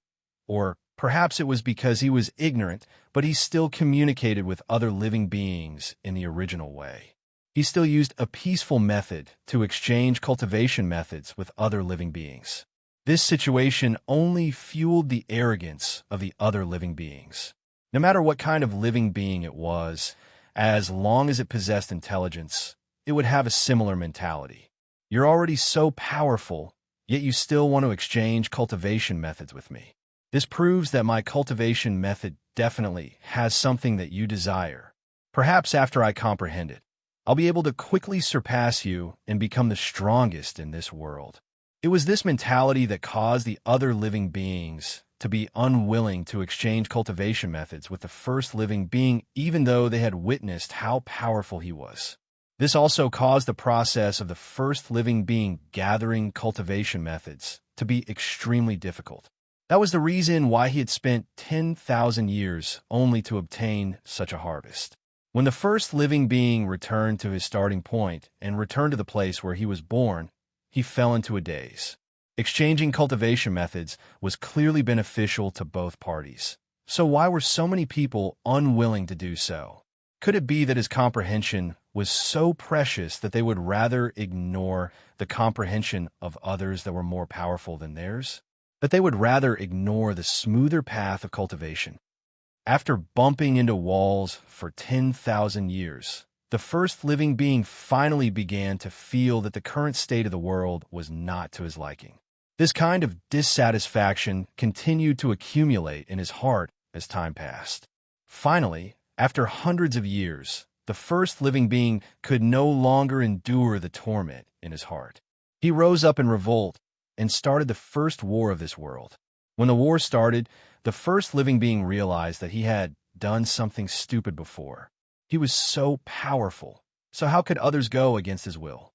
or perhaps it was because he was ignorant, but he still communicated with other living beings in the original way. He still used a peaceful method to exchange cultivation methods with other living beings. This situation only fueled the arrogance of the other living beings. No matter what kind of living being it was, as long as it possessed intelligence, it would have a similar mentality. You're already so powerful, yet you still want to exchange cultivation methods with me. This proves that my cultivation method definitely has something that you desire. Perhaps after I comprehend it, I'll be able to quickly surpass you and become the strongest in this world. It was this mentality that caused the other living beings to be unwilling to exchange cultivation methods with the first living being, even though they had witnessed how powerful he was. This also caused the process of the first living being gathering cultivation methods to be extremely difficult. That was the reason why he had spent 10,000 years only to obtain such a harvest. When the first living being returned to his starting point and returned to the place where he was born, he fell into a daze. Exchanging cultivation methods was clearly beneficial to both parties. So why were so many people unwilling to do so? Could it be that his comprehension was so precious that they would rather ignore the comprehension of others that were more powerful than theirs? That they would rather ignore the smoother path of cultivation? After bumping into walls for 10,000 years, the first living being finally began to feel that the current state of the world was not to his liking. This kind of dissatisfaction continued to accumulate in his heart as time passed. Finally, after hundreds of years, the first living being could no longer endure the torment in his heart. He rose up in revolt and started the first war of this world. When the war started, the first living being realized that he had done something stupid before. He was so powerful, so how could others go against his will?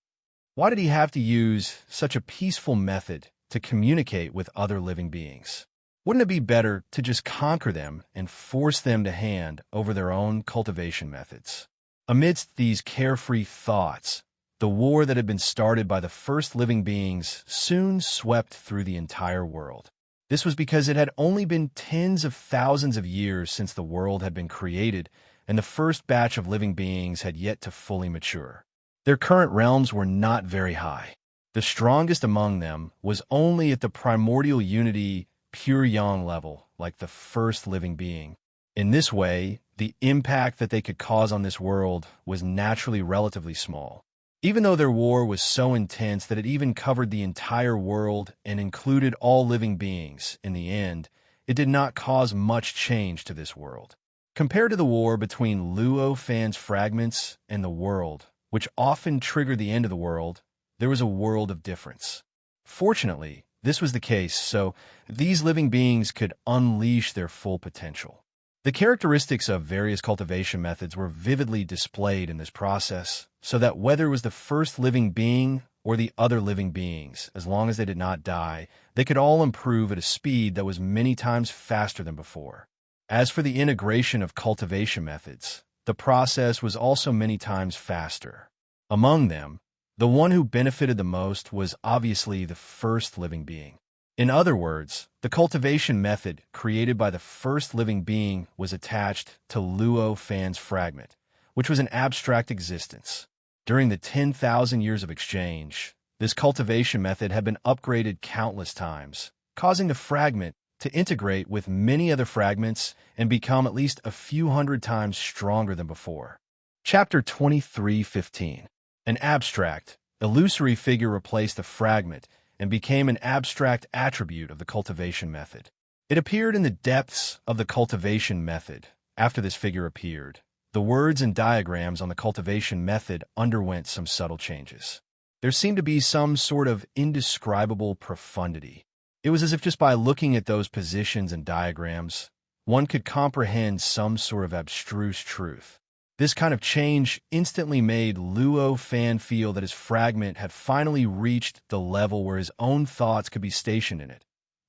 Why did he have to use such a peaceful method to communicate with other living beings? Wouldn't it be better to just conquer them and force them to hand over their own cultivation methods? Amidst these carefree thoughts, the war that had been started by the first living beings soon swept through the entire world. This was because it had only been tens of thousands of years since the world had been created, and the first batch of living beings had yet to fully mature. Their current realms were not very high. The strongest among them was only at the primordial unity, pure yang level, like the first living being. In this way, the impact that they could cause on this world was naturally relatively small. Even though their war was so intense that it even covered the entire world and included all living beings, in the end, it did not cause much change to this world. Compared to the war between Luo Fan's fragments and the world, which often triggered the end of the world, there was a world of difference. Fortunately, this was the case, so these living beings could unleash their full potential. The characteristics of various cultivation methods were vividly displayed in this process, so that whether it was the first living being or the other living beings, as long as they did not die, they could all improve at a speed that was many times faster than before. As for the integration of cultivation methods, the process was also many times faster. Among them, the one who benefited the most was obviously the first living being. In other words, the cultivation method created by the first living being was attached to Luo Fan's fragment, which was an abstract existence. During the 10,000 years of exchange, this cultivation method had been upgraded countless times, causing the fragment to integrate with many other fragments and become at least a few hundred times stronger than before. Chapter 23:15. An abstract, illusory figure replaced the fragment and became an abstract attribute of the cultivation method. It appeared in the depths of the cultivation method. After this figure appeared, the words and diagrams on the cultivation method underwent some subtle changes. There seemed to be some sort of indescribable profundity. It was as if just by looking at those positions and diagrams, one could comprehend some sort of abstruse truth. This kind of change instantly made Luo Fan feel that his fragment had finally reached the level where his own thoughts could be stationed in it.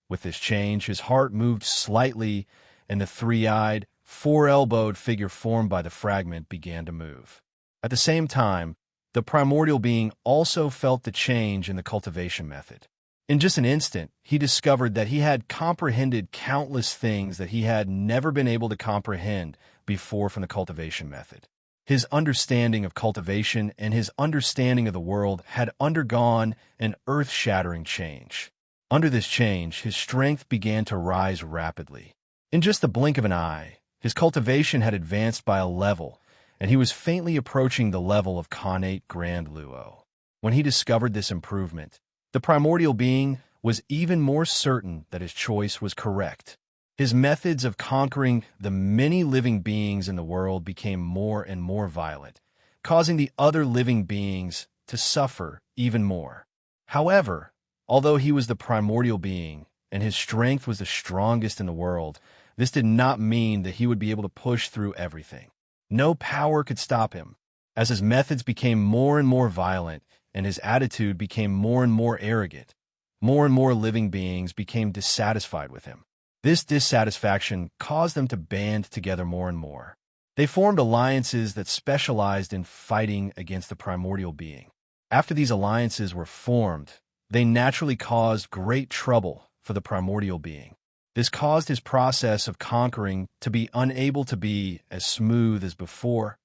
With this change, his heart moved slightly, and the three-eyed, four-elbowed figure formed by the fragment began to move. At the same time, the primordial being also felt the change in the cultivation method. In just an instant, he discovered that he had comprehended countless things that he had never been able to comprehend before from the cultivation method. His understanding of cultivation and his understanding of the world had undergone an earth-shattering change. Under this change, his strength began to rise rapidly. In just the blink of an eye, his cultivation had advanced by a level, and he was faintly approaching the level of Khanate Grand Luo. When he discovered this improvement, the primordial being was even more certain that his choice was correct. His methods of conquering the many living beings in the world became more and more violent, causing the other living beings to suffer even more. However, although he was the primordial being and his strength was the strongest in the world, this did not mean that he would be able to push through everything. No power could stop him. As his methods became more and more violent, and his attitude became more and more arrogant, more and more living beings became dissatisfied with him. This dissatisfaction caused them to band together more and more. They formed alliances that specialized in fighting against the primordial being. After these alliances were formed, they naturally caused great trouble for the primordial being. This caused his process of conquering to be unable to be as smooth as before.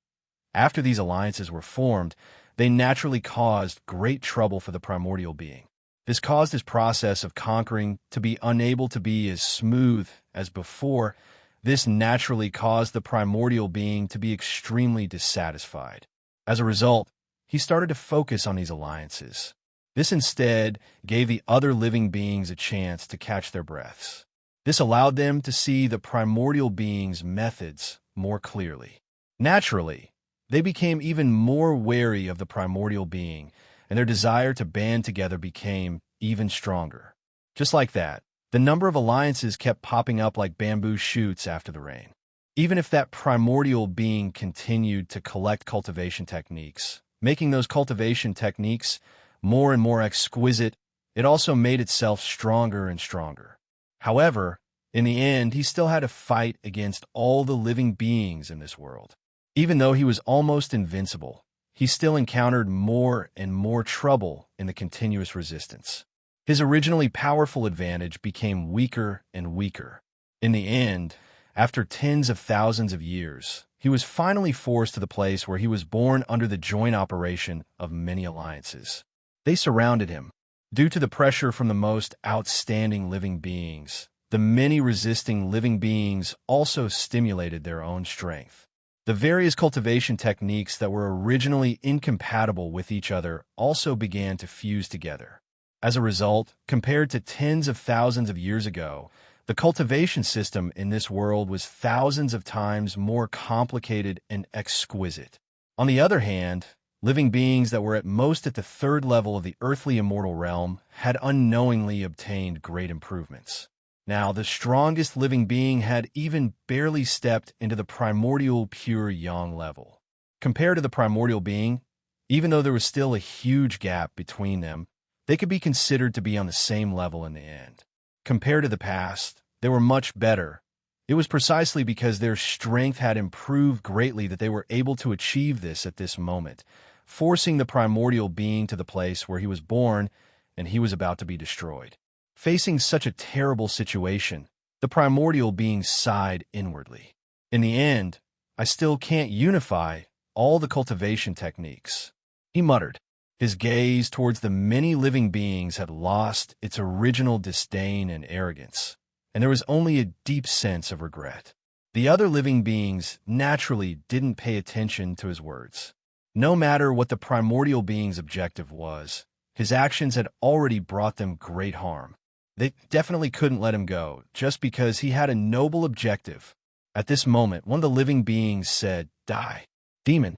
After these alliances were formed, they naturally caused great trouble for the primordial being. This caused his process of conquering to be unable to be as smooth as before. This naturally caused the primordial being to be extremely dissatisfied. As a result, he started to focus on these alliances. This instead gave the other living beings a chance to catch their breaths. This allowed them to see the primordial being's methods more clearly. Naturally, they became even more wary of the primordial being, and their desire to band together became even stronger. Just like that, the number of alliances kept popping up like bamboo shoots after the rain. Even if that primordial being continued to collect cultivation techniques, making those cultivation techniques more and more exquisite, it also made itself stronger and stronger. However, in the end, he still had to fight against all the living beings in this world. Even though he was almost invincible, he still encountered more and more trouble in the continuous resistance. His originally powerful advantage became weaker and weaker. In the end, after tens of thousands of years, he was finally forced to the place where he was born under the joint operation of many alliances. They surrounded him. Due to the pressure from the most outstanding living beings, the many resisting living beings also stimulated their own strength. The various cultivation techniques that were originally incompatible with each other also began to fuse together. As a result, compared to tens of thousands of years ago, the cultivation system in this world was thousands of times more complicated and exquisite. On the other hand, living beings that were at most at the third level of the earthly immortal realm had unknowingly obtained great improvements. Now, the strongest living being had even barely stepped into the primordial pure yang level. Compared to the primordial being, even though there was still a huge gap between them, they could be considered to be on the same level in the end. Compared to the past, they were much better. It was precisely because their strength had improved greatly that they were able to achieve this at this moment, forcing the primordial being to the place where he was born and he was about to be destroyed. Facing such a terrible situation, the primordial being sighed inwardly. In the end, I still can't unify all the cultivation techniques, he muttered. His gaze towards the many living beings had lost its original disdain and arrogance, and there was only a deep sense of regret. The other living beings naturally didn't pay attention to his words. No matter what the primordial being's objective was, his actions had already brought them great harm. They definitely couldn't let him go, just because he had a noble objective. At this moment, one of the living beings said, "Die, demon!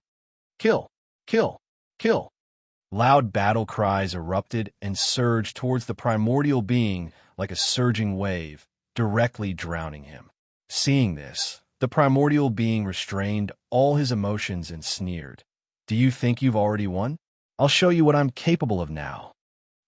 Kill! Kill! Kill!" Loud battle cries erupted and surged towards the primordial being like a surging wave, directly drowning him. Seeing this, the primordial being restrained all his emotions and sneered. "Do you think you've already won? I'll show you what I'm capable of now,"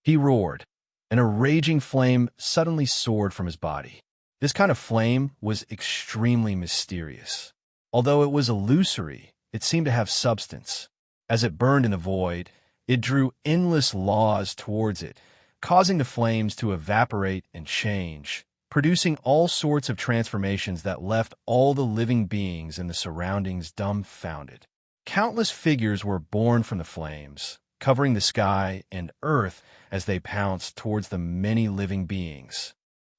he roared, and a raging flame suddenly soared from his body. This kind of flame was extremely mysterious. Although it was illusory, it seemed to have substance. As it burned in the void, it drew endless laws towards it, causing the flames to evaporate and change, producing all sorts of transformations that left all the living beings in the surroundings dumbfounded. Countless figures were born from the flames, covering the sky and earth as they pounced towards the many living beings.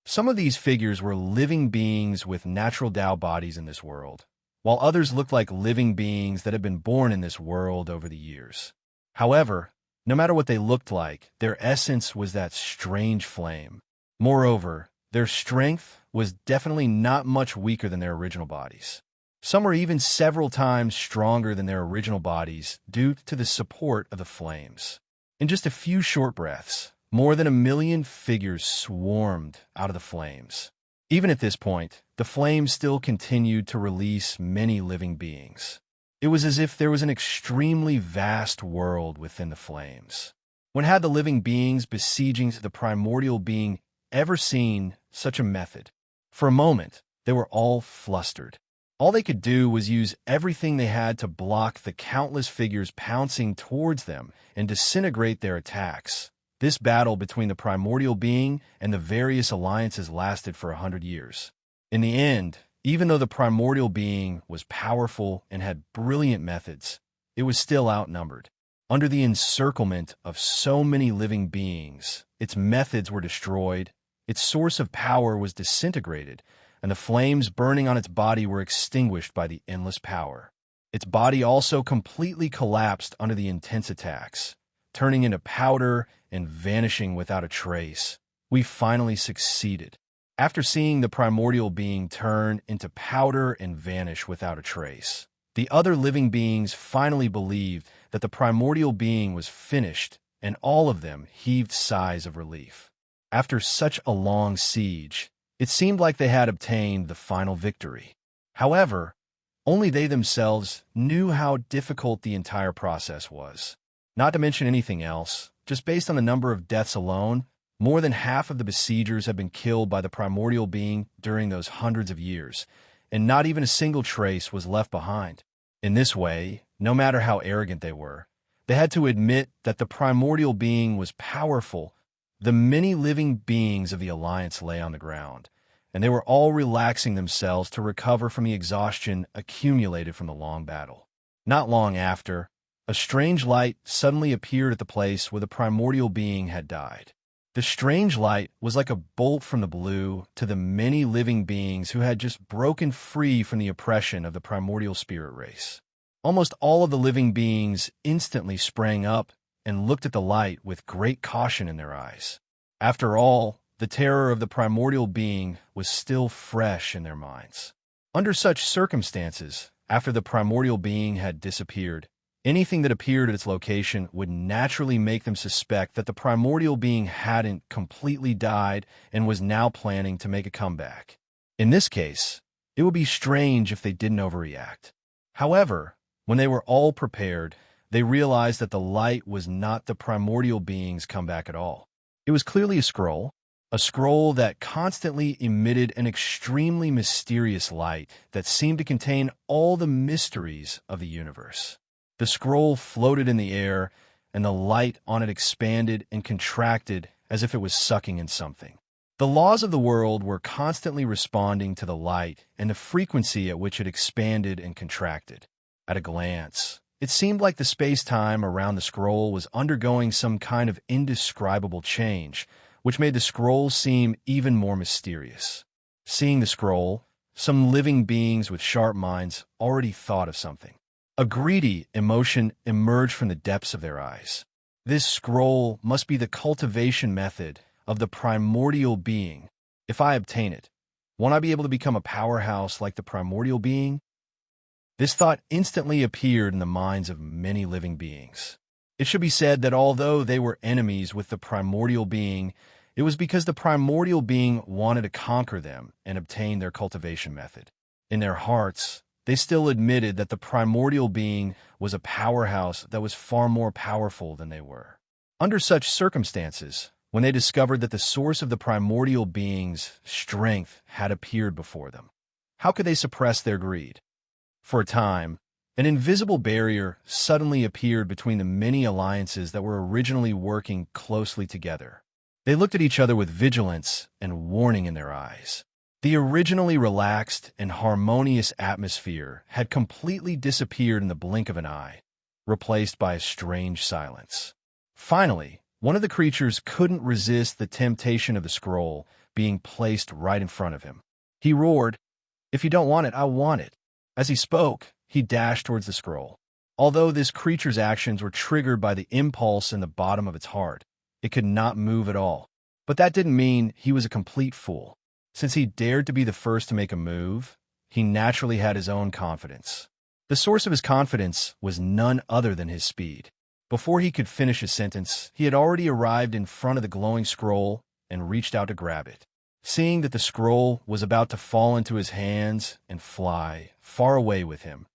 Some of these figures were living beings with natural Tao bodies in this world, while others looked like living beings that had been born in this world over the years. However, no matter what they looked like, their essence was that strange flame. Moreover, their strength was definitely not much weaker than their original bodies. Some were even several times stronger than their original bodies due to the support of the flames. In just a few short breaths, more than 1,000,000 figures swarmed out of the flames. Even at this point, the flames still continued to release many living beings. It was as if there was an extremely vast world within the flames. When had the living beings besieging the primordial being ever seen such a method? For a moment, they were all flustered. All they could do was use everything they had to block the countless figures pouncing towards them and disintegrate their attacks. This battle between the primordial being and the various alliances lasted for 100 years. In the end, even though the primordial being was powerful and had brilliant methods, it was still outnumbered. Under the encirclement of so many living beings, its methods were destroyed, its source of power was disintegrated, and the flames burning on its body were extinguished by the endless power. Its body also completely collapsed under the intense attacks, turning into powder and vanishing without a trace. We finally succeeded. After seeing the primordial being turn into powder and vanish without a trace, the other living beings finally believed that the primordial being was finished, and all of them heaved sighs of relief. After such a long siege, it seemed like they had obtained the final victory. However, only they themselves knew how difficult the entire process was. Not to mention anything else, just based on the number of deaths alone, more than half of the besiegers had been killed by the primordial being during those hundreds of years, and not even a single trace was left behind. In this way, no matter how arrogant they were, they had to admit that the primordial being was powerful. The many living beings of the Alliance lay on the ground, and they were all relaxing themselves to recover from the exhaustion accumulated from the long battle. Not long after, a strange light suddenly appeared at the place where the primordial being had died. The strange light was like a bolt from the blue to the many living beings who had just broken free from the oppression of the primordial spirit race. Almost all of the living beings instantly sprang up and looked at the light with great caution in their eyes. After all, the terror of the primordial being was still fresh in their minds. Under such circumstances, after the primordial being had disappeared, anything that appeared at its location would naturally make them suspect that the primordial being hadn't completely died and was now planning to make a comeback. In this case, it would be strange if they didn't overreact. However, when they were all prepared, they realized that the light was not the primordial being's comeback at all. It was clearly a scroll that constantly emitted an extremely mysterious light that seemed to contain all the mysteries of the universe. The scroll floated in the air, and the light on it expanded and contracted as if it was sucking in something. The laws of the world were constantly responding to the light and the frequency at which it expanded and contracted. At a glance, it seemed like the space-time around the scroll was undergoing some kind of indescribable change, which made the scroll seem even more mysterious. Seeing the scroll, some living beings with sharp minds already thought of something. A greedy emotion emerged from the depths of their eyes. This scroll must be the cultivation method of the primordial being. If I obtain it, won't I be able to become a powerhouse like the primordial being? This thought instantly appeared in the minds of many living beings. It should be said that although they were enemies with the primordial being, it was because the primordial being wanted to conquer them and obtain their cultivation method. In their hearts, they still admitted that the primordial being was a powerhouse that was far more powerful than they were. Under such circumstances, when they discovered that the source of the primordial being's strength had appeared before them, how could they suppress their greed? For a time, an invisible barrier suddenly appeared between the many alliances that were originally working closely together. They looked at each other with vigilance and warning in their eyes. The originally relaxed and harmonious atmosphere had completely disappeared in the blink of an eye, replaced by a strange silence. Finally, one of the creatures couldn't resist the temptation of the scroll being placed right in front of him. He roared, "If you don't want it, I want it." As he spoke, he dashed towards the scroll. Although this creature's actions were triggered by the impulse in the bottom of its heart, it could not move at all. But that didn't mean he was a complete fool. Since he dared to be the first to make a move, he naturally had his own confidence. The source of his confidence was none other than his speed. Before he could finish his sentence, he had already arrived in front of the glowing scroll and reached out to grab it. Seeing that the scroll was about to fall into his hands and fly far away with him,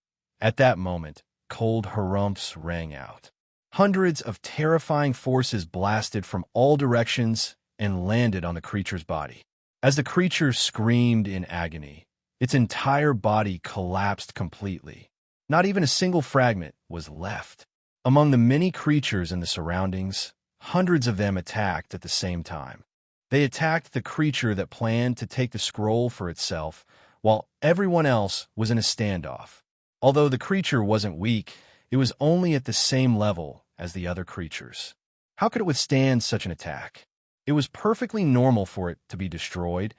at that moment, cold harumphs rang out. Hundreds of terrifying forces blasted from all directions and landed on the creature's body. As the creature screamed in agony, its entire body collapsed completely. Not even a single fragment was left. Among the many creatures in the surroundings, hundreds of them attacked at the same time. They attacked the creature that planned to take the scroll for itself, while everyone else was in a standoff. Although the creature wasn't weak, it was only at the same level as the other creatures. How could it withstand such an attack? It was perfectly normal for it to be destroyed.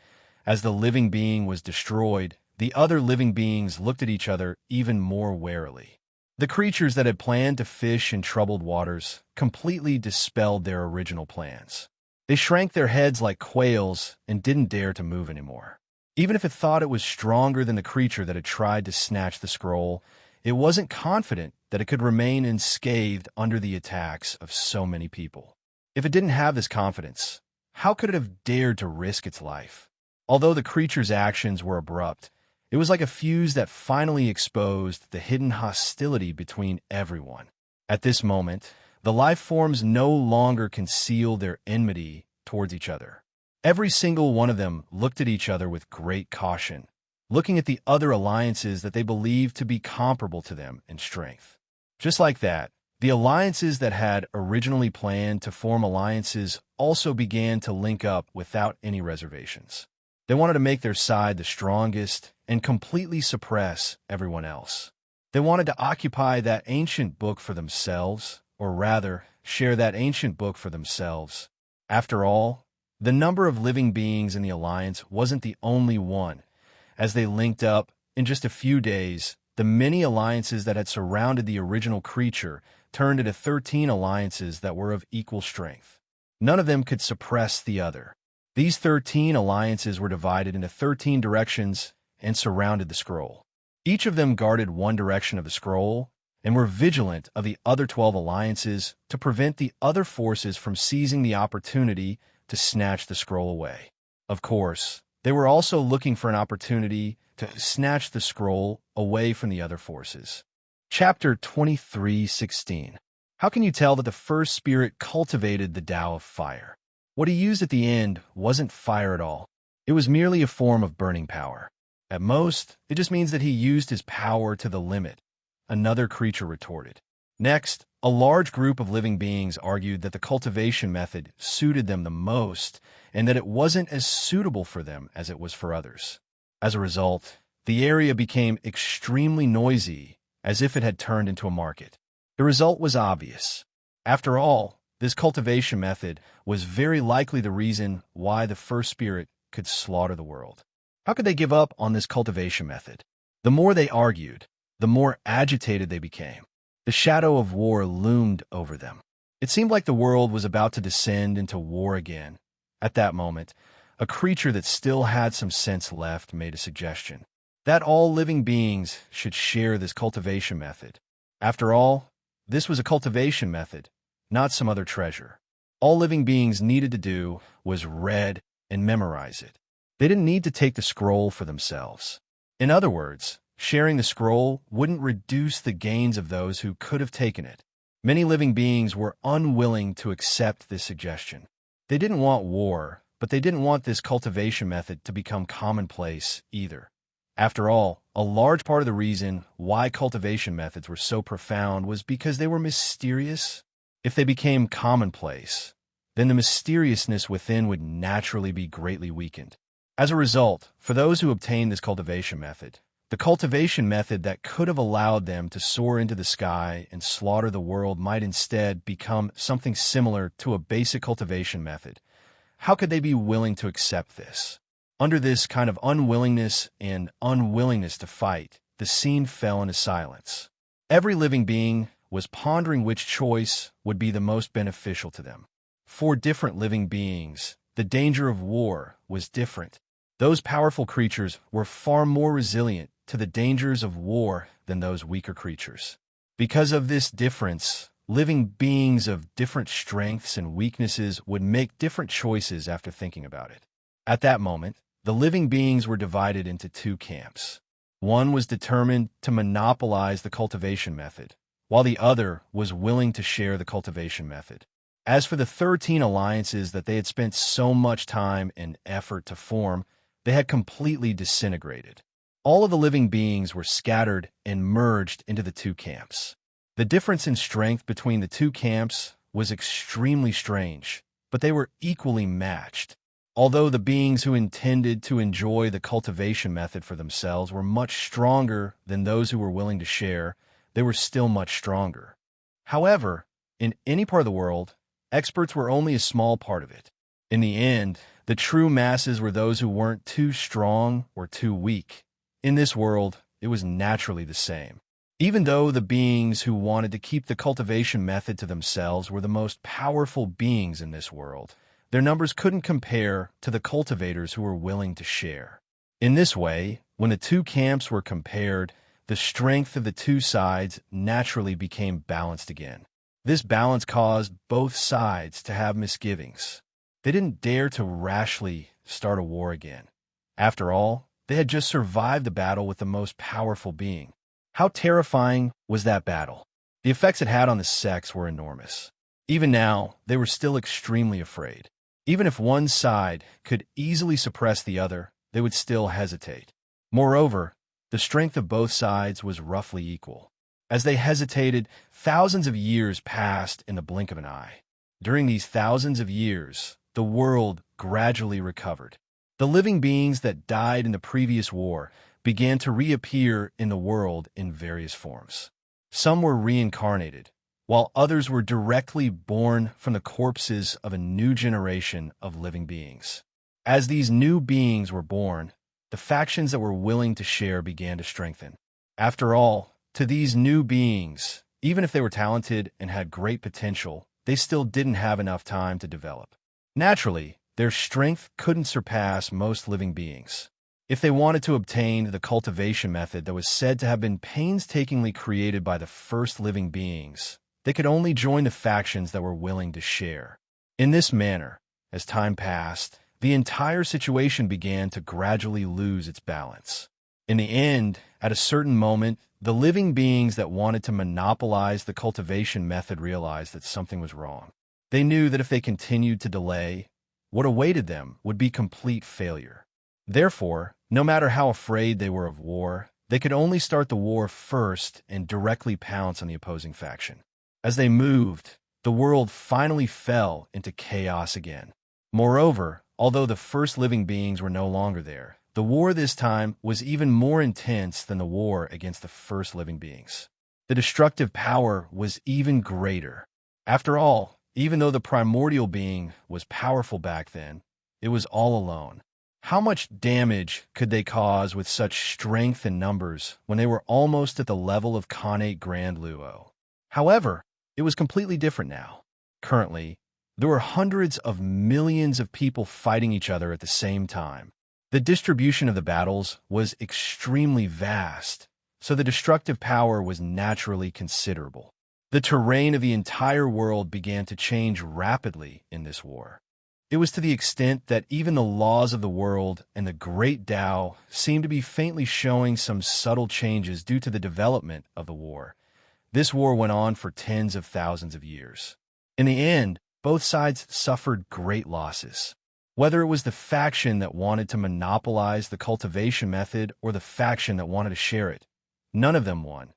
As the living being was destroyed, the other living beings looked at each other even more warily. The creatures that had planned to fish in troubled waters completely dispelled their original plans. They shrank their heads like quails and didn't dare to move anymore. Even if it thought it was stronger than the creature that had tried to snatch the scroll, it wasn't confident that it could remain unscathed under the attacks of so many people. If it didn't have this confidence, how could it have dared to risk its life? Although the creature's actions were abrupt, it was like a fuse that finally exposed the hidden hostility between everyone. At this moment, the life forms no longer concealed their enmity towards each other. Every single one of them looked at each other with great caution, looking at the other alliances that they believed to be comparable to them in strength. Just like that, the alliances that had originally planned to form alliances also began to link up without any reservations. They wanted to make their side the strongest and completely suppress everyone else. They wanted to occupy that ancient book for themselves, or rather, share that ancient book for themselves. After all, the number of living beings in the alliance wasn't the only one. As they linked up, in just a few days, the many alliances that had surrounded the original creature turned into 13 alliances that were of equal strength. None of them could suppress the other. These 13 alliances were divided into 13 directions and surrounded the scroll. Each of them guarded one direction of the scroll and were vigilant of the other 12 alliances to prevent the other forces from seizing the opportunity to snatch the scroll away. Of course, they were also looking for an opportunity to snatch the scroll away from the other forces. Chapter 23:16. How can you tell that the first spirit cultivated the Tao of fire? What he used at the end wasn't fire at all. It was merely a form of burning power. At most, it just means that he used his power to the limit, another creature retorted. Next, A large group of living beings argued that the cultivation method suited them the most and that it wasn't as suitable for them as it was for others. As a result, the area became extremely noisy, as if it had turned into a market. The result was obvious. After all, this cultivation method was very likely the reason why the first spirit could slaughter the world. How could they give up on this cultivation method? The more they argued, the more agitated they became. The shadow of war loomed over them. It seemed like the world was about to descend into war again. At that moment, a creature that still had some sense left made a suggestion that all living beings should share this cultivation method. After all, this was a cultivation method, not some other treasure. All living beings needed to do was read and memorize it. They didn't need to take the scroll for themselves. In other words, sharing the scroll wouldn't reduce the gains of those who could have taken it. Many living beings were unwilling to accept this suggestion. They didn't want war, but they didn't want this cultivation method to become commonplace either. After all, a large part of the reason why cultivation methods were so profound was because they were mysterious. If they became commonplace, then the mysteriousness within would naturally be greatly weakened. As a result, for those who obtained this cultivation method, the cultivation method that could have allowed them to soar into the sky and slaughter the world might instead become something similar to a basic cultivation method. How could they be willing to accept this? Under this kind of unwillingness to fight, the scene fell into silence. Every living being was pondering which choice would be the most beneficial to them. For different living beings, the danger of war was different. Those powerful creatures were far more resilient to the dangers of war than those weaker creatures. Because of this difference, living beings of different strengths and weaknesses would make different choices after thinking about it. At that moment, the living beings were divided into two camps. One was determined to monopolize the cultivation method, while the other was willing to share the cultivation method. As for the 13 alliances that they had spent so much time and effort to form, they had completely disintegrated. All of the living beings were scattered and merged into the two camps. The difference in strength between the two camps was extremely strange, but they were equally matched. Although the beings who intended to enjoy the cultivation method for themselves were much stronger than those who were willing to share, they were still much stronger. However, in any part of the world, experts were only a small part of it. In the end, the true masses were those who weren't too strong or too weak. In this world, it was naturally the same. Even though the beings who wanted to keep the cultivation method to themselves were the most powerful beings in this world, their numbers couldn't compare to the cultivators who were willing to share. In this way, when the two camps were compared, the strength of the two sides naturally became balanced again. This balance caused both sides to have misgivings. They didn't dare to rashly start a war again. After all, they had just survived the battle with the most powerful being. How terrifying was that battle? The effects it had on the sex were enormous. Even now, they were still extremely afraid. Even if one side could easily suppress the other, they would still hesitate. Moreover, the strength of both sides was roughly equal. As they hesitated, thousands of years passed in the blink of an eye. During these thousands of years, the world gradually recovered. The living beings that died in the previous war began to reappear in the world in various forms. Some were reincarnated, while others were directly born from the corpses of a new generation of living beings. As these new beings were born, the factions that were willing to share began to strengthen. After all, to these new beings, even if they were talented and had great potential, they still didn't have enough time to develop. Naturally, their strength couldn't surpass most living beings. If they wanted to obtain the cultivation method that was said to have been painstakingly created by the first living beings, they could only join the factions that were willing to share. In this manner, as time passed, the entire situation began to gradually lose its balance. In the end, at a certain moment, the living beings that wanted to monopolize the cultivation method realized that something was wrong. They knew that if they continued to delay, what awaited them would be complete failure. Therefore, no matter how afraid they were of war, they could only start the war first and directly pounce on the opposing faction. As they moved, the world finally fell into chaos again. Moreover, although the first living beings were no longer there, the war this time was even more intense than the war against the first living beings. The destructive power was even greater. After all, even though the primordial being was powerful back then, it was all alone. How much damage could they cause with such strength and numbers when they were almost at the level of Khanate Grand Luo? However, it was completely different now. Currently, there were hundreds of millions of people fighting each other at the same time. The distribution of the battles was extremely vast, so the destructive power was naturally considerable. The terrain of the entire world began to change rapidly in this war. It was to the extent that even the laws of the world and the Great Tao seemed to be faintly showing some subtle changes due to the development of the war. This war went on for tens of thousands of years. In the end, both sides suffered great losses. Whether it was the faction that wanted to monopolize the cultivation method or the faction that wanted to share it, none of them won.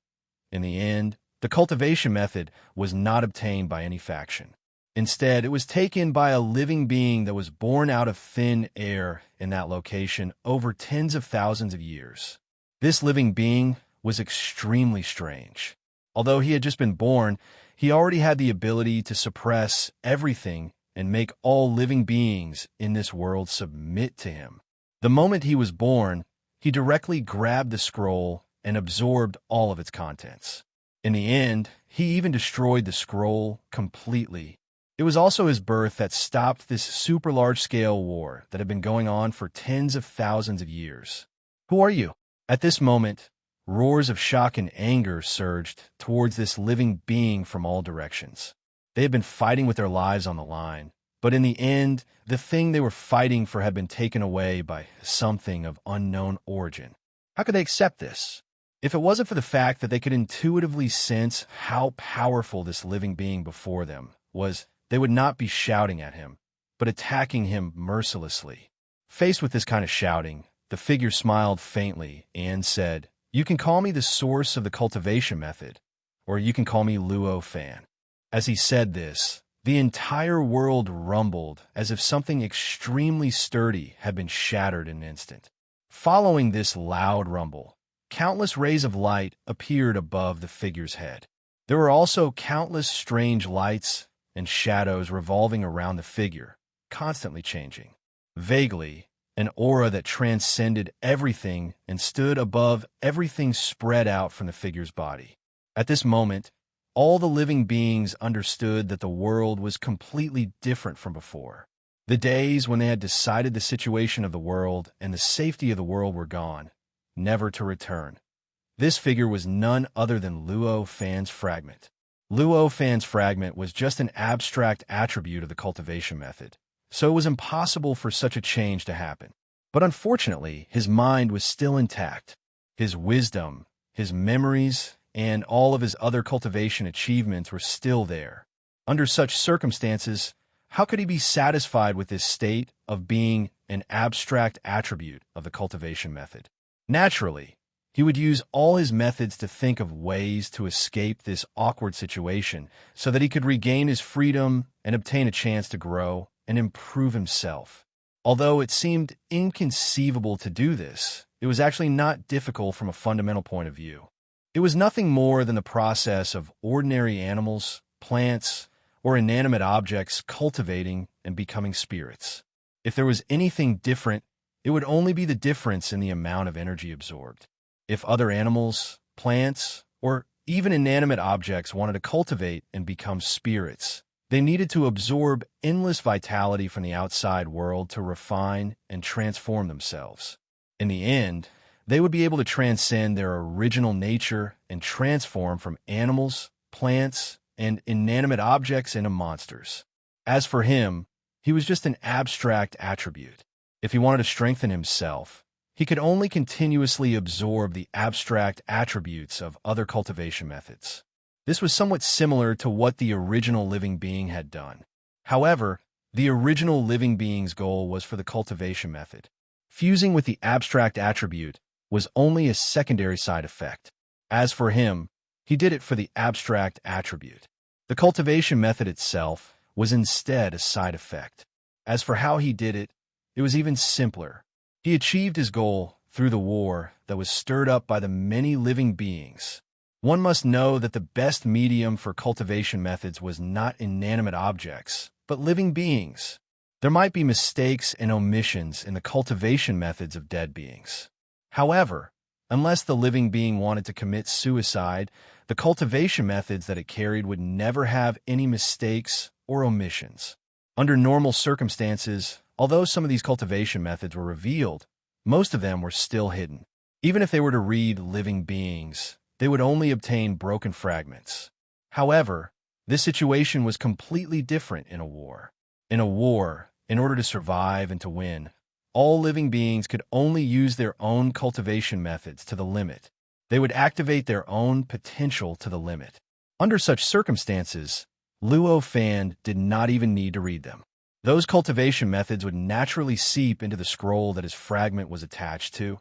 In the end, the cultivation method was not obtained by any faction. Instead, it was taken by a living being that was born out of thin air in that location over tens of thousands of years. This living being was extremely strange. Although he had just been born, he already had the ability to suppress everything and make all living beings in this world submit to him. The moment he was born, he directly grabbed the scroll and absorbed all of its contents. In the end, he even destroyed the scroll completely. It was also his birth that stopped this super large-scale war that had been going on for tens of thousands of years. Who are you? At this moment, roars of shock and anger surged towards this living being from all directions. They had been fighting with their lives on the line, but in the end, the thing they were fighting for had been taken away by something of unknown origin. How could they accept this? If it wasn't for the fact that they could intuitively sense how powerful this living being before them was, they would not be shouting at him, but attacking him mercilessly. Faced with this kind of shouting, the figure smiled faintly and said, "You can call me the source of the cultivation method, or you can call me Luo Fan." As he said this, the entire world rumbled as if something extremely sturdy had been shattered in an instant. Following this loud rumble, countless rays of light appeared above the figure's head. There were also countless strange lights and shadows revolving around the figure, constantly changing. Vaguely, an aura that transcended everything and stood above everything spread out from the figure's body. At this moment, all the living beings understood that the world was completely different from before. The days when they had decided the situation of the world and the safety of the world were gone, never to return. This figure was none other than Luo Fan's fragment. Luo Fan's fragment was just an abstract attribute of the cultivation method, so it was impossible for such a change to happen. But unfortunately, his mind was still intact. His wisdom, his memories, and all of his other cultivation achievements were still there. Under such circumstances, how could he be satisfied with this state of being an abstract attribute of the cultivation method? Naturally, he would use all his methods to think of ways to escape this awkward situation so that he could regain his freedom and obtain a chance to grow and improve himself. Although it seemed inconceivable to do this, it was actually not difficult from a fundamental point of view. It was nothing more than the process of ordinary animals, plants, or inanimate objects cultivating and becoming spirits. If there was anything different, it would only be the difference in the amount of energy absorbed. If other animals, plants, or even inanimate objects wanted to cultivate and become spirits, they needed to absorb endless vitality from the outside world to refine and transform themselves. In the end, they would be able to transcend their original nature and transform from animals, plants, and inanimate objects into monsters. As for him, he was just an abstract attribute. If he wanted to strengthen himself, he could only continuously absorb the abstract attributes of other cultivation methods. This was somewhat similar to what the original living being had done. However, the original living being's goal was for the cultivation method. Fusing with the abstract attribute was only a secondary side effect. As for him, he did it for the abstract attribute. The cultivation method itself was instead a side effect. As for how he did it, it was even simpler. He achieved his goal through the war that was stirred up by the many living beings. One must know that the best medium for cultivation methods was not inanimate objects, but living beings. There might be mistakes and omissions in the cultivation methods of dead beings. However, unless the living being wanted to commit suicide, the cultivation methods that it carried would never have any mistakes or omissions. Under normal circumstances, although some of these cultivation methods were revealed, most of them were still hidden. Even if they were to read living beings, they would only obtain broken fragments. However, this situation was completely different in a war. In a war, in order to survive and to win, all living beings could only use their own cultivation methods to the limit. They would activate their own potential to the limit. Under such circumstances, Luo Fan did not even need to read them. Those cultivation methods would naturally seep into the scroll that his fragment was attached to,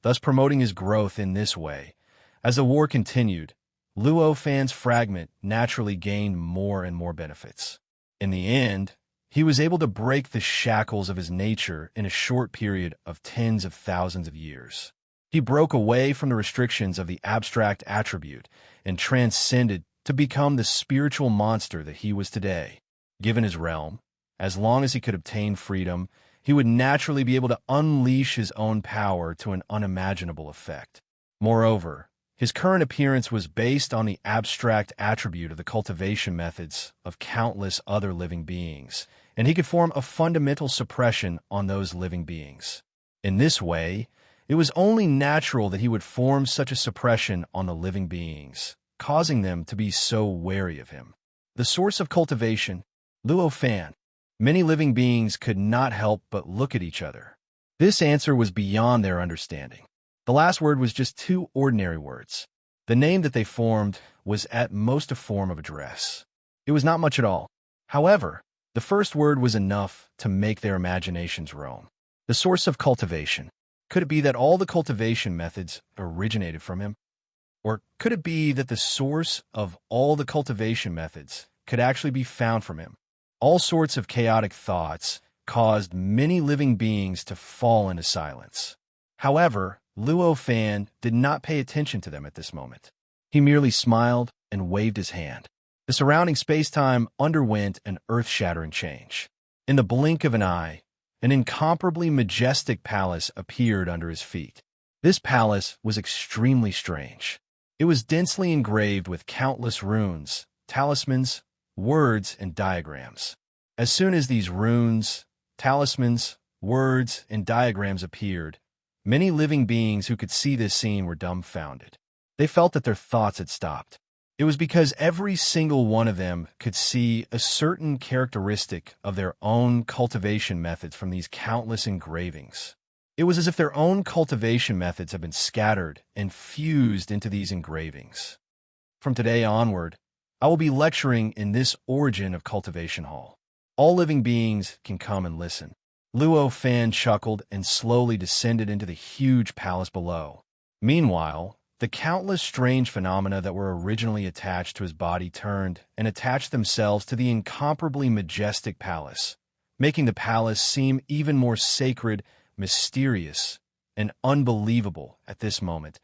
thus promoting his growth in this way. As the war continued, Luo Fan's fragment naturally gained more and more benefits. In the end, he was able to break the shackles of his nature in a short period of tens of thousands of years. He broke away from the restrictions of the abstract attribute and transcended to become the spiritual monster that he was today. Given his realm, as long as he could obtain freedom, he would naturally be able to unleash his own power to an unimaginable effect. Moreover, his current appearance was based on the abstract attribute of the cultivation methods of countless other living beings, and he could form a fundamental suppression on those living beings. In this way, it was only natural that he would form such a suppression on the living beings, causing them to be so wary of him. The source of cultivation, Luo Fan. Many living beings could not help but look at each other. This answer was beyond their understanding. The last word was just two ordinary words. The name that they formed was at most a form of address. It was not much at all. However, the first word was enough to make their imaginations roam. The source of cultivation. Could it be that all the cultivation methods originated from him? Or could it be that the source of all the cultivation methods could actually be found from him? All sorts of chaotic thoughts caused many living beings to fall into silence. However, Luo Fan did not pay attention to them at this moment. He merely smiled and waved his hand. The surrounding space-time underwent an earth-shattering change. In the blink of an eye, an incomparably majestic palace appeared under his feet. This palace was extremely strange. It was densely engraved with countless runes, talismans, words, and diagrams. As soon as these runes, talismans, words, and diagrams appeared, many living beings who could see this scene were dumbfounded. They felt that their thoughts had stopped. It was because every single one of them could see a certain characteristic of their own cultivation methods from these countless engravings. It was as if their own cultivation methods had been scattered and fused into these engravings. From today onward, I will be lecturing in this origin of Cultivation Hall. All living beings can come and listen. Luo Fan chuckled and slowly descended into the huge palace below. Meanwhile, the countless strange phenomena that were originally attached to his body turned and attached themselves to the incomparably majestic palace, making the palace seem even more sacred, mysterious, and unbelievable at this moment.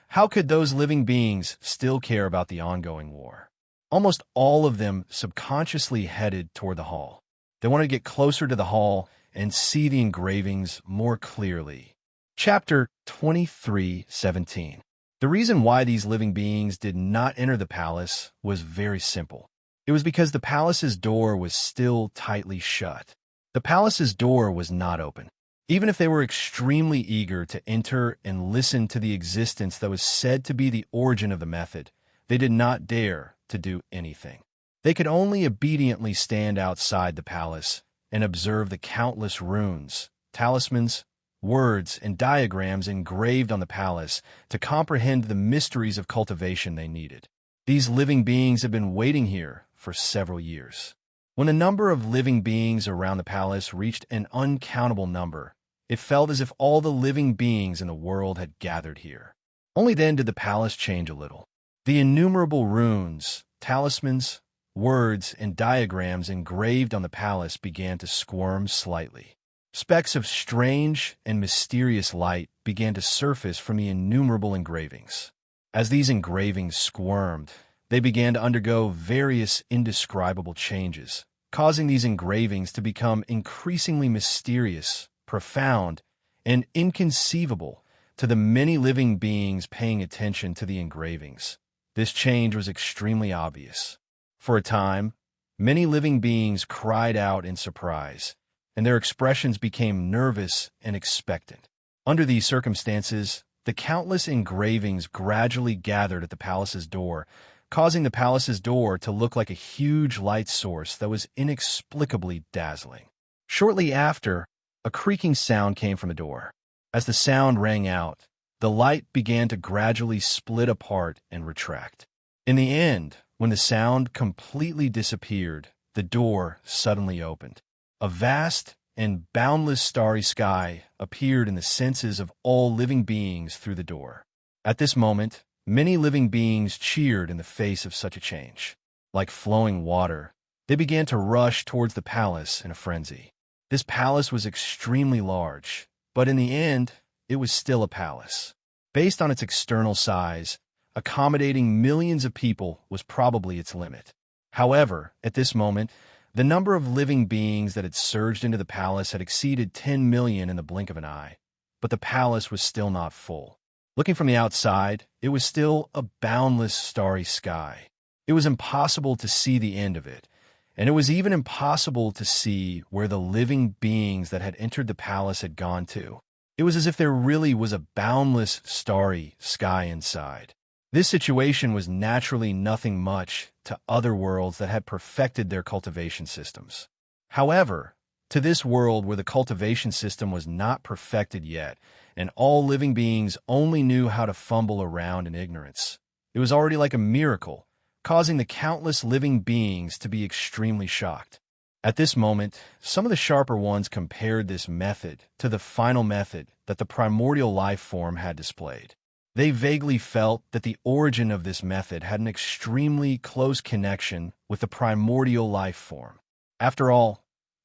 How could those living beings still care about the ongoing war? Almost all of them subconsciously headed toward the hall. They wanted to get closer to the hall and see the engravings more clearly. Chapter 23:17. The reason why these living beings did not enter the palace was very simple. It was because the palace's door was still tightly shut. The palace's door was not open. Even if they were extremely eager to enter and listen to the existence that was said to be the origin of the method, they did not dare to do anything. They could only obediently stand outside the palace and observe the countless runes, talismans, words, and diagrams engraved on the palace to comprehend the mysteries of cultivation they needed. These living beings had been waiting here for several years. When the number of living beings around the palace reached an uncountable number, it felt as if all the living beings in the world had gathered here. Only then did the palace change a little. The innumerable runes, talismans, words, and diagrams engraved on the palace began to squirm slightly. Specks of strange and mysterious light began to surface from the innumerable engravings. As these engravings squirmed, they began to undergo various indescribable changes, causing these engravings to become increasingly mysterious, profound, and inconceivable to the many living beings paying attention to the engravings. This change was extremely obvious. For a time, many living beings cried out in surprise, and their expressions became nervous and expectant. Under these circumstances, the countless engravings gradually gathered at the palace's door, causing the palace's door to look like a huge light source that was inexplicably dazzling. Shortly after, a creaking sound came from the door. As the sound rang out, the light began to gradually split apart and retract. In the end, when the sound completely disappeared, the door suddenly opened. A vast and boundless starry sky appeared in the senses of all living beings through the door. At this moment, many living beings cheered in the face of such a change. Like flowing water, they began to rush towards the palace in a frenzy. This palace was extremely large, but in the end, it was still a palace. Based on its external size, accommodating millions of people was probably its limit. However, at this moment, the number of living beings that had surged into the palace had exceeded 10 million in the blink of an eye, but the palace was still not full. Looking from the outside, it was still a boundless starry sky. It was impossible to see the end of it, and it was even impossible to see where the living beings that had entered the palace had gone to. It was as if there really was a boundless starry sky inside. This situation was naturally nothing much to other worlds that had perfected their cultivation systems. However, to this world where the cultivation system was not perfected yet, and all living beings only knew how to fumble around in ignorance, it was already like a miracle, causing the countless living beings to be extremely shocked. At this moment, some of the sharper ones compared this method to the final method that the primordial life form had displayed. They vaguely felt that the origin of this method had an extremely close connection with the primordial life form. After all,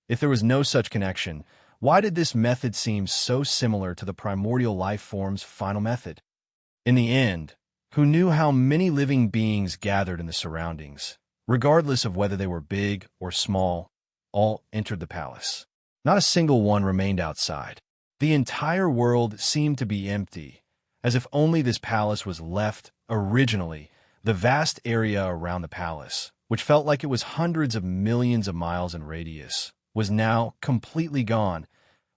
if there was no such connection, why did this method seem so similar to the primordial life form's final method? In the end, who knew how many living beings gathered in the surroundings, regardless of whether they were big or small, all entered the palace. Not a single one remained outside. The entire world seemed to be empty, as if only this palace was left. Originally, the vast area around the palace, which felt like it was hundreds of millions of miles in radius, was now completely gone.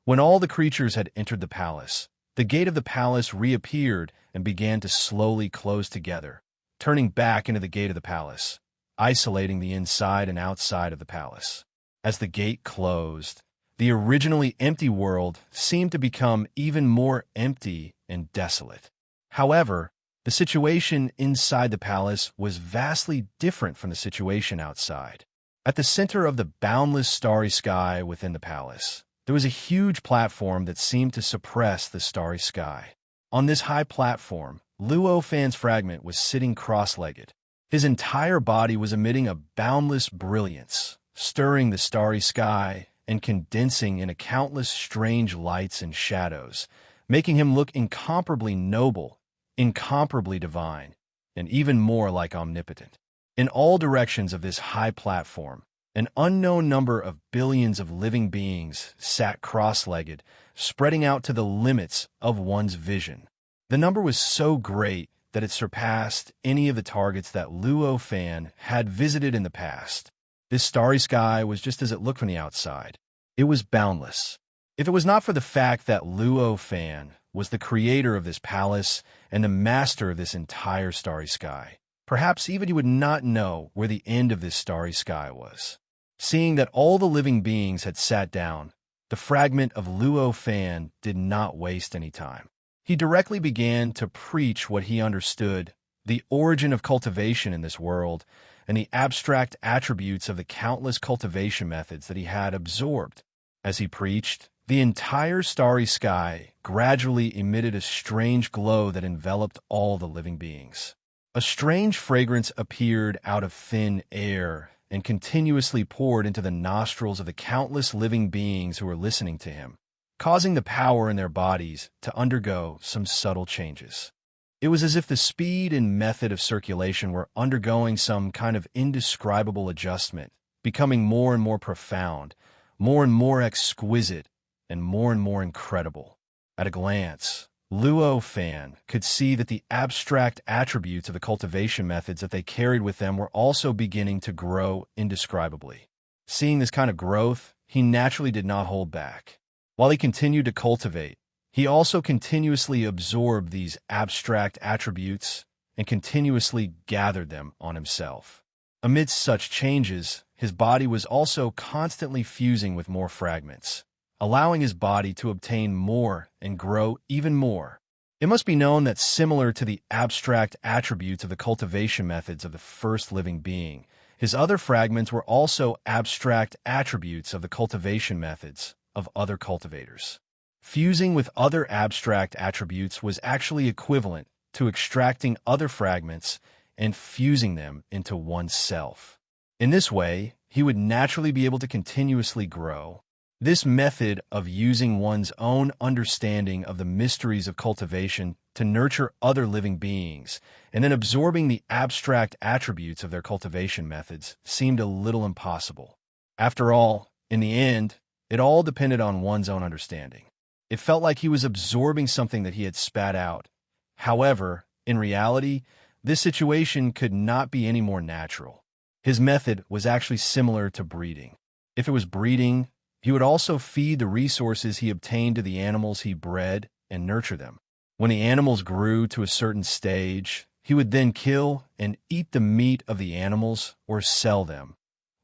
When all the creatures had entered the palace, the gate of the palace reappeared and began to slowly close together, turning back into the gate of the palace, isolating the inside and outside of the palace. As the gate closed, the originally empty world seemed to become even more empty and desolate. However, the situation inside the palace was vastly different from the situation outside. At the center of the boundless starry sky within the palace, there was a huge platform that seemed to suppress the starry sky. On this high platform, Luofan's fragment was sitting cross-legged. His entire body was emitting a boundless brilliance, stirring the starry sky and condensing into countless strange lights and shadows, making him look incomparably noble, incomparably divine, and even more like omnipotent. In all directions of this high platform, an unknown number of billions of living beings sat cross-legged, spreading out to the limits of one's vision. The number was so great that it surpassed any of the targets that Luofan had visited in the past. This starry sky was just as it looked from the outside. It was boundless. If it was not for the fact that Luofan was the creator of this palace and the master of this entire starry sky, perhaps even you would not know where the end of this starry sky was. Seeing that all the living beings had sat down, the fragment of Luofan did not waste any time. He directly began to preach what he understood, the origin of cultivation in this world, and the abstract attributes of the countless cultivation methods that he had absorbed. As he preached, the entire starry sky gradually emitted a strange glow that enveloped all the living beings. A strange fragrance appeared out of thin air and continuously poured into the nostrils of the countless living beings who were listening to him, causing the power in their bodies to undergo some subtle changes. It was as if the speed and method of circulation were undergoing some kind of indescribable adjustment, becoming more and more profound, more and more exquisite, and more incredible. At a glance, Luo Fan could see that the abstract attributes of the cultivation methods that they carried with them were also beginning to grow indescribably. Seeing this kind of growth, he naturally did not hold back. While he continued to cultivate, he also continuously absorbed these abstract attributes and continuously gathered them on himself. Amidst such changes, his body was also constantly fusing with more fragments, allowing his body to obtain more and grow even more. It must be known that similar to the abstract attributes of the cultivation methods of the first living being, his other fragments were also abstract attributes of the cultivation methods of other cultivators. Fusing with other abstract attributes was actually equivalent to extracting other fragments and fusing them into oneself. In this way, he would naturally be able to continuously grow. This method of using one's own understanding of the mysteries of cultivation to nurture other living beings, and then absorbing the abstract attributes of their cultivation methods, seemed a little impossible. After all, in the end, it all depended on one's own understanding. It felt like he was absorbing something that he had spat out. However, in reality, this situation could not be any more natural. His method was actually similar to breeding. If it was breeding, he would also feed the resources he obtained to the animals he bred and nurture them. When the animals grew to a certain stage, he would then kill and eat the meat of the animals or sell them.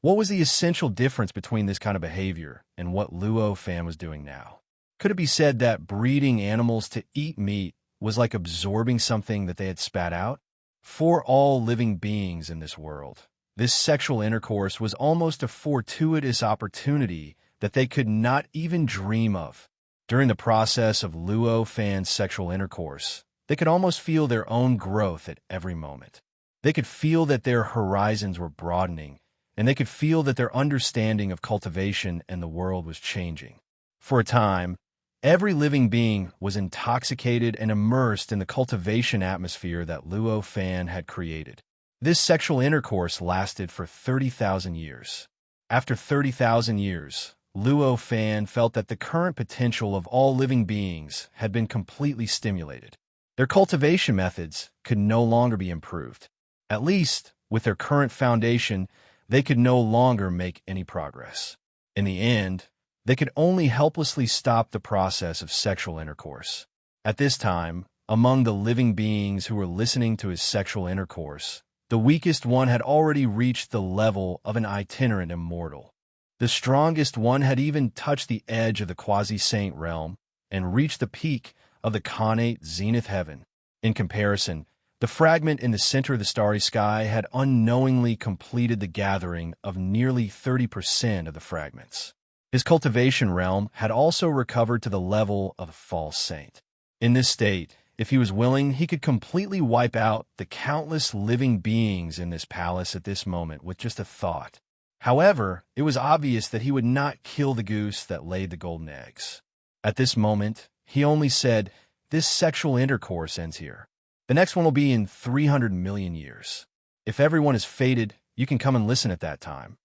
What was the essential difference between this kind of behavior and what Luo Fan was doing now? Could it be said that breeding animals to eat meat was like absorbing something that they had spat out? For all living beings in this world, this sexual intercourse was almost a fortuitous opportunity that they could not even dream of. During the process of Luo Fan's sexual intercourse, they could almost feel their own growth at every moment. They could feel that their horizons were broadening, and they could feel that their understanding of cultivation and the world was changing. For a time, every living being was intoxicated and immersed in the cultivation atmosphere that Luo Fan had created. This sexual intercourse lasted for 30,000 years. After 30,000 years, Luo Fan felt that the current potential of all living beings had been completely stimulated. Their cultivation methods could no longer be improved. At least, with their current foundation, they could no longer make any progress. In the end, they could only helplessly stop the process of sexual intercourse. At this time, among the living beings who were listening to his sexual intercourse, the weakest one had already reached the level of an itinerant immortal. The strongest one had even touched the edge of the quasi-saint realm and reached the peak of the connate zenith heaven. In comparison, the fragment in the center of the starry sky had unknowingly completed the gathering of nearly 30% of the fragments. His cultivation realm had also recovered to the level of a false saint. In this state, if he was willing, he could completely wipe out the countless living beings in this palace at this moment with just a thought. However, it was obvious that he would not kill the goose that laid the golden eggs. At this moment, he only said, "This sexual intercourse ends here. The next one will be in 300 million years. If everyone is fated, you can come and listen at that time."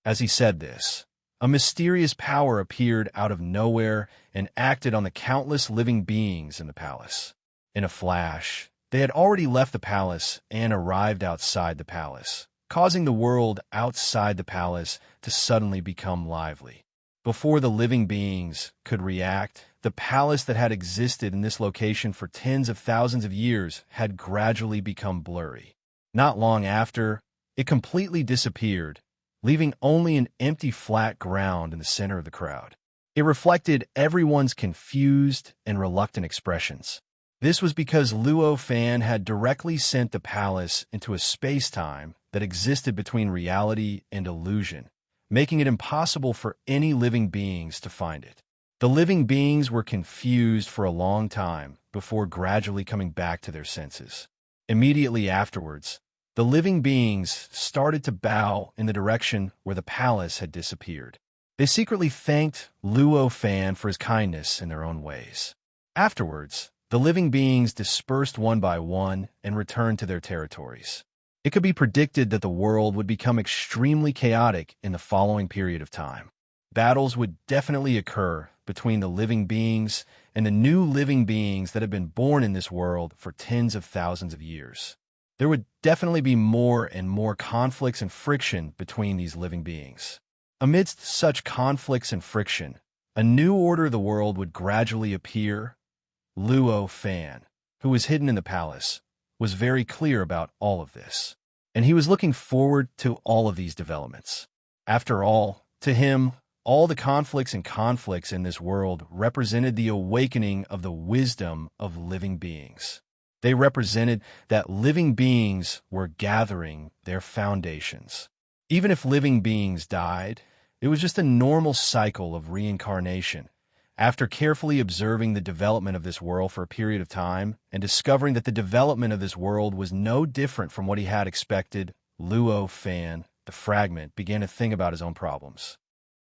As he said this, a mysterious power appeared out of nowhere and acted on the countless living beings in the palace. In a flash, they had already left the palace and arrived outside the palace, causing the world outside the palace to suddenly become lively. Before the living beings could react, the palace that had existed in this location for tens of thousands of years had gradually become blurry. Not long after, it completely disappeared, leaving only an empty flat ground in the center of the crowd. It reflected everyone's confused and reluctant expressions. This was because Luo Fan had directly sent the palace into a space-time that existed between reality and illusion, making it impossible for any living beings to find it. The living beings were confused for a long time before gradually coming back to their senses. Immediately afterwards, The living beings started to bow in the direction where the palace had disappeared. They secretly thanked Luo Fan for his kindness in their own ways. Afterwards, the living beings dispersed one by one and returned to their territories. It could be predicted that the world would become extremely chaotic in the following period of time. Battles would definitely occur between the living beings and the new living beings that had been born in this world for tens of thousands of years. There would definitely be more and more conflicts and friction between these living beings. Amidst such conflicts and friction, a new order of the world would gradually appear. Luo Fan, who was hidden in the palace, was very clear about all of this, and he was looking forward to all of these developments. After all, to him, all the conflicts in this world represented the awakening of the wisdom of living beings. They represented that living beings were gathering their foundations. Even if living beings died, it was just a normal cycle of reincarnation. After carefully observing the development of this world for a period of time and discovering that the development of this world was no different from what he had expected, Luo Fan, the fragment, began to think about his own problems.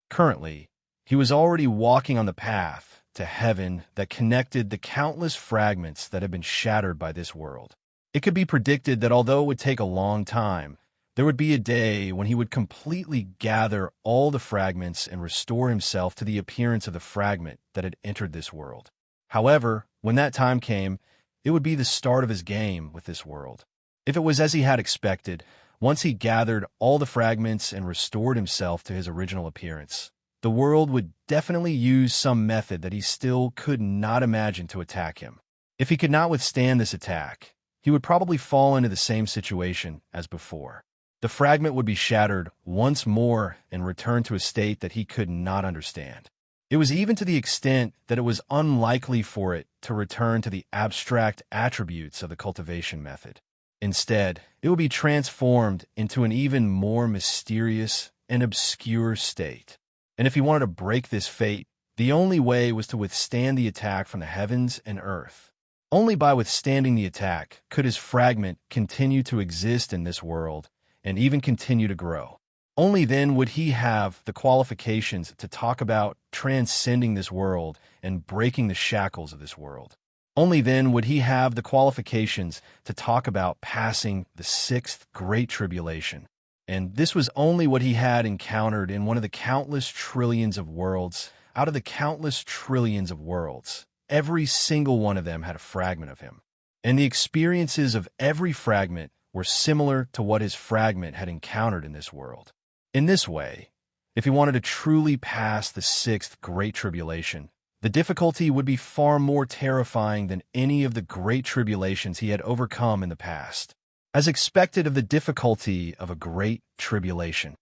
Currently, he was already walking on the path to heaven that connected the countless fragments that had been shattered by this world. It could be predicted that although it would take a long time, there would be a day when he would completely gather all the fragments and restore himself to the appearance of the fragment that had entered this world. However, when that time came, it would be the start of his game with this world. If it was as he had expected, once he gathered all the fragments and restored himself to his original appearance, the world would definitely use some method that he still could not imagine to attack him. If he could not withstand this attack, he would probably fall into the same situation as before. The fragment would be shattered once more and return to a state that he could not understand. It was even to the extent that it was unlikely for it to return to the abstract attributes of the cultivation method. Instead, it would be transformed into an even more mysterious and obscure state. And if he wanted to break this fate, the only way was to withstand the attack from the heavens and earth. Only by withstanding the attack could his fragment continue to exist in this world and even continue to grow. Only then would he have the qualifications to talk about transcending this world and breaking the shackles of this world. Only then would he have the qualifications to talk about passing the sixth Great Tribulation. And this was only what he had encountered in one of the countless trillions of worlds. Out of the countless trillions of worlds, every single one of them had a fragment of him. And the experiences of every fragment were similar to what his fragment had encountered in this world. In this way, if he wanted to truly pass the sixth Great Tribulation, the difficulty would be far more terrifying than any of the great tribulations he had overcome in the past. As expected of the difficulty of a great tribulation,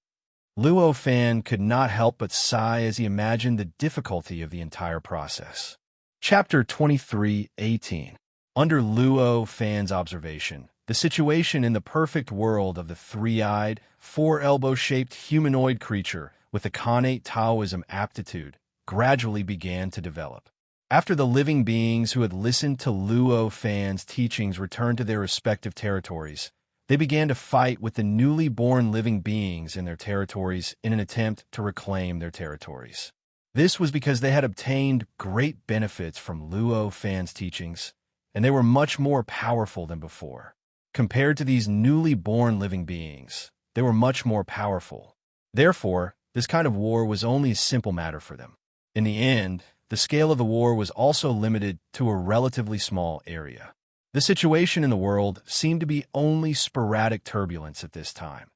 Luo Fan could not help but sigh as he imagined the difficulty of the entire process. Chapter 23:18. Under Luo Fan's observation, the situation in the perfect world of the three-eyed, four-elbow-shaped humanoid creature with the connate Taoism aptitude gradually began to develop. After the living beings who had listened to Luo Fan's teachings returned to their respective territories, they began to fight with the newly born living beings in their territories in an attempt to reclaim their territories. This was because they had obtained great benefits from Luo Fan's teachings, and they were much more powerful than before. Compared to these newly born living beings, they were much more powerful. Therefore, this kind of war was only a simple matter for them. In the end, the scale of the war was also limited to a relatively small area. The situation in the world seemed to be only sporadic turbulence at this time.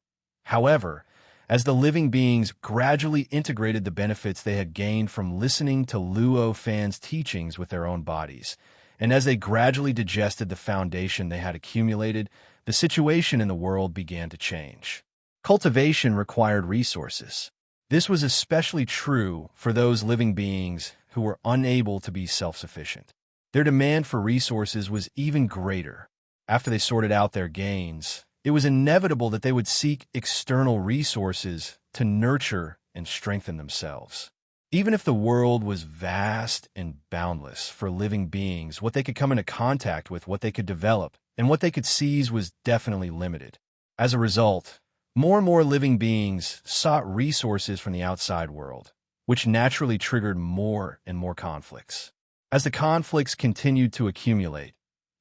However, as the living beings gradually integrated the benefits they had gained from listening to Luo Fan's teachings with their own bodies, and as they gradually digested the foundation they had accumulated, the situation in the world began to change. Cultivation required resources. This was especially true for those living beings who were unable to be self-sufficient. Their demand for resources was even greater. After they sorted out their gains, it was inevitable that they would seek external resources to nurture and strengthen themselves. Even if the world was vast and boundless for living beings, what they could come into contact with, what they could develop, and what they could seize was definitely limited. As a result, more and more living beings sought resources from the outside world, which naturally triggered more and more conflicts. As the conflicts continued to accumulate,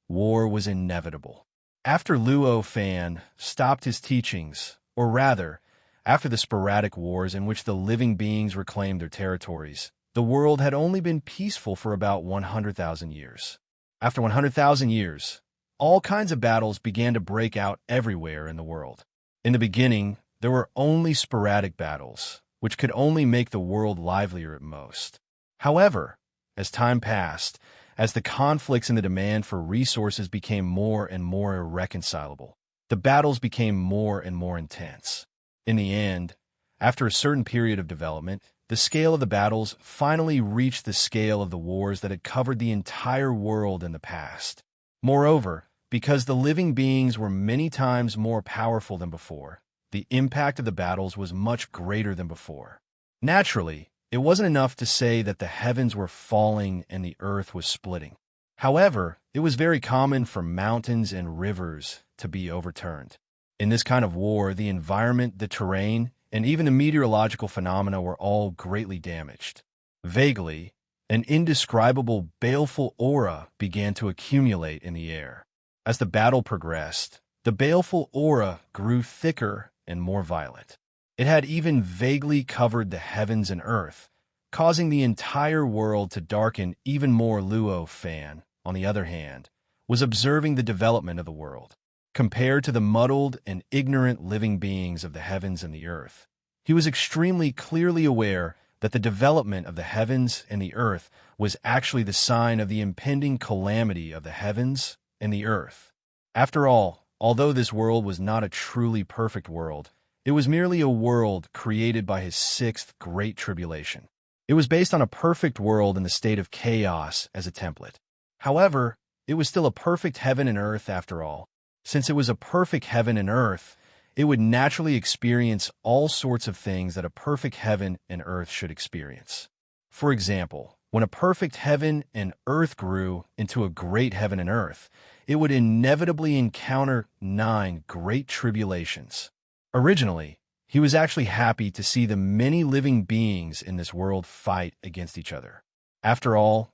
war was inevitable. After Luo Fan stopped his teachings, or rather, after the sporadic wars in which the living beings reclaimed their territories, the world had only been peaceful for about 100,000 years. After 100,000 years, all kinds of battles began to break out everywhere in the world. In the beginning, there were only sporadic battles, which could only make the world livelier at most. However, as time passed, as the conflicts and the demand for resources became more and more irreconcilable, the battles became more and more intense. In the end, after a certain period of development, the scale of the battles finally reached the scale of the wars that had covered the entire world in the past. Moreover, because the living beings were many times more powerful than before, the impact of the battles was much greater than before. Naturally, it wasn't enough to say that the heavens were falling and the earth was splitting. However, it was very common for mountains and rivers to be overturned. In this kind of war, the environment, the terrain, and even the meteorological phenomena were all greatly damaged. Vaguely, an indescribable, baleful aura began to accumulate in the air. As the battle progressed, the baleful aura grew thicker and more violent. It had even vaguely covered the heavens and earth, causing the entire world to darken even more. Luo Fan, on the other hand, was observing the development of the world. Compared to the muddled and ignorant living beings of the heavens and the earth, he was extremely clearly aware that the development of the heavens and the earth was actually the sign of the impending calamity of the heavens and the earth. After all, although this world was not a truly perfect world, it was merely a world created by his sixth great tribulation. It was based on a perfect world in the state of chaos as a template. However, it was still a perfect heaven and earth after all. Since it was a perfect heaven and earth, it would naturally experience all sorts of things that a perfect heaven and earth should experience. For example, when a perfect heaven and earth grew into a great heaven and earth, it would inevitably encounter 9 great tribulations. Originally, he was actually happy to see the many living beings in this world fight against each other. After all,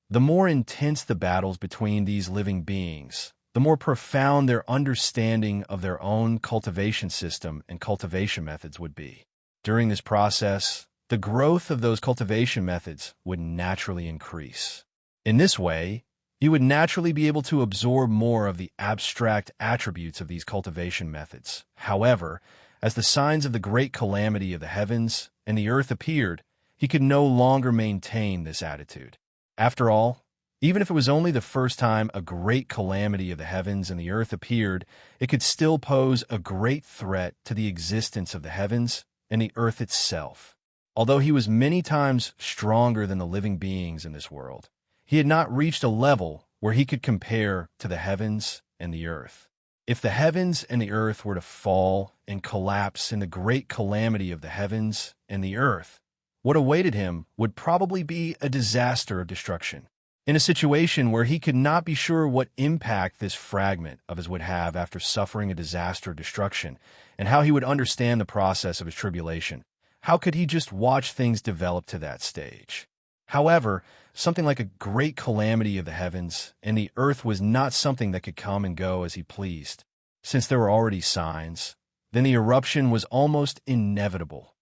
the more intense the battles between these living beings, the more profound their understanding of their own cultivation system and cultivation methods would be. During this process, the growth of those cultivation methods would naturally increase. In this way, he would naturally be able to absorb more of the abstract attributes of these cultivation methods. However, as the signs of the great calamity of the heavens and the earth appeared, he could no longer maintain this attitude. After all, even if it was only the first time a great calamity of the heavens and the earth appeared, it could still pose a great threat to the existence of the heavens and the earth itself. Although he was many times stronger than the living beings in this world, he had not reached a level where he could compare to the heavens and the earth. If the heavens and the earth were to fall and collapse in the great calamity of the heavens and the earth, what awaited him would probably be a disaster of destruction. In a situation where he could not be sure what impact this fragment of his would have after suffering a disaster of destruction, and how he would understand the process of his tribulation, how could he just watch things develop to that stage? However, something like a great calamity of the heavens and the earth was not something that could come and go as he pleased. Since there were already signs, then the eruption was almost inevitable.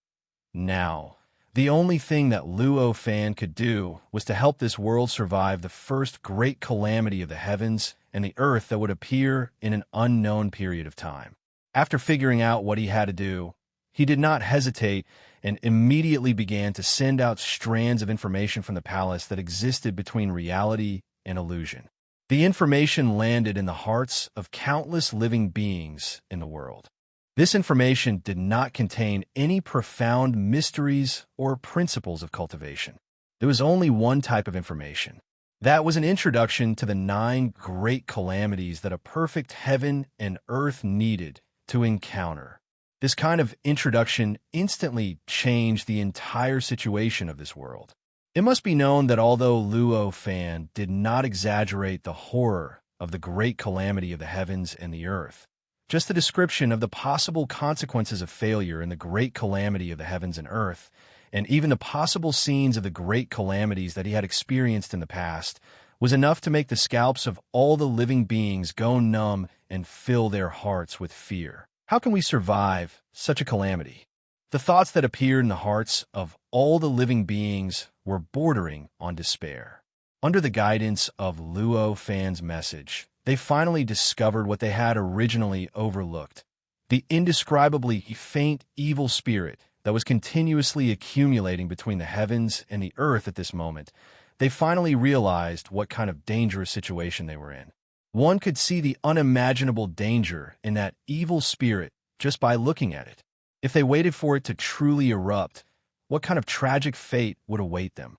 Now, the only thing that Luo Fan could do was to help this world survive the first great calamity of the heavens and the earth that would appear in an unknown period of time. After figuring out what he had to do, he did not hesitate and immediately began to send out strands of information from the palace that existed between reality and illusion. The information landed in the hearts of countless living beings in the world. This information did not contain any profound mysteries or principles of cultivation. There was only one type of information. That was an introduction to the 9 great calamities that a perfect heaven and earth needed to encounter. This kind of introduction instantly changed the entire situation of this world. It must be known that although Luo Fan did not exaggerate the horror of the great calamity of the heavens and the earth, just a description of the possible consequences of failure in the great calamity of the heavens and earth, and even the possible scenes of the great calamities that he had experienced in the past, was enough to make the scalps of all the living beings go numb and fill their hearts with fear. How can we survive such a calamity? The thoughts that appeared in the hearts of all the living beings were bordering on despair. Under the guidance of Luo Fan's message, they finally discovered what they had originally overlooked: the indescribably faint evil spirit that was continuously accumulating between the heavens and the earth at this moment. They finally realized what kind of dangerous situation they were in. One could see the unimaginable danger in that evil spirit just by looking at it. If they waited for it to truly erupt, what kind of tragic fate would await them?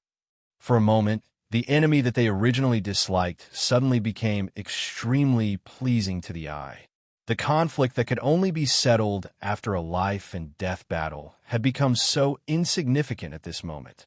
For a moment, the enemy that they originally disliked suddenly became extremely pleasing to the eye. The conflict that could only be settled after a life and death battle had become so insignificant at this moment.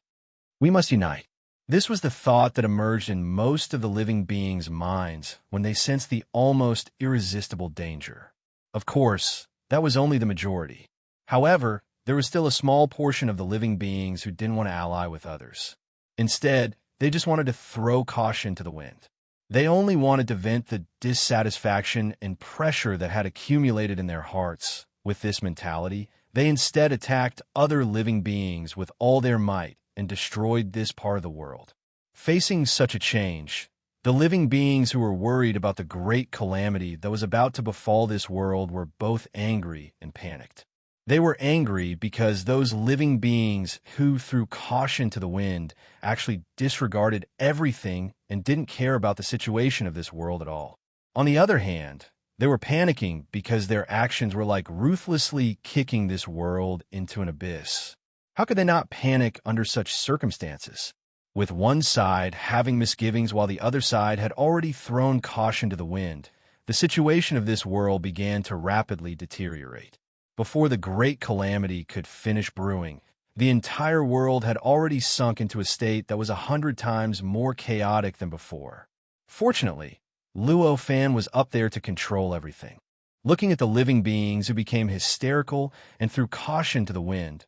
We must unite. This was the thought that emerged in most of the living beings' minds when they sensed the almost irresistible danger. Of course, that was only the majority. However, there was still a small portion of the living beings who didn't want to ally with others. Instead, they just wanted to throw caution to the wind. They only wanted to vent the dissatisfaction and pressure that had accumulated in their hearts. With this mentality, they instead attacked other living beings with all their might and destroyed this part of the world. Facing such a change, the living beings who were worried about the great calamity that was about to befall this world were both angry and panicked. They were angry because those living beings who threw caution to the wind actually disregarded everything and didn't care about the situation of this world at all. On the other hand, they were panicking because their actions were like ruthlessly kicking this world into an abyss. How could they not panic under such circumstances? With one side having misgivings while the other side had already thrown caution to the wind, the situation of this world began to rapidly deteriorate. Before the great calamity could finish brewing, the entire world had already sunk into a state that was 100 times more chaotic than before. Fortunately, Luo Fan was up there to control everything. Looking at the living beings who became hysterical and threw caution to the wind,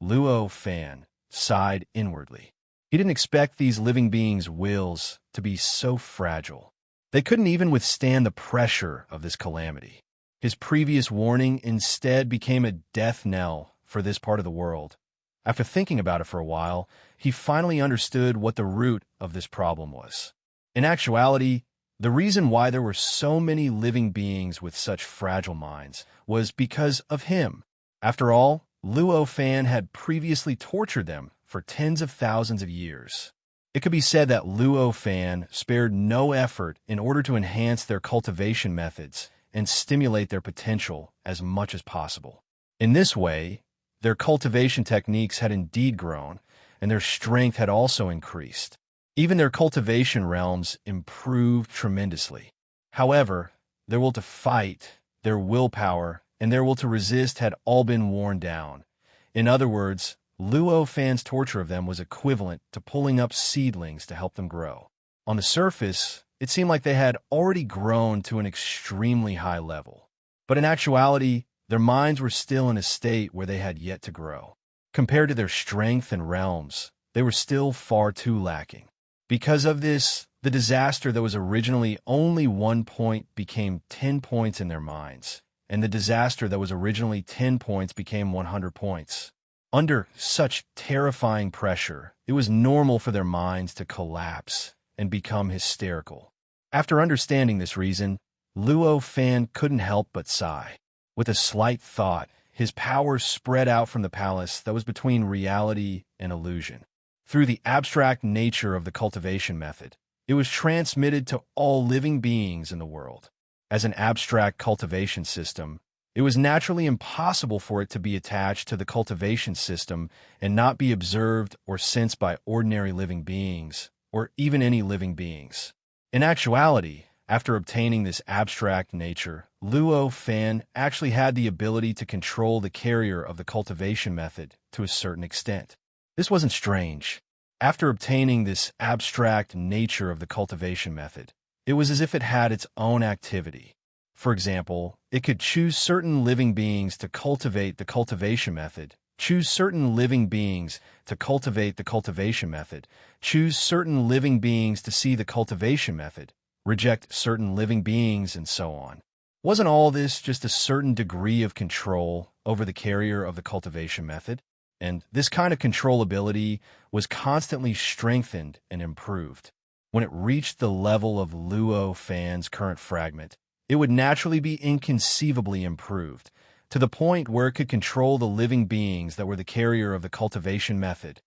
Luo Fan sighed inwardly. He didn't expect these living beings' wills to be so fragile. They couldn't even withstand the pressure of this calamity. His previous warning instead became a death knell for this part of the world. After thinking about it for a while, he finally understood what the root of this problem was. In actuality, the reason why there were so many living beings with such fragile minds was because of him. After all, Luo Fan had previously tortured them for tens of thousands of years. It could be said that Luo Fan spared no effort in order to enhance their cultivation methods and stimulate their potential as much as possible. In this way, their cultivation techniques had indeed grown, and their strength had also increased. Even their cultivation realms improved tremendously. However, their will to fight, their willpower, and their will to resist had all been worn down. In other words, Luo Fan's torture of them was equivalent to pulling up seedlings to help them grow. On the surface, it seemed like they had already grown to an extremely high level. But in actuality, their minds were still in a state where they had yet to grow. Compared to their strength and realms, they were still far too lacking. Because of this, the disaster that was originally only 1 point became 10 points in their minds, and the disaster that was originally 10 points became 100 points. Under such terrifying pressure, it was normal for their minds to collapse and become hysterical. After understanding this reason, Luo Fan couldn't help but sigh. With a slight thought, his power spread out from the palace that was between reality and illusion. Through the abstract nature of the cultivation method, it was transmitted to all living beings in the world. As an abstract cultivation system, it was naturally impossible for it to be attached to the cultivation system and not be observed or sensed by ordinary living beings, or even any living beings. In actuality, after obtaining this abstract nature, Luo Fan actually had the ability to control the carrier of the cultivation method to a certain extent. This wasn't strange. After obtaining this abstract nature of the cultivation method, it was as if it had its own activity. For example, it could choose certain living beings to cultivate the cultivation method, choose certain living beings to cultivate the cultivation method, choose certain living beings to see the cultivation method, reject certain living beings, and so on. Wasn't all this just a certain degree of control over the carrier of the cultivation method? And this kind of controllability was constantly strengthened and improved. When it reached the level of Luo Fan's current fragment, it would naturally be inconceivably improved, to the point where it could control the living beings that were the carrier of the cultivation method.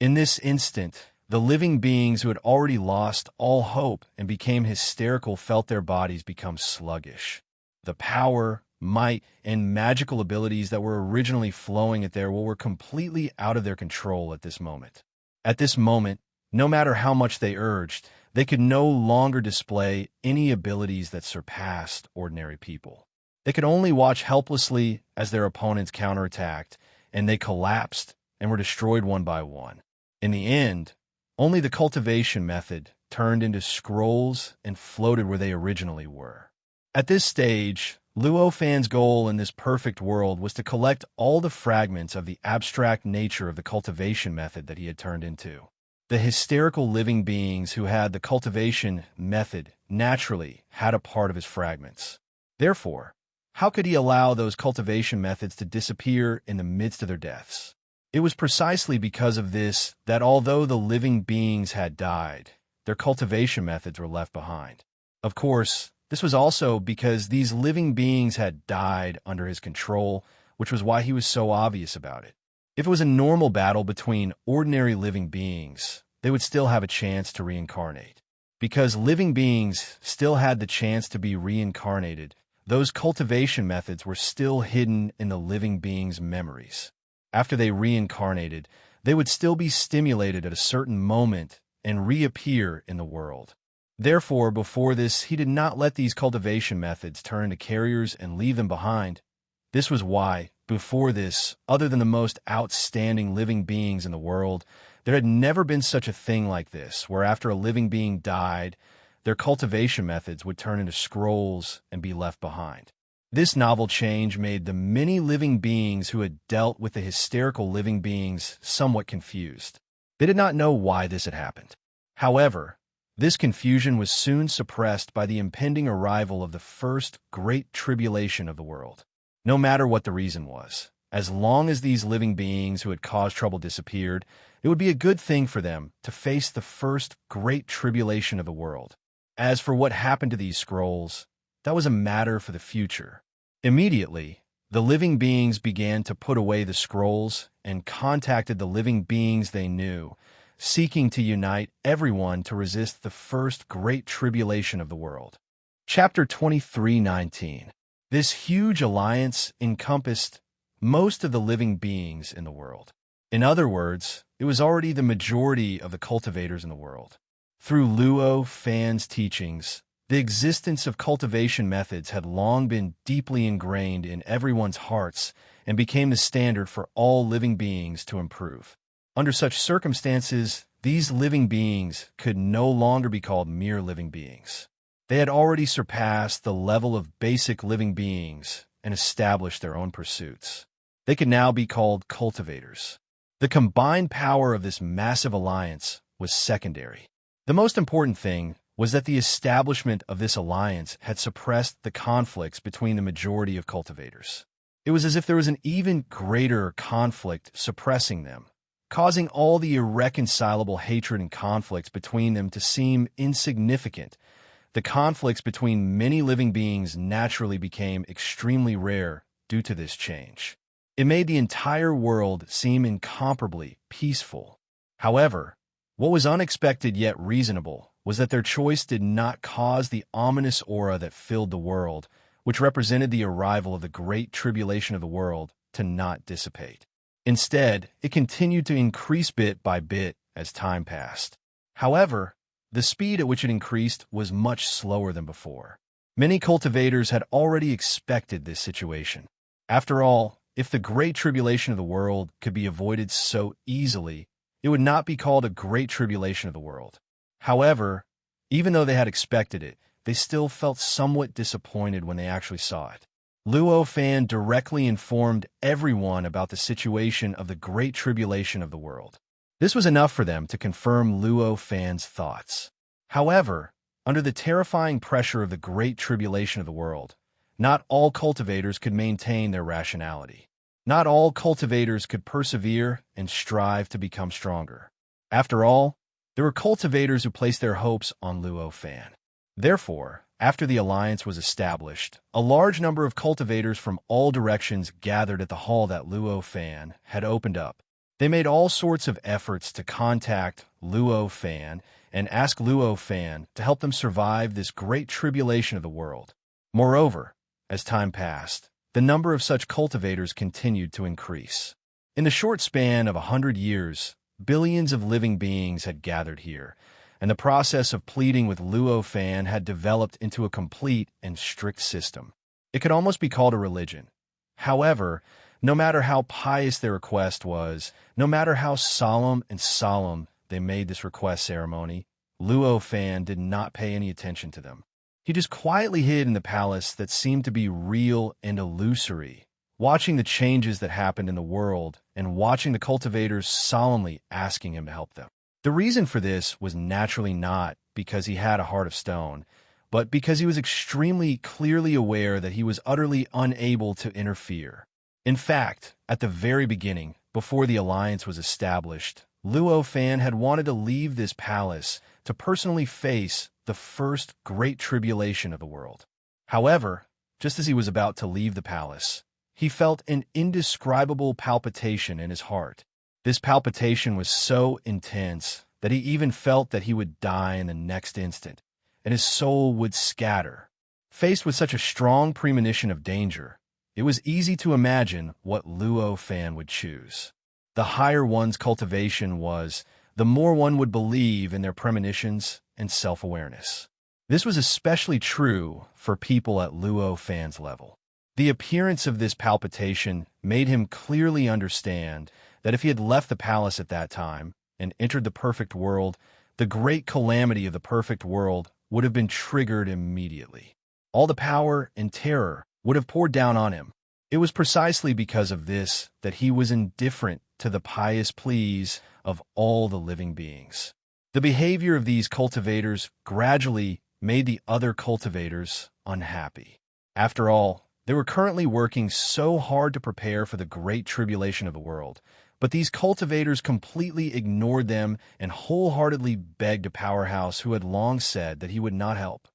In this instant, the living beings who had already lost all hope and became hysterical felt their bodies become sluggish. The power, might, and magical abilities that were originally flowing at their will were completely out of their control at this moment. At this moment, no matter how much they urged, they could no longer display any abilities that surpassed ordinary people. They could only watch helplessly as their opponents counterattacked, and they collapsed and were destroyed one by one. In the end, only the cultivation method turned into scrolls and floated where they originally were. At this stage, Luo Fan's goal in this perfect world was to collect all the fragments of the abstract nature of the cultivation method that he had turned into. The hysterical living beings who had the cultivation method naturally had a part of his fragments. Therefore, how could he allow those cultivation methods to disappear in the midst of their deaths? It was precisely because of this that although the living beings had died, their cultivation methods were left behind. Of course, this was also because these living beings had died under his control, which was why he was so obvious about it. If it was a normal battle between ordinary living beings, they would still have a chance to reincarnate. Because living beings still had the chance to be reincarnated, those cultivation methods were still hidden in the living beings' memories. After they reincarnated, they would still be stimulated at a certain moment and reappear in the world. Therefore, before this, he did not let these cultivation methods turn into carriers and leave them behind. This was why, before this, other than the most outstanding living beings in the world, there had never been such a thing like this, where after a living being died, their cultivation methods would turn into scrolls and be left behind. This novel change made the many living beings who had dealt with the hysterical living beings somewhat confused. They did not know why this had happened. However, this confusion was soon suppressed by the impending arrival of the first great tribulation of the world. No matter what the reason was, as long as these living beings who had caused trouble disappeared, it would be a good thing for them to face the first great tribulation of the world. As for what happened to these scrolls, that was a matter for the future. Immediately, the living beings began to put away the scrolls and contacted the living beings they knew, seeking to unite everyone to resist the first great tribulation of the world. Chapter 23:19. This huge alliance encompassed most of the living beings in the world. In other words, it was already the majority of the cultivators in the world. Through Luo Fan's teachings, the existence of cultivation methods had long been deeply ingrained in everyone's hearts and became the standard for all living beings to improve. Under such circumstances, these living beings could no longer be called mere living beings. They had already surpassed the level of basic living beings and established their own pursuits. They could now be called cultivators. The combined power of this massive alliance was secondary. The most important thing was that the establishment of this alliance had suppressed the conflicts between the majority of cultivators. It was as if there was an even greater conflict suppressing them, causing all the irreconcilable hatred and conflicts between them to seem insignificant. The conflicts between many living beings naturally became extremely rare due to this change. It made the entire world seem incomparably peaceful. However, what was unexpected yet reasonable was that their choice did not cause the ominous aura that filled the world, which represented the arrival of the great tribulation of the world, to not dissipate. Instead, it continued to increase bit by bit as time passed. However, the speed at which it increased was much slower than before. Many cultivators had already expected this situation. After all, if the great tribulation of the world could be avoided so easily, it would not be called a great tribulation of the world. However, even though they had expected it, they still felt somewhat disappointed when they actually saw it. Luo Fan directly informed everyone about the situation of the Great Tribulation of the world. This was enough for them to confirm Luo Fan's thoughts. However, under the terrifying pressure of the Great Tribulation of the world, not all cultivators could maintain their rationality. Not all cultivators could persevere and strive to become stronger. After all, there were cultivators who placed their hopes on Luo Fan. Therefore, after the alliance was established, a large number of cultivators from all directions gathered at the hall that Luo Fan had opened up. They made all sorts of efforts to contact Luo Fan and ask Luo Fan to help them survive this great tribulation of the world. Moreover, as time passed, the number of such cultivators continued to increase. In the short span of 100 years, billions of living beings had gathered here, and the process of pleading with Luo Fan had developed into a complete and strict system. It could almost be called a religion. However, no matter how pious their request was, no matter how solemn they made this request ceremony, Luo Fan did not pay any attention to them. He just quietly hid in the palace that seemed to be real and illusory, watching the changes that happened in the world and watching the cultivators solemnly asking him to help them. The reason for this was naturally not because he had a heart of stone, but because he was extremely clearly aware that he was utterly unable to interfere. In fact, at the very beginning, before the alliance was established, Luo Fan had wanted to leave this palace to personally face the first great tribulation of the world. However, just as he was about to leave the palace, he felt an indescribable palpitation in his heart. This palpitation was so intense that he even felt that he would die in the next instant, and his soul would scatter. Faced with such a strong premonition of danger, it was easy to imagine what Luo Fan would choose. The higher one's cultivation was, the more one would believe in their premonitions and self-awareness. This was especially true for people at Luo Fan's level. The appearance of this palpitation made him clearly understand that if he had left the palace at that time and entered the perfect world, the great calamity of the perfect world would have been triggered immediately. All the power and terror would have poured down on him. It was precisely because of this that he was indifferent to the pious pleas of all the living beings. The behavior of these cultivators gradually made the other cultivators unhappy. After all, they were currently working so hard to prepare for the great tribulation of the world, but these cultivators completely ignored them and wholeheartedly begged a powerhouse who had long said that he would not help.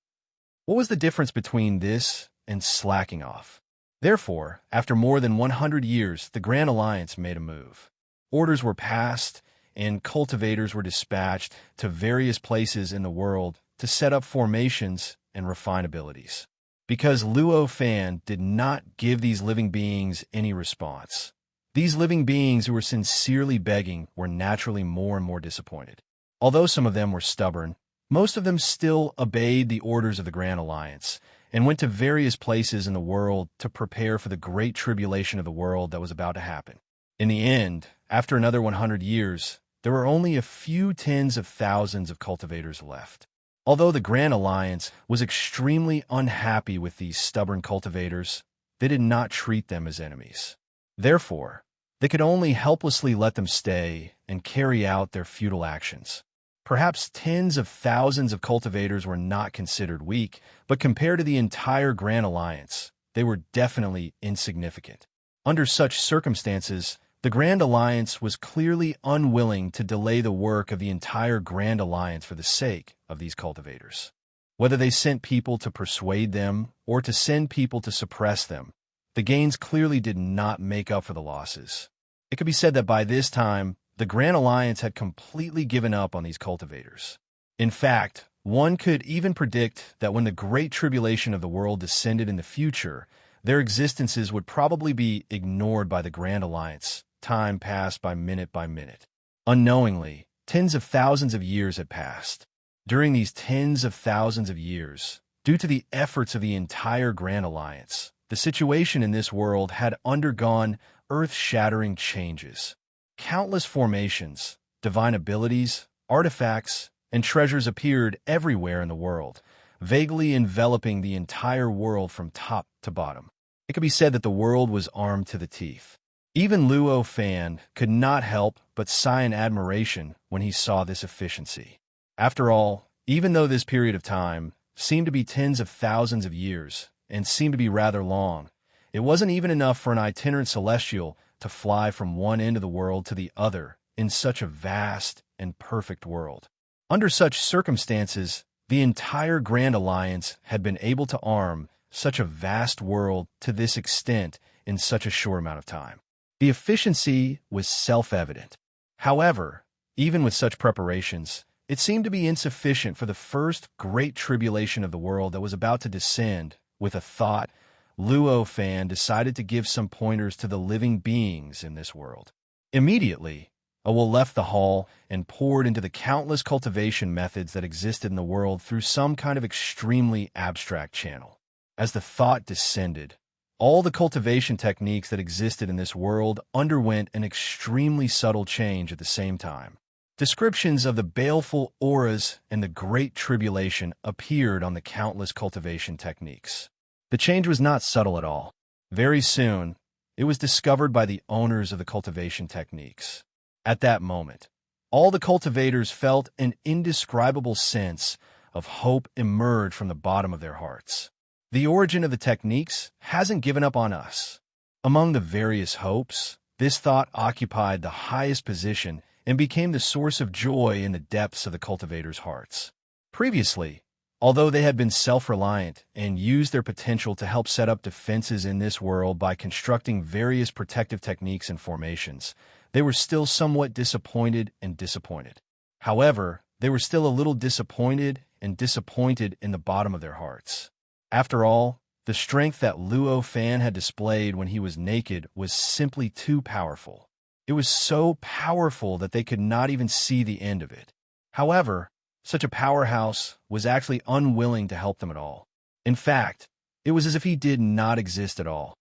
What was the difference between this and slacking off? Therefore, after more than 100 years, the Grand Alliance made a move. Orders were passed, and cultivators were dispatched to various places in the world to set up formations and refine abilities. Because Luo Fan did not give these living beings any response, these living beings who were sincerely begging were naturally more and more disappointed. Although some of them were stubborn, most of them still obeyed the orders of the Grand Alliance and went to various places in the world to prepare for the great tribulation of the world that was about to happen. In the end, after another 100 years, there were only a few tens of thousands of cultivators left. Although the Grand Alliance was extremely unhappy with these stubborn cultivators, they did not treat them as enemies. Therefore, they could only helplessly let them stay and carry out their futile actions. Perhaps tens of thousands of cultivators were not considered weak, but compared to the entire Grand Alliance, they were definitely insignificant. Under such circumstances, the Grand Alliance was clearly unwilling to delay the work of the entire Grand Alliance for the sake of these cultivators. Whether they sent people to persuade them or to send people to suppress them, the gains clearly did not make up for the losses. It could be said that by this time, the Grand Alliance had completely given up on these cultivators. In fact, one could even predict that when the Great Tribulation of the world descended in the future, their existences would probably be ignored by the Grand Alliance. Time passed by minute. Unknowingly, tens of thousands of years had passed. During these tens of thousands of years, due to the efforts of the entire Grand Alliance, the situation in this world had undergone earth-shattering changes. Countless formations, divine abilities, artifacts, and treasures appeared everywhere in the world, vaguely enveloping the entire world from top to bottom. It could be said that the world was armed to the teeth. Even Luo Fan could not help but sigh in admiration when he saw this efficiency. After all, even though this period of time seemed to be tens of thousands of years and seemed to be rather long, it wasn't even enough for an itinerant celestial to fly from one end of the world to the other in such a vast and perfect world. Under such circumstances, the entire Grand Alliance had been able to arm such a vast world to this extent in such a short amount of time. The efficiency was self-evident. However, even with such preparations, it seemed to be insufficient for the first great tribulation of the world that was about to descend. With a thought, Luo Fan decided to give some pointers to the living beings in this world. Immediately, Owl left the hall and poured into the countless cultivation methods that existed in the world through some kind of extremely abstract channel. As the thought descended, all the cultivation techniques that existed in this world underwent an extremely subtle change at the same time. Descriptions of the baleful auras and the Great Tribulation appeared on the countless cultivation techniques. The change was not subtle at all. Very soon, it was discovered by the owners of the cultivation techniques. At that moment, all the cultivators felt an indescribable sense of hope emerge from the bottom of their hearts. The origin of the techniques hasn't given up on us. Among the various hopes, this thought occupied the highest position and became the source of joy in the depths of the cultivators' hearts. Previously, although they had been self-reliant and used their potential to help set up defenses in this world by constructing various protective techniques and formations, they were still somewhat disappointed and disappointed. However, they were still a little disappointed and disappointed in the bottom of their hearts. After all, the strength that Luo Fan had displayed when he was naked was simply too powerful. It was so powerful that they could not even see the end of it. However, such a powerhouse was actually unwilling to help them at all. In fact, it was as if he did not exist at all.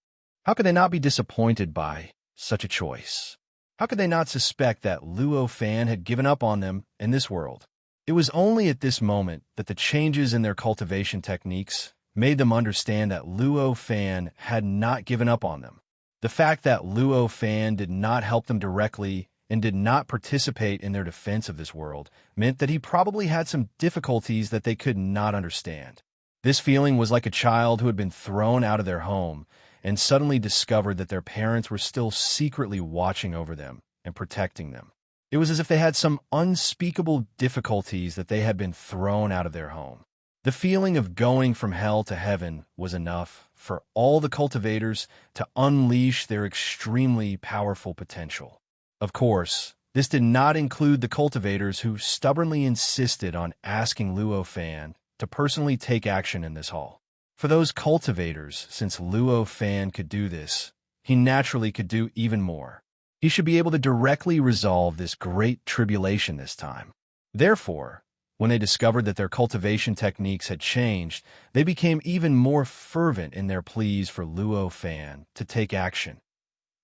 How could they not be disappointed by such a choice? How could they not suspect that Luo Fan had given up on them in this world? It was only at this moment that the changes in their cultivation techniques made them understand that Luo Fan had not given up on them. The fact that Luo Fan did not help them directly and did not participate in their defense of this world meant that he probably had some difficulties that they could not understand. This feeling was like a child who had been thrown out of their home and suddenly discovered that their parents were still secretly watching over them and protecting them. It was as if they had some unspeakable difficulties that they had been thrown out of their home. The feeling of going from hell to heaven was enough for all the cultivators to unleash their extremely powerful potential. Of course, this did not include the cultivators who stubbornly insisted on asking Luo Fan to personally take action in this hall. For those cultivators, since Luo Fan could do this, he naturally could do even more. He should be able to directly resolve this great tribulation this time. Therefore, when they discovered that their cultivation techniques had changed, they became even more fervent in their pleas for Luo Fan to take action.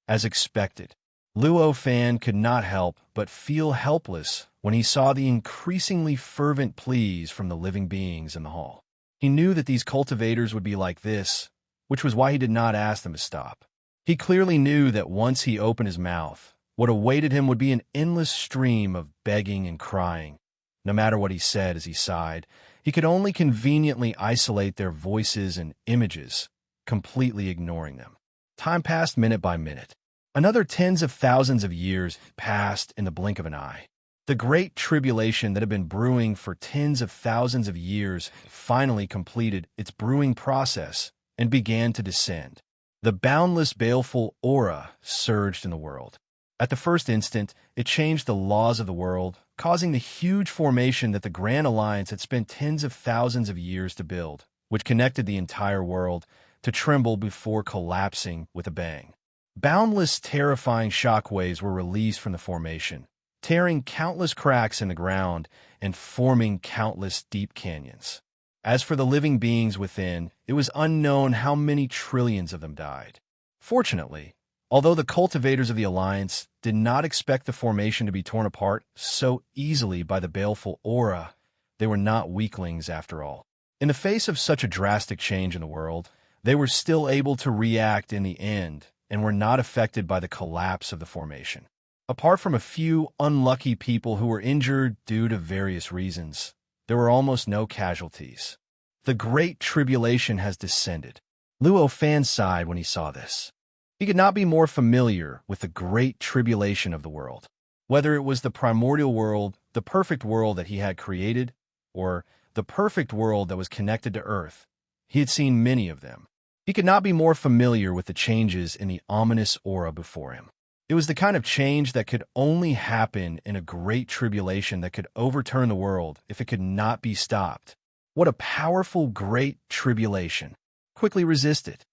As expected, Luo Fan could not help but feel helpless when he saw the increasingly fervent pleas from the living beings in the hall. He knew that these cultivators would be like this, which was why he did not ask them to stop. He clearly knew that once he opened his mouth, what awaited him would be an endless stream of begging and crying. No matter what he said as he sighed, he could only conveniently isolate their voices and images, completely ignoring them. Time passed minute by minute. Another tens of thousands of years passed in the blink of an eye. The great tribulation that had been brewing for tens of thousands of years finally completed its brewing process and began to descend. The boundless baleful aura surged in the world. At the first instant, it changed the laws of the world, causing the huge formation that the Grand Alliance had spent tens of thousands of years to build, which connected the entire world, to tremble before collapsing with a bang. Boundless, terrifying shockwaves were released from the formation, tearing countless cracks in the ground and forming countless deep canyons. As for the living beings within, it was unknown how many trillions of them died. Fortunately, although the cultivators of the Alliance did not expect the formation to be torn apart so easily by the baleful aura, they were not weaklings after all. In the face of such a drastic change in the world, they were still able to react in the end and were not affected by the collapse of the formation. Apart from a few unlucky people who were injured due to various reasons, there were almost no casualties. The Great Tribulation has descended. Luo Fan sighed when he saw this. He could not be more familiar with the Great Tribulation of the world. Whether it was the primordial world, the perfect world that he had created, or the perfect world that was connected to Earth, he had seen many of them. He could not be more familiar with the changes in the ominous aura before him. It was the kind of change that could only happen in a great tribulation that could overturn the world if it could not be stopped. What a powerful great tribulation! Quickly resist it.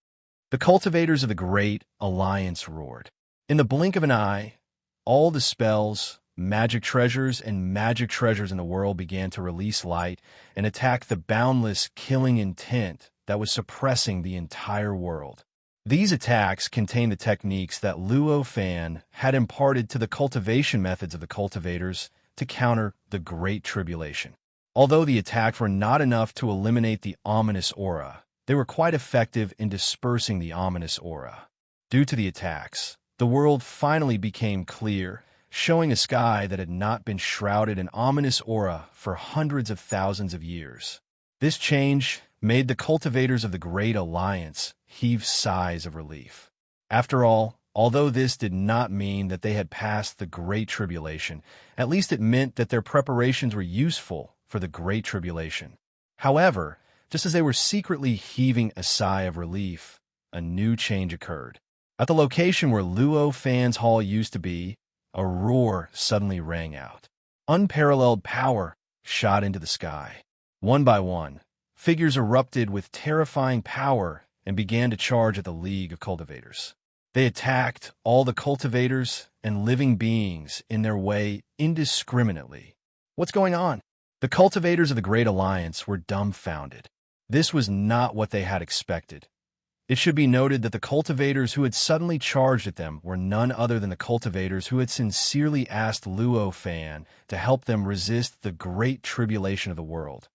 The cultivators of the Great Alliance roared. In the blink of an eye, all the spells, magic treasures in the world began to release light and attack the boundless killing intent that was suppressing the entire world. These attacks contained the techniques that Luo Fan had imparted to the cultivation methods of the cultivators to counter the Great Tribulation. Although the attacks were not enough to eliminate the ominous aura, they were quite effective in dispersing the ominous aura. Due to the attacks, the world finally became clear, showing a sky that had not been shrouded in ominous aura for hundreds of thousands of years. This change made the cultivators of the Great Alliance heave sighs of relief. After all, although this did not mean that they had passed the Great Tribulation, at least it meant that their preparations were useful for the Great Tribulation. However, just as they were secretly heaving a sigh of relief, a new change occurred. At the location where Luo Fan's hall used to be, a roar suddenly rang out. Unparalleled power shot into the sky. One by one, figures erupted with terrifying power and began to charge at the League of Cultivators. They attacked all the cultivators and living beings in their way indiscriminately. What's going on? The cultivators of the Great Alliance were dumbfounded. This was not what they had expected. It should be noted that the cultivators who had suddenly charged at them were none other than the cultivators who had sincerely asked Luo Fan to help them resist the Great Tribulation of the world.